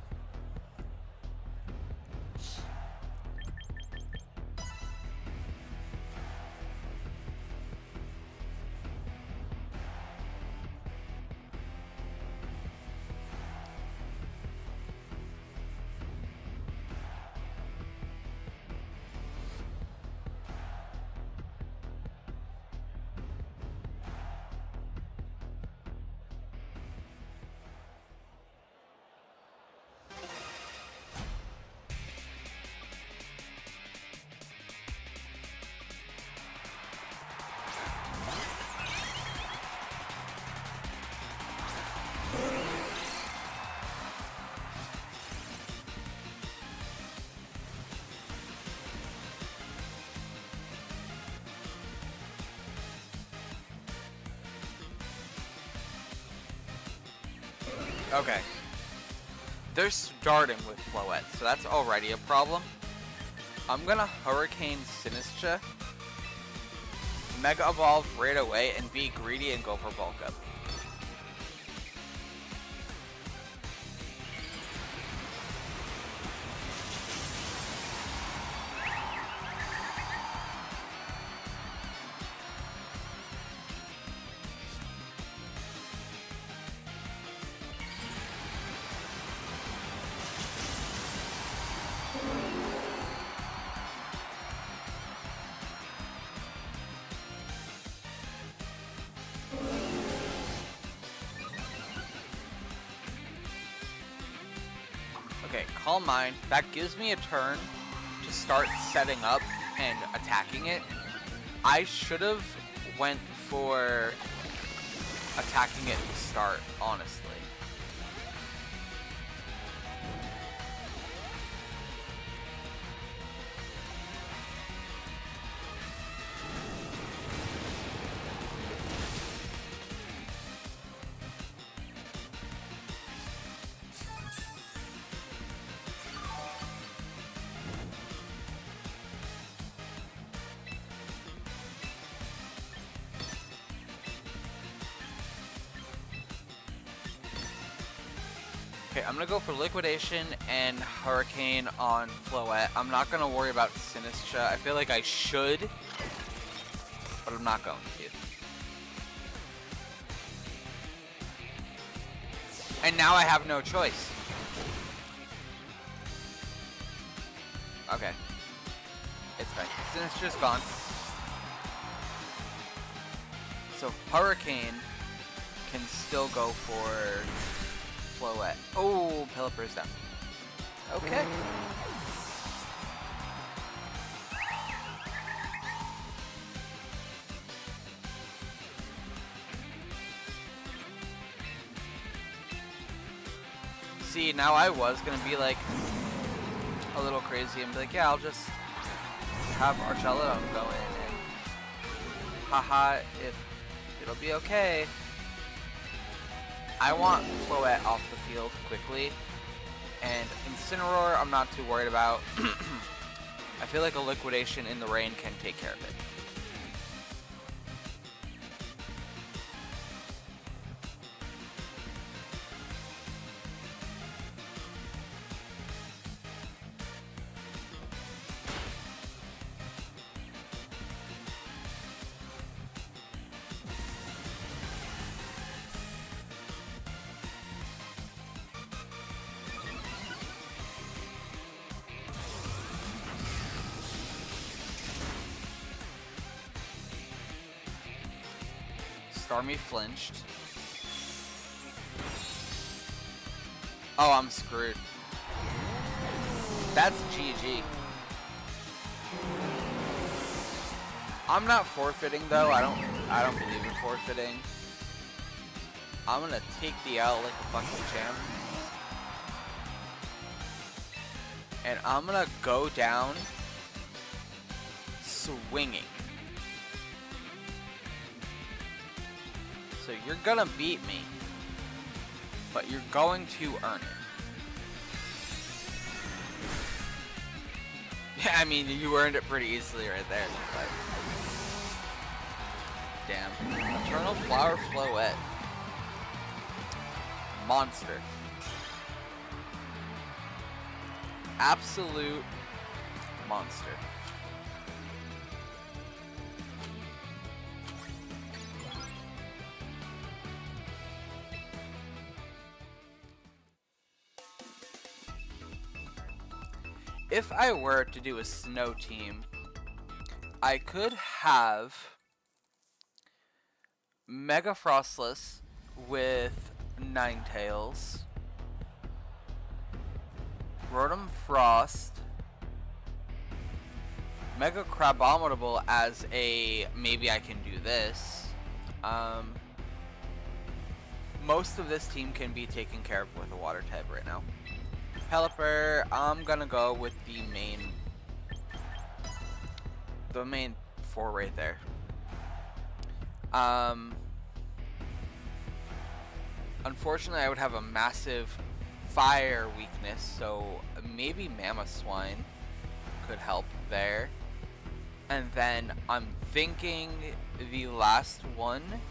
S1: Okay. They're starting with Floette, so that's already a problem. I'm gonna Hurricane Sinistcha, Mega Evolve right away, and be greedy and go for Bulk Up. Okay, Calm Mind. That gives me a turn to start setting up and attacking it. I should have went for attacking it to start, honestly. Okay, I'm gonna go for Liquidation and Hurricane on Floette. I'm not gonna worry about Sinistcha. I feel like I should, but I'm not going to. And now I have no choice. Okay. It's fine. Sinistcha's gone. So Hurricane can still go for Floette. Oh, Pelipper's down. Okay. See, now I was gonna be like a little crazy and be like, yeah, I'll just have Archelodon go in and haha, it'll be okay. I want Floette off the field quickly, and Incineroar I'm not too worried about. I feel like a Liquidation in the rain can take care of it. Stormy flinched. Oh, I'm screwed. That's GG. I'm not forfeiting though. I don't believe in forfeiting. I'm gonna take the L like a fucking champ. And I'm gonna go down swinging. So you're gonna beat me, but you're going to earn it. Yeah, I mean, you earned it pretty easily right there, but... Damn. Eternal Flower Floette. Monster. Absolute monster. If I were to do a snow team, I could have Mega Frostless with Ninetales, Rotom Frost, Mega Crabominable as a maybe I can do this. Most of this team can be taken care of with a water type right now. Pelipper, I'm gonna go with the main four right there. Unfortunately, I would have a massive fire weakness, so maybe Mamoswine could help there. And then I'm thinking the last one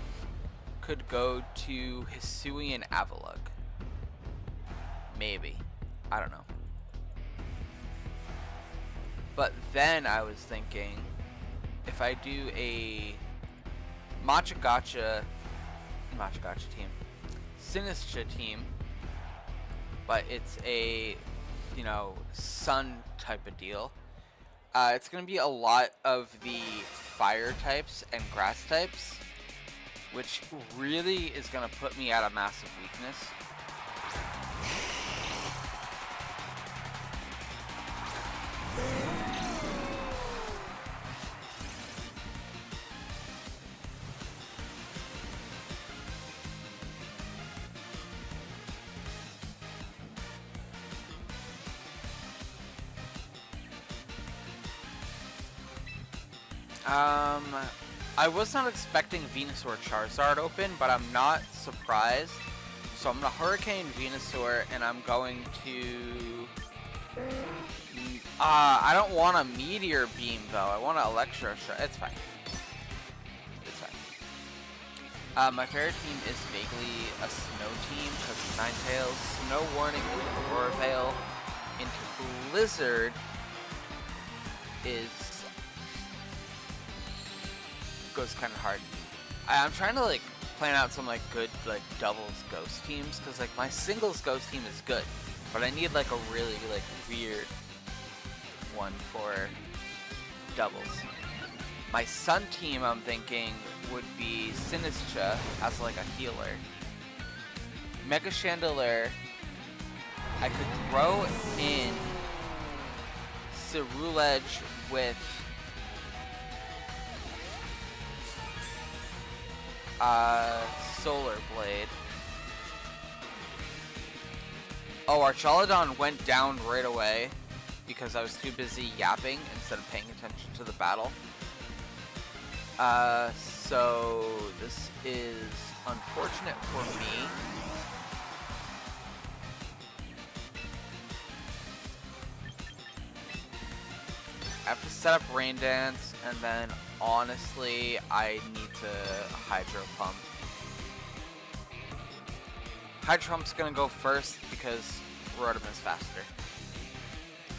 S1: could go to Hisuian Avalugg. Maybe. I don't know. But then I was thinking, if I do a Machagacha team, Sinistcha team, but it's a, you know, sun type of deal, it's going to be a lot of the fire types and grass types, which really is going to put me at a massive weakness. I was not expecting Venusaur Charizard open, but I'm not surprised. So I'm gonna Hurricane Venusaur, and I'm going to... I don't want a Meteor Beam, though. I want an Electro Shock. It's fine. It's fine. My favorite team is vaguely a Snow team, because Ninetales, Snow Warning, Aurora Veil, into Blizzard goes kind of hard. I'm trying to like plan out some like good like doubles ghost teams, because like my singles ghost team is good, but I need like a really like weird one for doubles. My sun team, I'm thinking, would be Sinistcha as like a healer, Mega Chandelure. I could throw in Ceruledge with Solar Blade. Oh, Archaludon went down right away because I was too busy yapping instead of paying attention to the battle. So this is unfortunate for me. I have to set up Rain Dance, and then honestly, I need to Hydro Pump. Hydro Pump's gonna go first because Rotom is faster.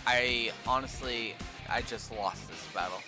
S1: I just lost this battle.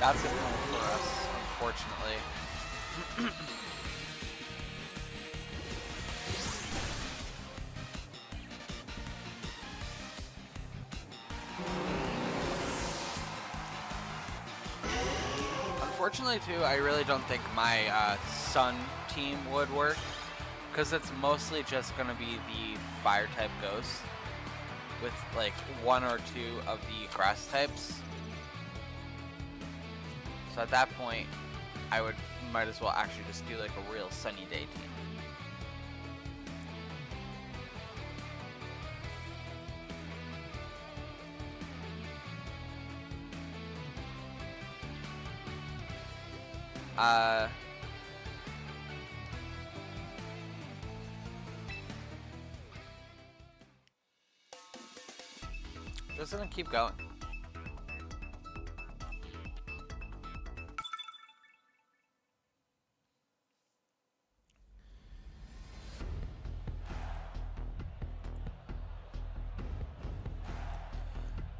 S1: That's a goal for us, unfortunately. Unfortunately, too, I really don't think my Sun team would work, because it's mostly just going to be the Fire-type ghosts, with like 1 or 2 of the Grass types. So at that point, I might as well actually just do like a real Sunny Day team. Just gonna keep going.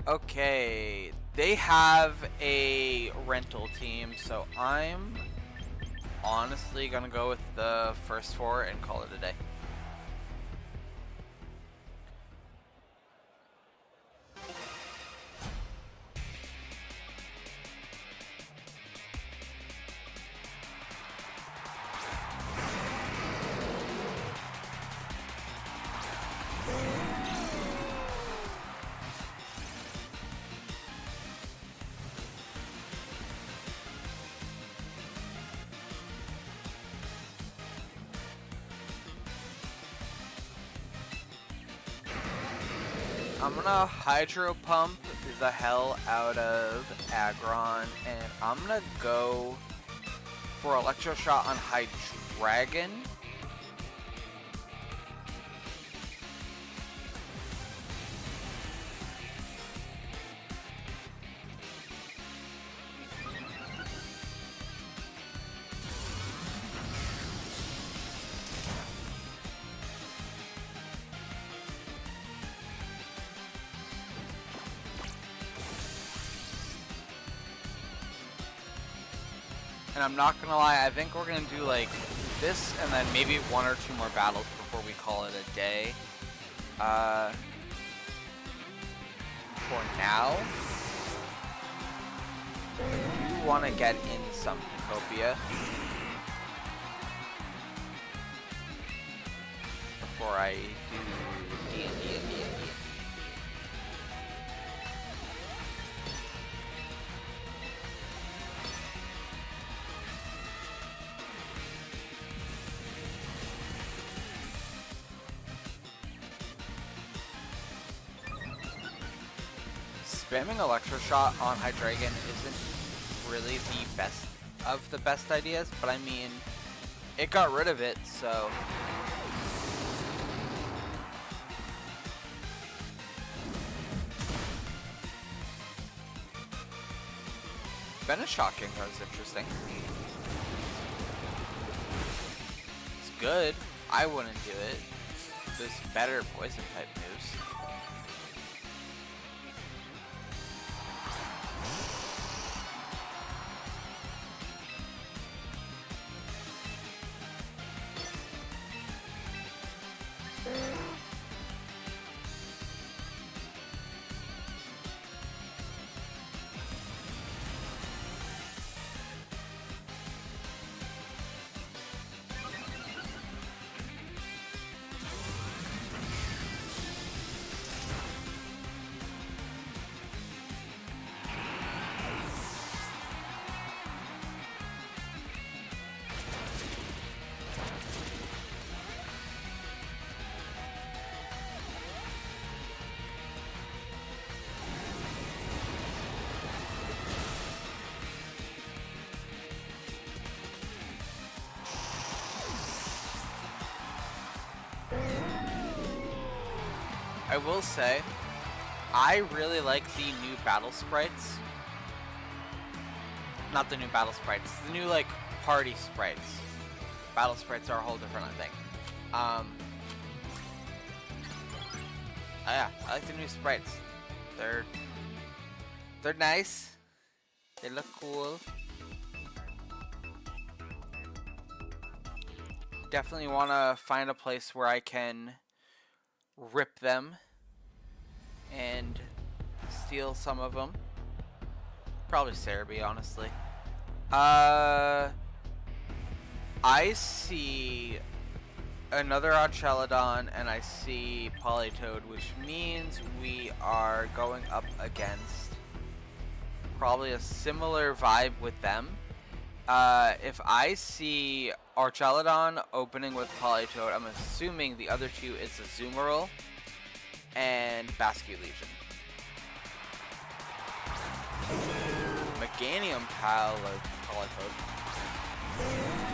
S1: Okay, they have a rental team, so I'm honestly gonna go with the first 4 and call it a day. I'm gonna Hydro Pump the hell out of Aggron, and I'm gonna go for Electro Shot on Hydreigon. And I'm not gonna lie, I think we're gonna do like this and then maybe 1 or 2 more battles before we call it a day. For now, I do want to get in some Copia before I do D&D. Spamming Electro Shot on Hydreigon isn't really the best of the best ideas, but I mean, it got rid of it, so. Venoshock Gengar is interesting. It's good. I wouldn't do it. There's better poison type moves. I will say, I really like the new battle sprites. Not the new battle sprites, the new like party sprites. Battle sprites are a whole different thing. Oh yeah, I like the new sprites. They're nice. They look cool. Definitely want to find a place where I can rip them and steal some of them. Probably Cerebi, honestly. I see another Archelodon and I see Politoed, which means we are going up against probably a similar vibe with them. If I see Archelodon opening with Politoed, I'm assuming the other two is Azumarill and Basculete Legion. Meganium Politoed.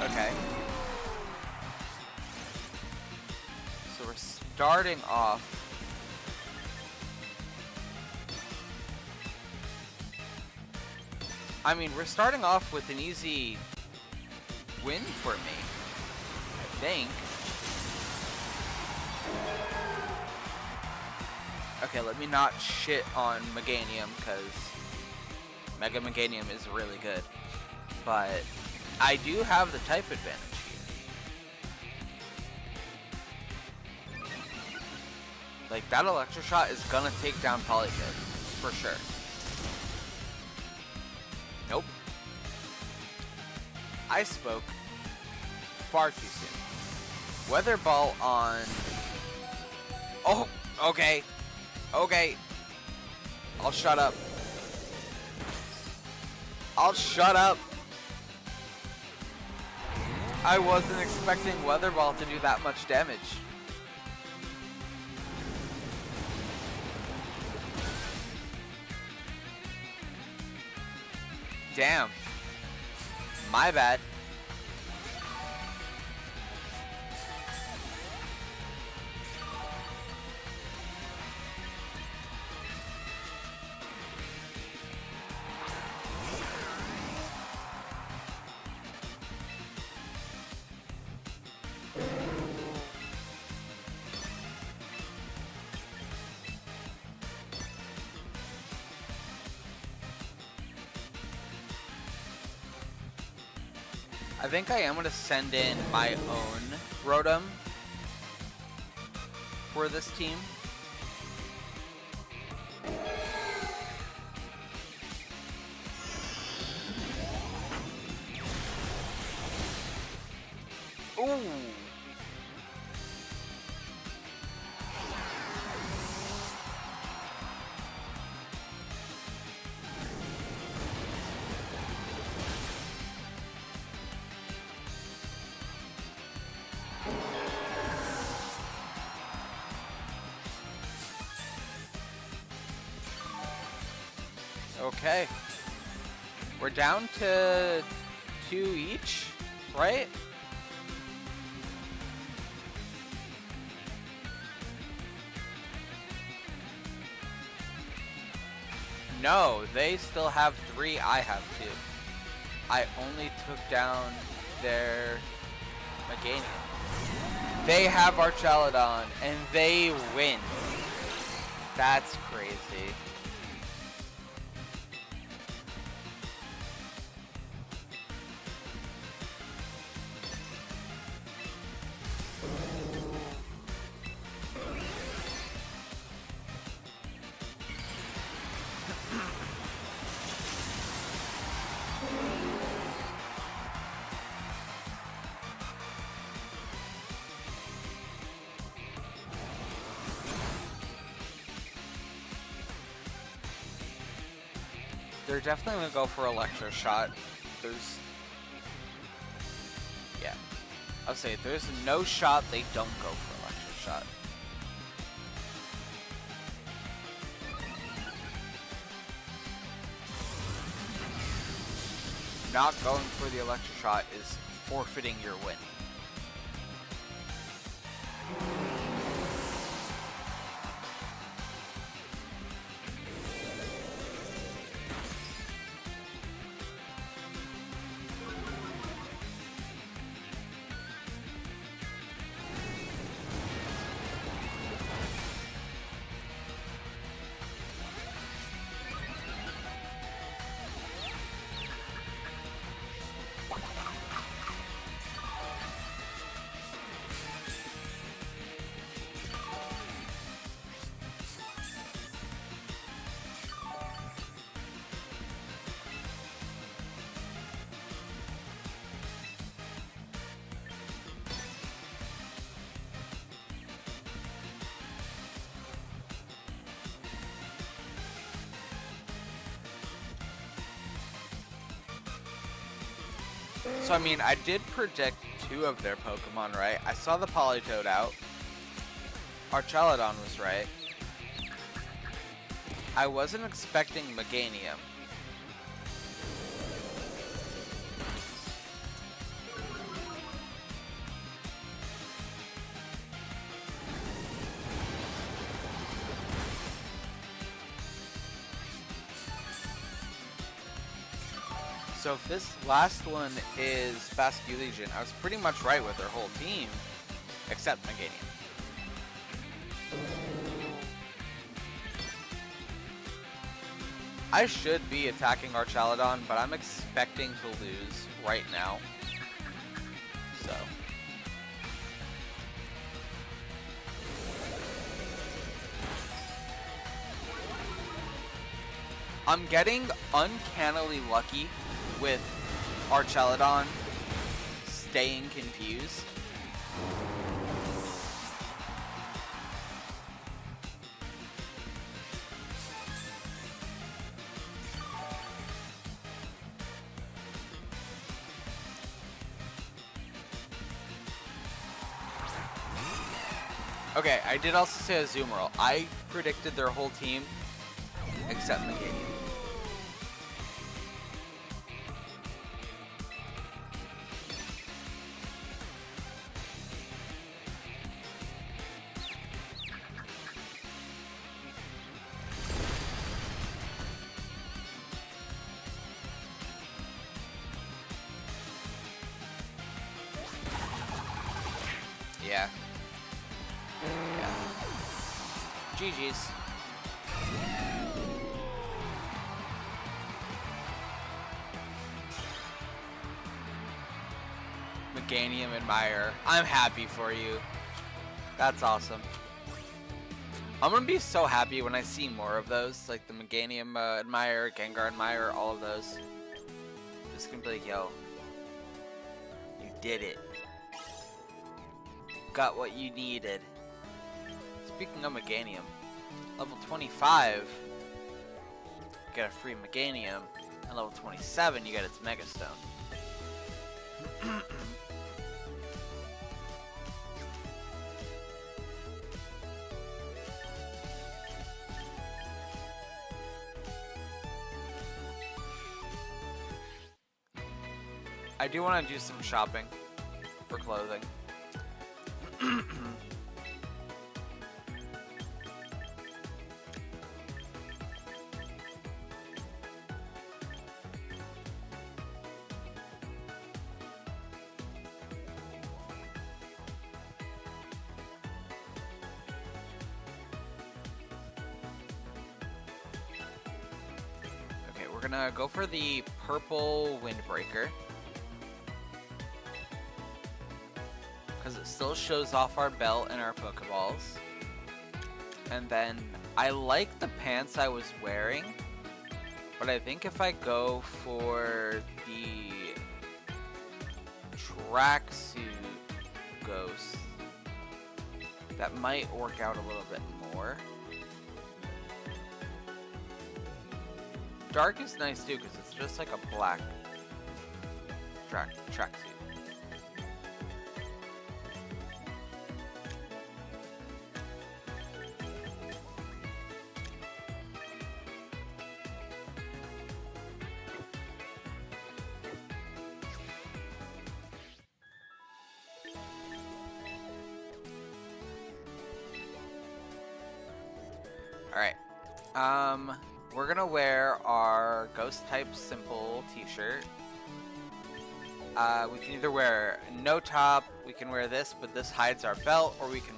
S1: Okay. So we're starting off. I mean, we're starting off with an easy win for me, I think. Okay, let me not shit on Meganium, because Mega Meganium is really good. But I do have the type advantage here. Like, that Electro Shot is gonna take down Politoed, for sure. Nope. I spoke far too soon. Weather Ball on... Oh, okay. Okay. I'll shut up. I'll shut up. I wasn't expecting Weather Ball to do that much damage. Damn. My bad. I think I am going to send in my own Rotom for this team. Ooh. Okay. We're down to 2 each, right? No, they still have 3, I have 2. I only took down their Meganium. They have Archelodon, and they win. That's crazy. They're definitely gonna go for Electro Shot. Yeah. I'll say there's no shot they don't go for Electro Shot. Not going for the Electro Shot is forfeiting your win. So I mean, I did predict 2 of their Pokemon right. I saw the Politoed out. Archaludon was right. I wasn't expecting Meganium. So if this last one is Basculegion, I was pretty much right with their whole team, except Meganium. I should be attacking Archaludon, but I'm expecting to lose right now. So. I'm getting uncannily lucky with Archaludon staying confused. Okay, I did also say Azumarill. I predicted their whole team except Meganium. Yeah. Yeah. GG's. Meganium Admire. I'm happy for you. That's awesome. I'm gonna be so happy when I see more of those, like the Meganium Admire, Gengar Admire, all of those. Just gonna be like, yo, you did it. Got what you needed. Speaking of Meganium, level 25, get a free Meganium, and level 27, you get its Mega Stone. I do want to do some shopping for clothing. Okay, we're gonna go for the purple Windbreaker, because it still shows off our belt and our Pokeballs. And then I like the pants I was wearing, but I think if I go for the tracksuit Ghost, that might work out a little bit more. Dark is nice too, because it's just like a black tracksuit. Alright. We're gonna wear our Ghost type simple t-shirt. We can either wear no top, we can wear this, but this hides our belt, or we can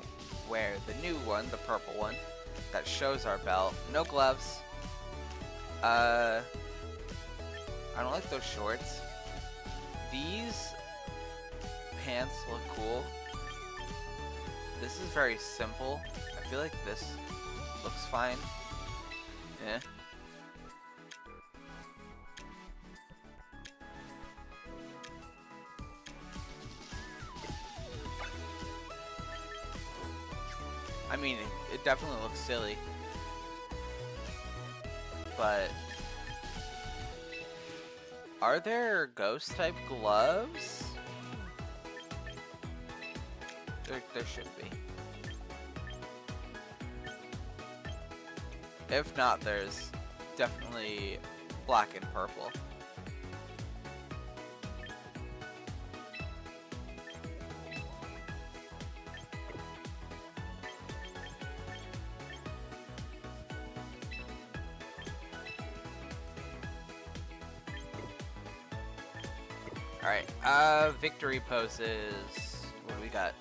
S1: wear the new one, the purple one, that shows our belt. No gloves. I don't like those shorts. These pants look cool. This is very simple. I feel like this looks fine. Yeah. I mean, it definitely looks silly, but Are there ghost type gloves? There should be. If not, there's definitely black and purple. Alright, victory poses. What do we got?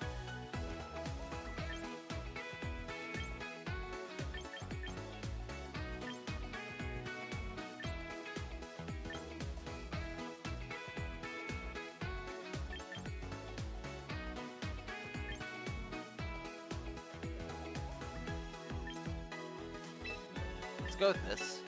S1: Let's go with this.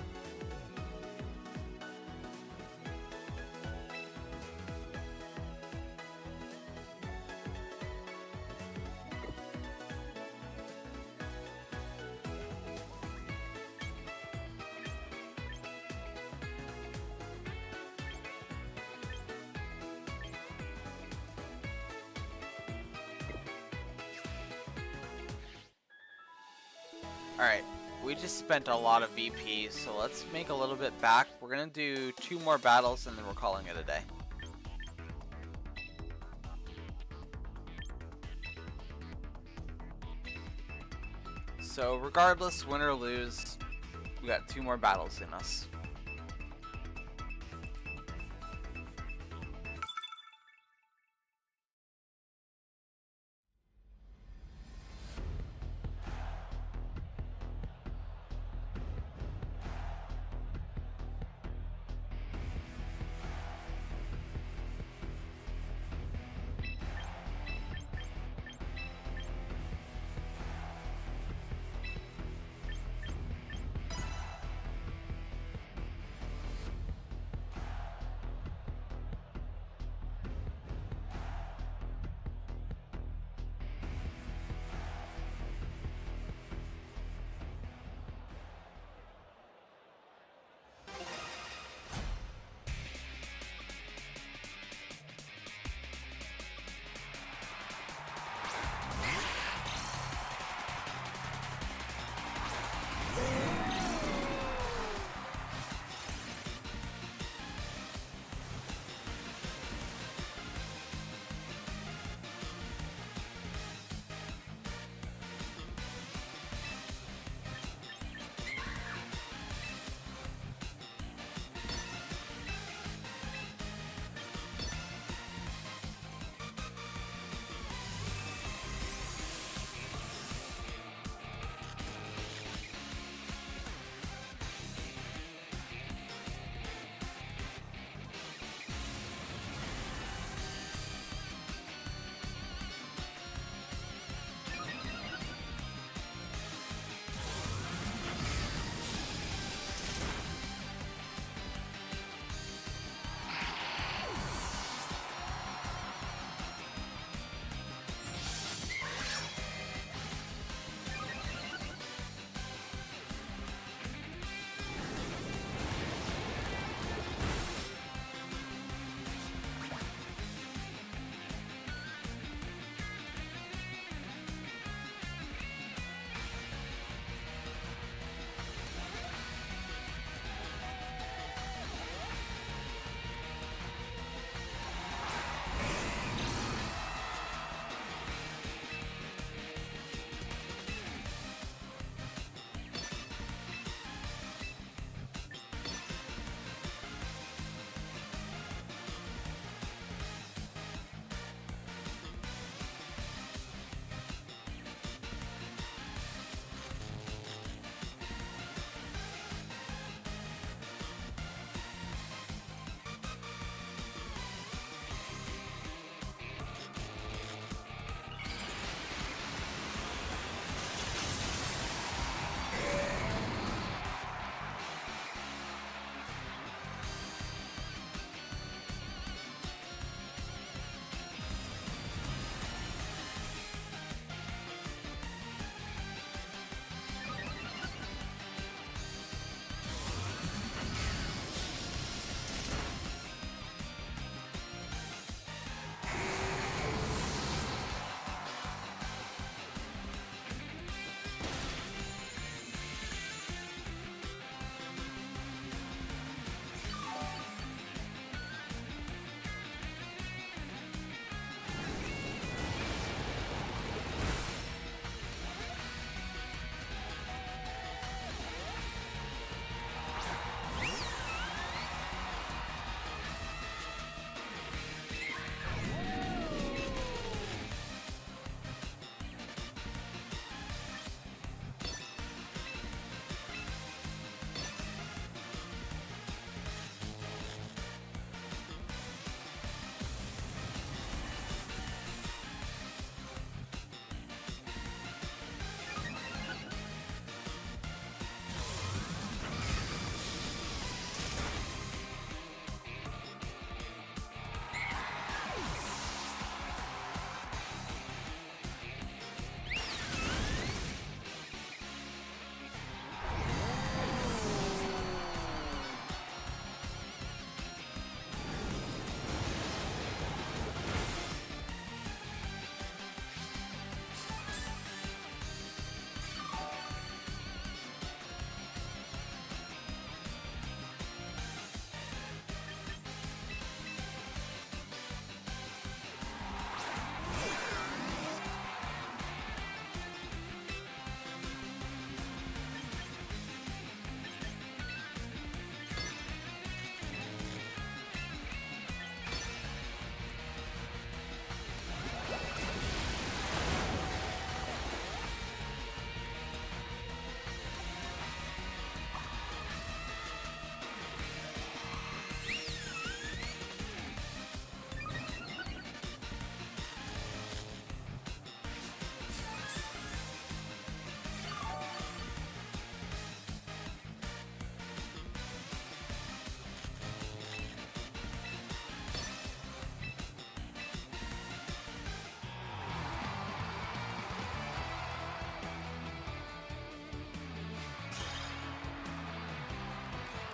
S1: Alright, we just spent a lot of VP, so let's make a little bit back. We're gonna do 2 more battles and then we're calling it a day. So regardless, win or lose, we got 2 more battles in us.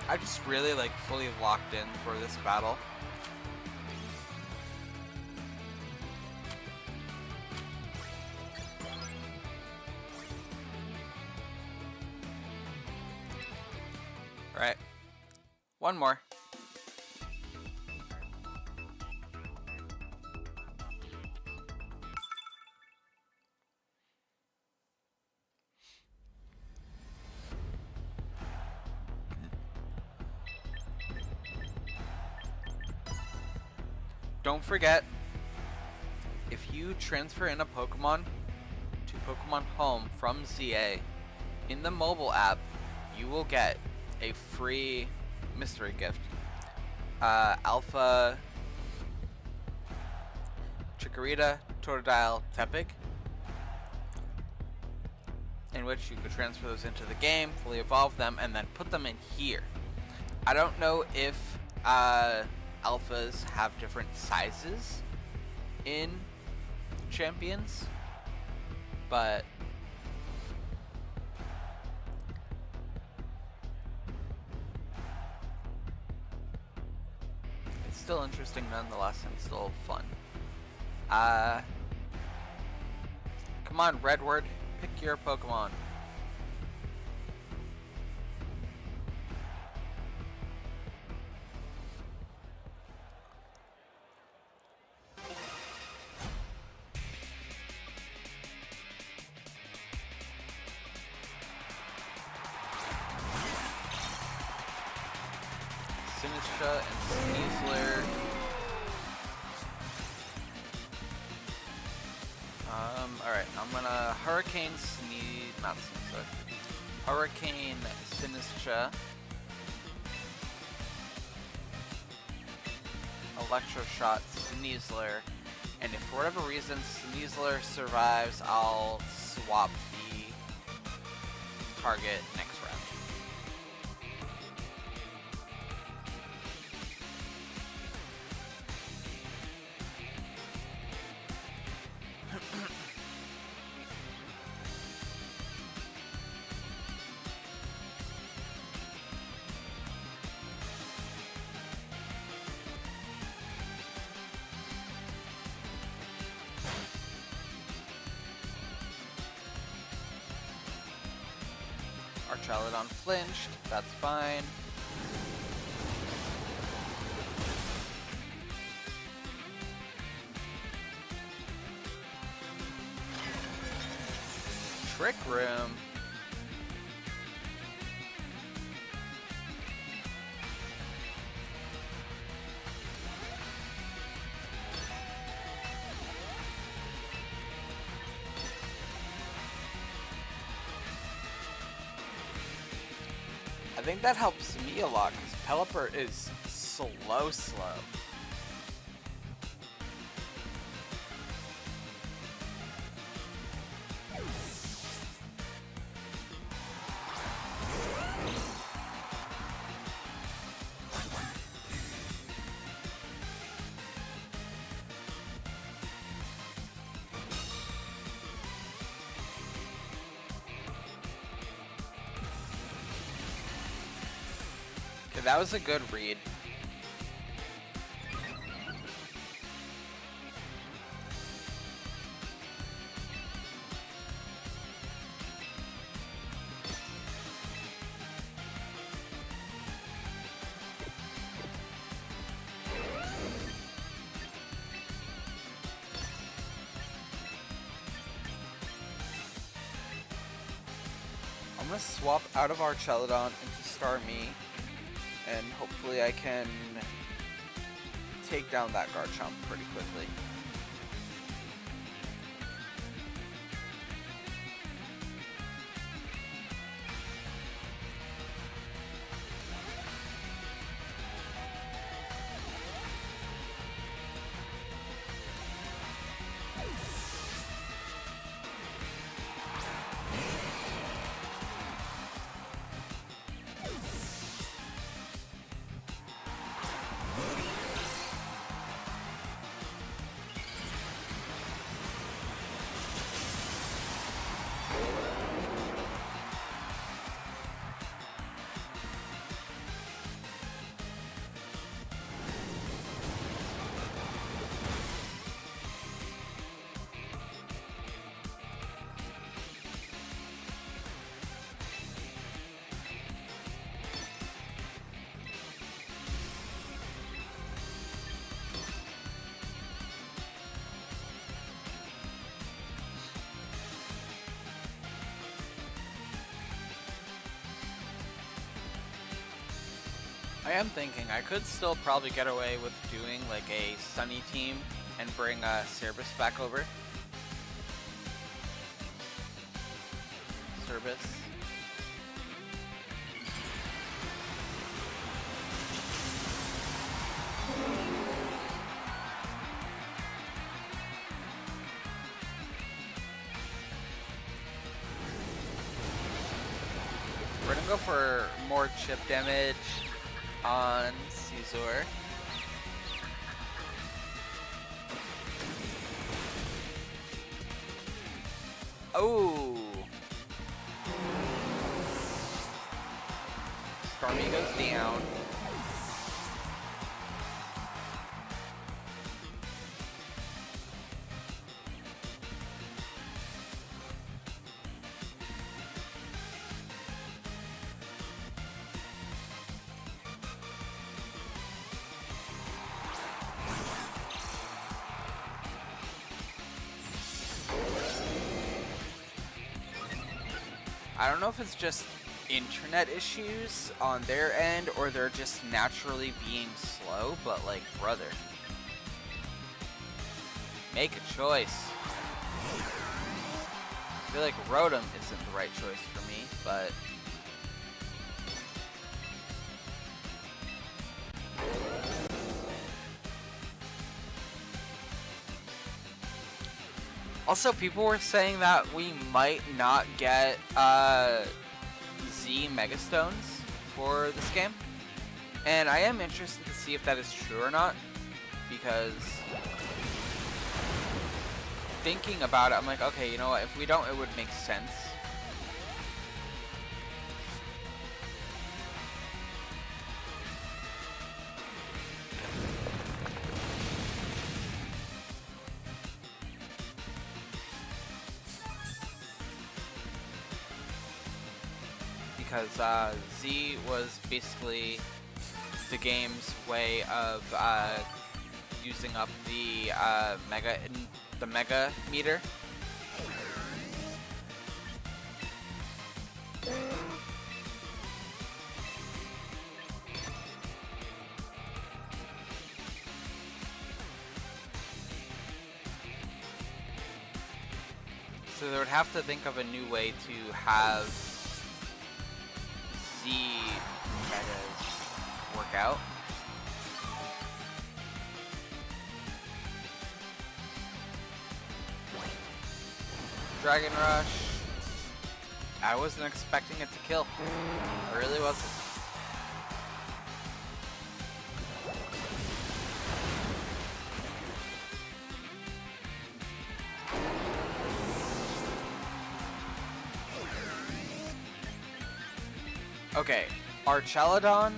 S1: I just really like fully locked in for this battle. Right. One more. Don't forget, if you transfer in a Pokemon to Pokemon Home from ZA, in the mobile app, you will get a free mystery gift. Alpha Chikorita, Totodile, Tepig, in which you could transfer those into the game, fully evolve them, and then put them in here. I don't know if alphas have different sizes in champions, but it's still interesting nonetheless, and still fun. Come on, Redward, pick your Pokemon. Sinistcha and Sneasler. Alright, I'm gonna Hurricane not Sneasler. Hurricane Sinistcha. Electroshock Sneasler. And if for whatever reason Sneasler survives, I'll swap the target next round. Archaludon flinched, that's fine. Trick Room. I think that helps me a lot because Pelipper is slow. Okay, that was a good read. I'm gonna swap out of Archaludon into Starmie, and hopefully I can take down that Garchomp pretty quickly. I am thinking I could still probably get away with doing like a Sunny team and bring Cerberus back over. Cerberus. We're gonna go for more chip damage on Caesar. Oh! Stormy goes down. I don't know if it's just internet issues on their end or they're just naturally being slow, but like, brother, make a choice. I feel like Rotom isn't the right choice for me, but also, people were saying that we might not get Z Megastones for this game. And I am interested to see if that is true or not. Because thinking about it, I'm like, okay, you know what? If we don't, it would make sense. Because Z was basically the game's way of using up the mega meter. So they would have to think of a new way to have Z metas work out. Dragon Rush. I wasn't expecting it to kill. I really wasn't. Okay, our Chaladon,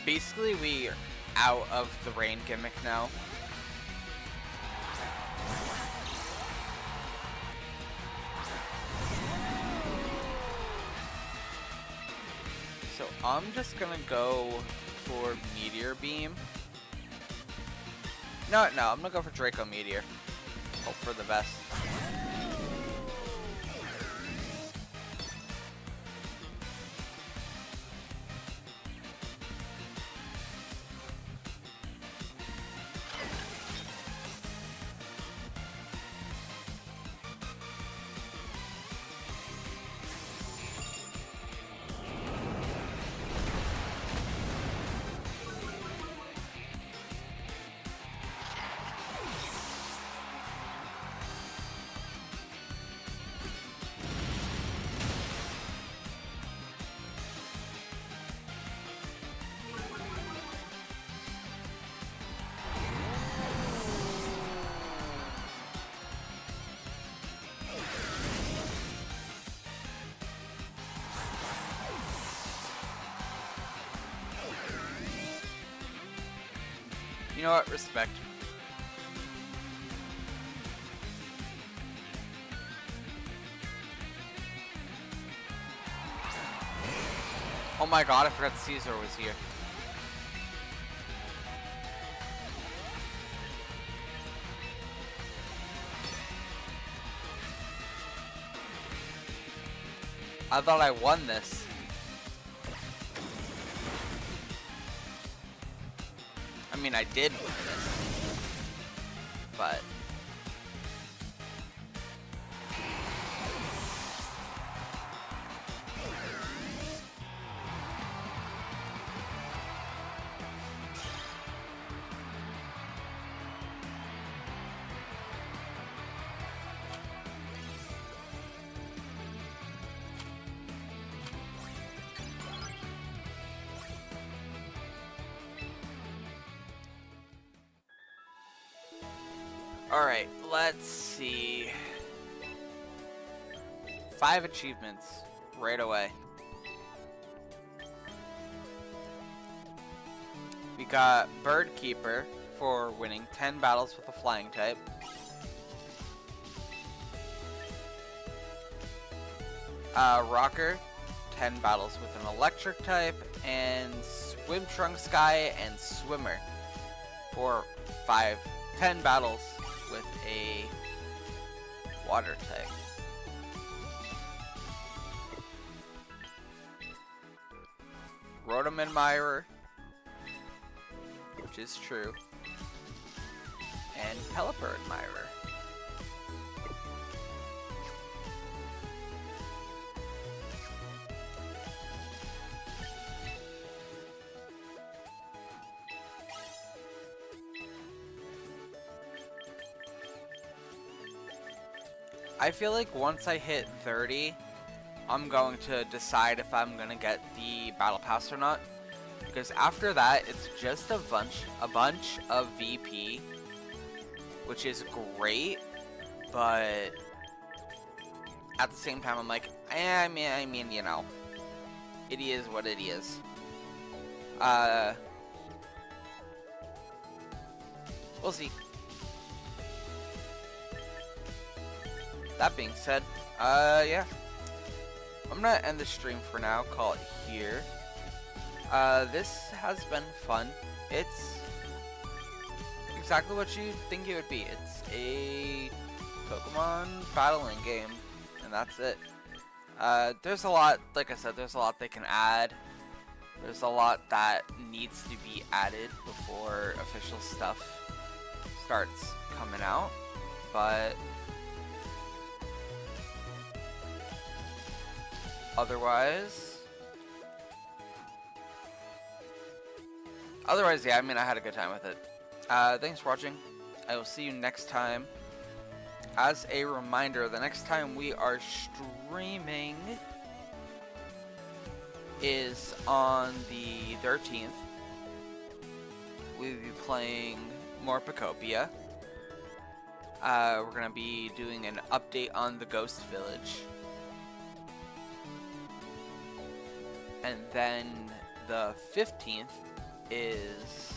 S1: basically we're out of the rain gimmick now. So I'm just gonna go for Meteor Beam. No, I'm gonna go for Draco Meteor. Hope for the best. You know what? Respect. Oh my god, I forgot Caesar was here. I thought I won this. mean, I did win this, but alright, let's see. 5 achievements right away. We got Bird Keeper for winning 10 battles with a flying type. Rocker, 10 battles with an electric type, and Swim Trunk Sky and Swimmer for 10 battles with a water type. Rotom Admirer, which is true, and Pelipper Admirer. I feel like once I hit 30, I'm going to decide if I'm going to get the Battle Pass or not. Because after that, it's just a bunch of VP, which is great, but at the same time, I'm like, I mean, you know, it is what it is. We'll see. That being said, yeah. I'm gonna end the stream for now, call it here. This has been fun. It's exactly what you think it would be. It's a Pokemon battling game, and that's it. There's a lot, like I said, there's a lot they can add. There's a lot that needs to be added before official stuff starts coming out, but otherwise, yeah, I mean, I had a good time with it. Thanks for watching. I will see you next time. As a reminder, the next time we are streaming is on the 13th. We'll be playing more Pokopia. We're going to be doing an update on the Ghost Village. And then the 15th is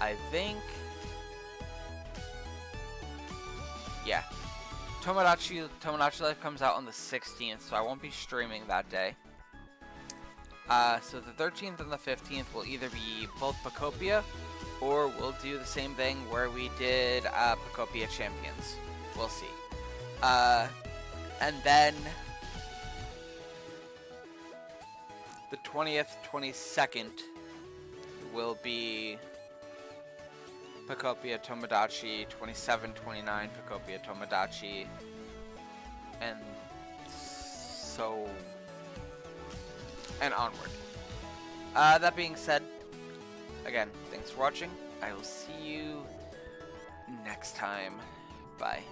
S1: I think, yeah, Tomodachi Life comes out on the 16th, so I won't be streaming that day. So the 13th and the 15th will either be both Pokopia, or we'll do the same thing where we did Pokopia Champions. We'll see. And then the 20th, 22nd will be Pokopia Tomodachi, 27, 29 Pokopia Tomodachi, and so and onward. That being said, again, thanks for watching. I will see you next time. Bye.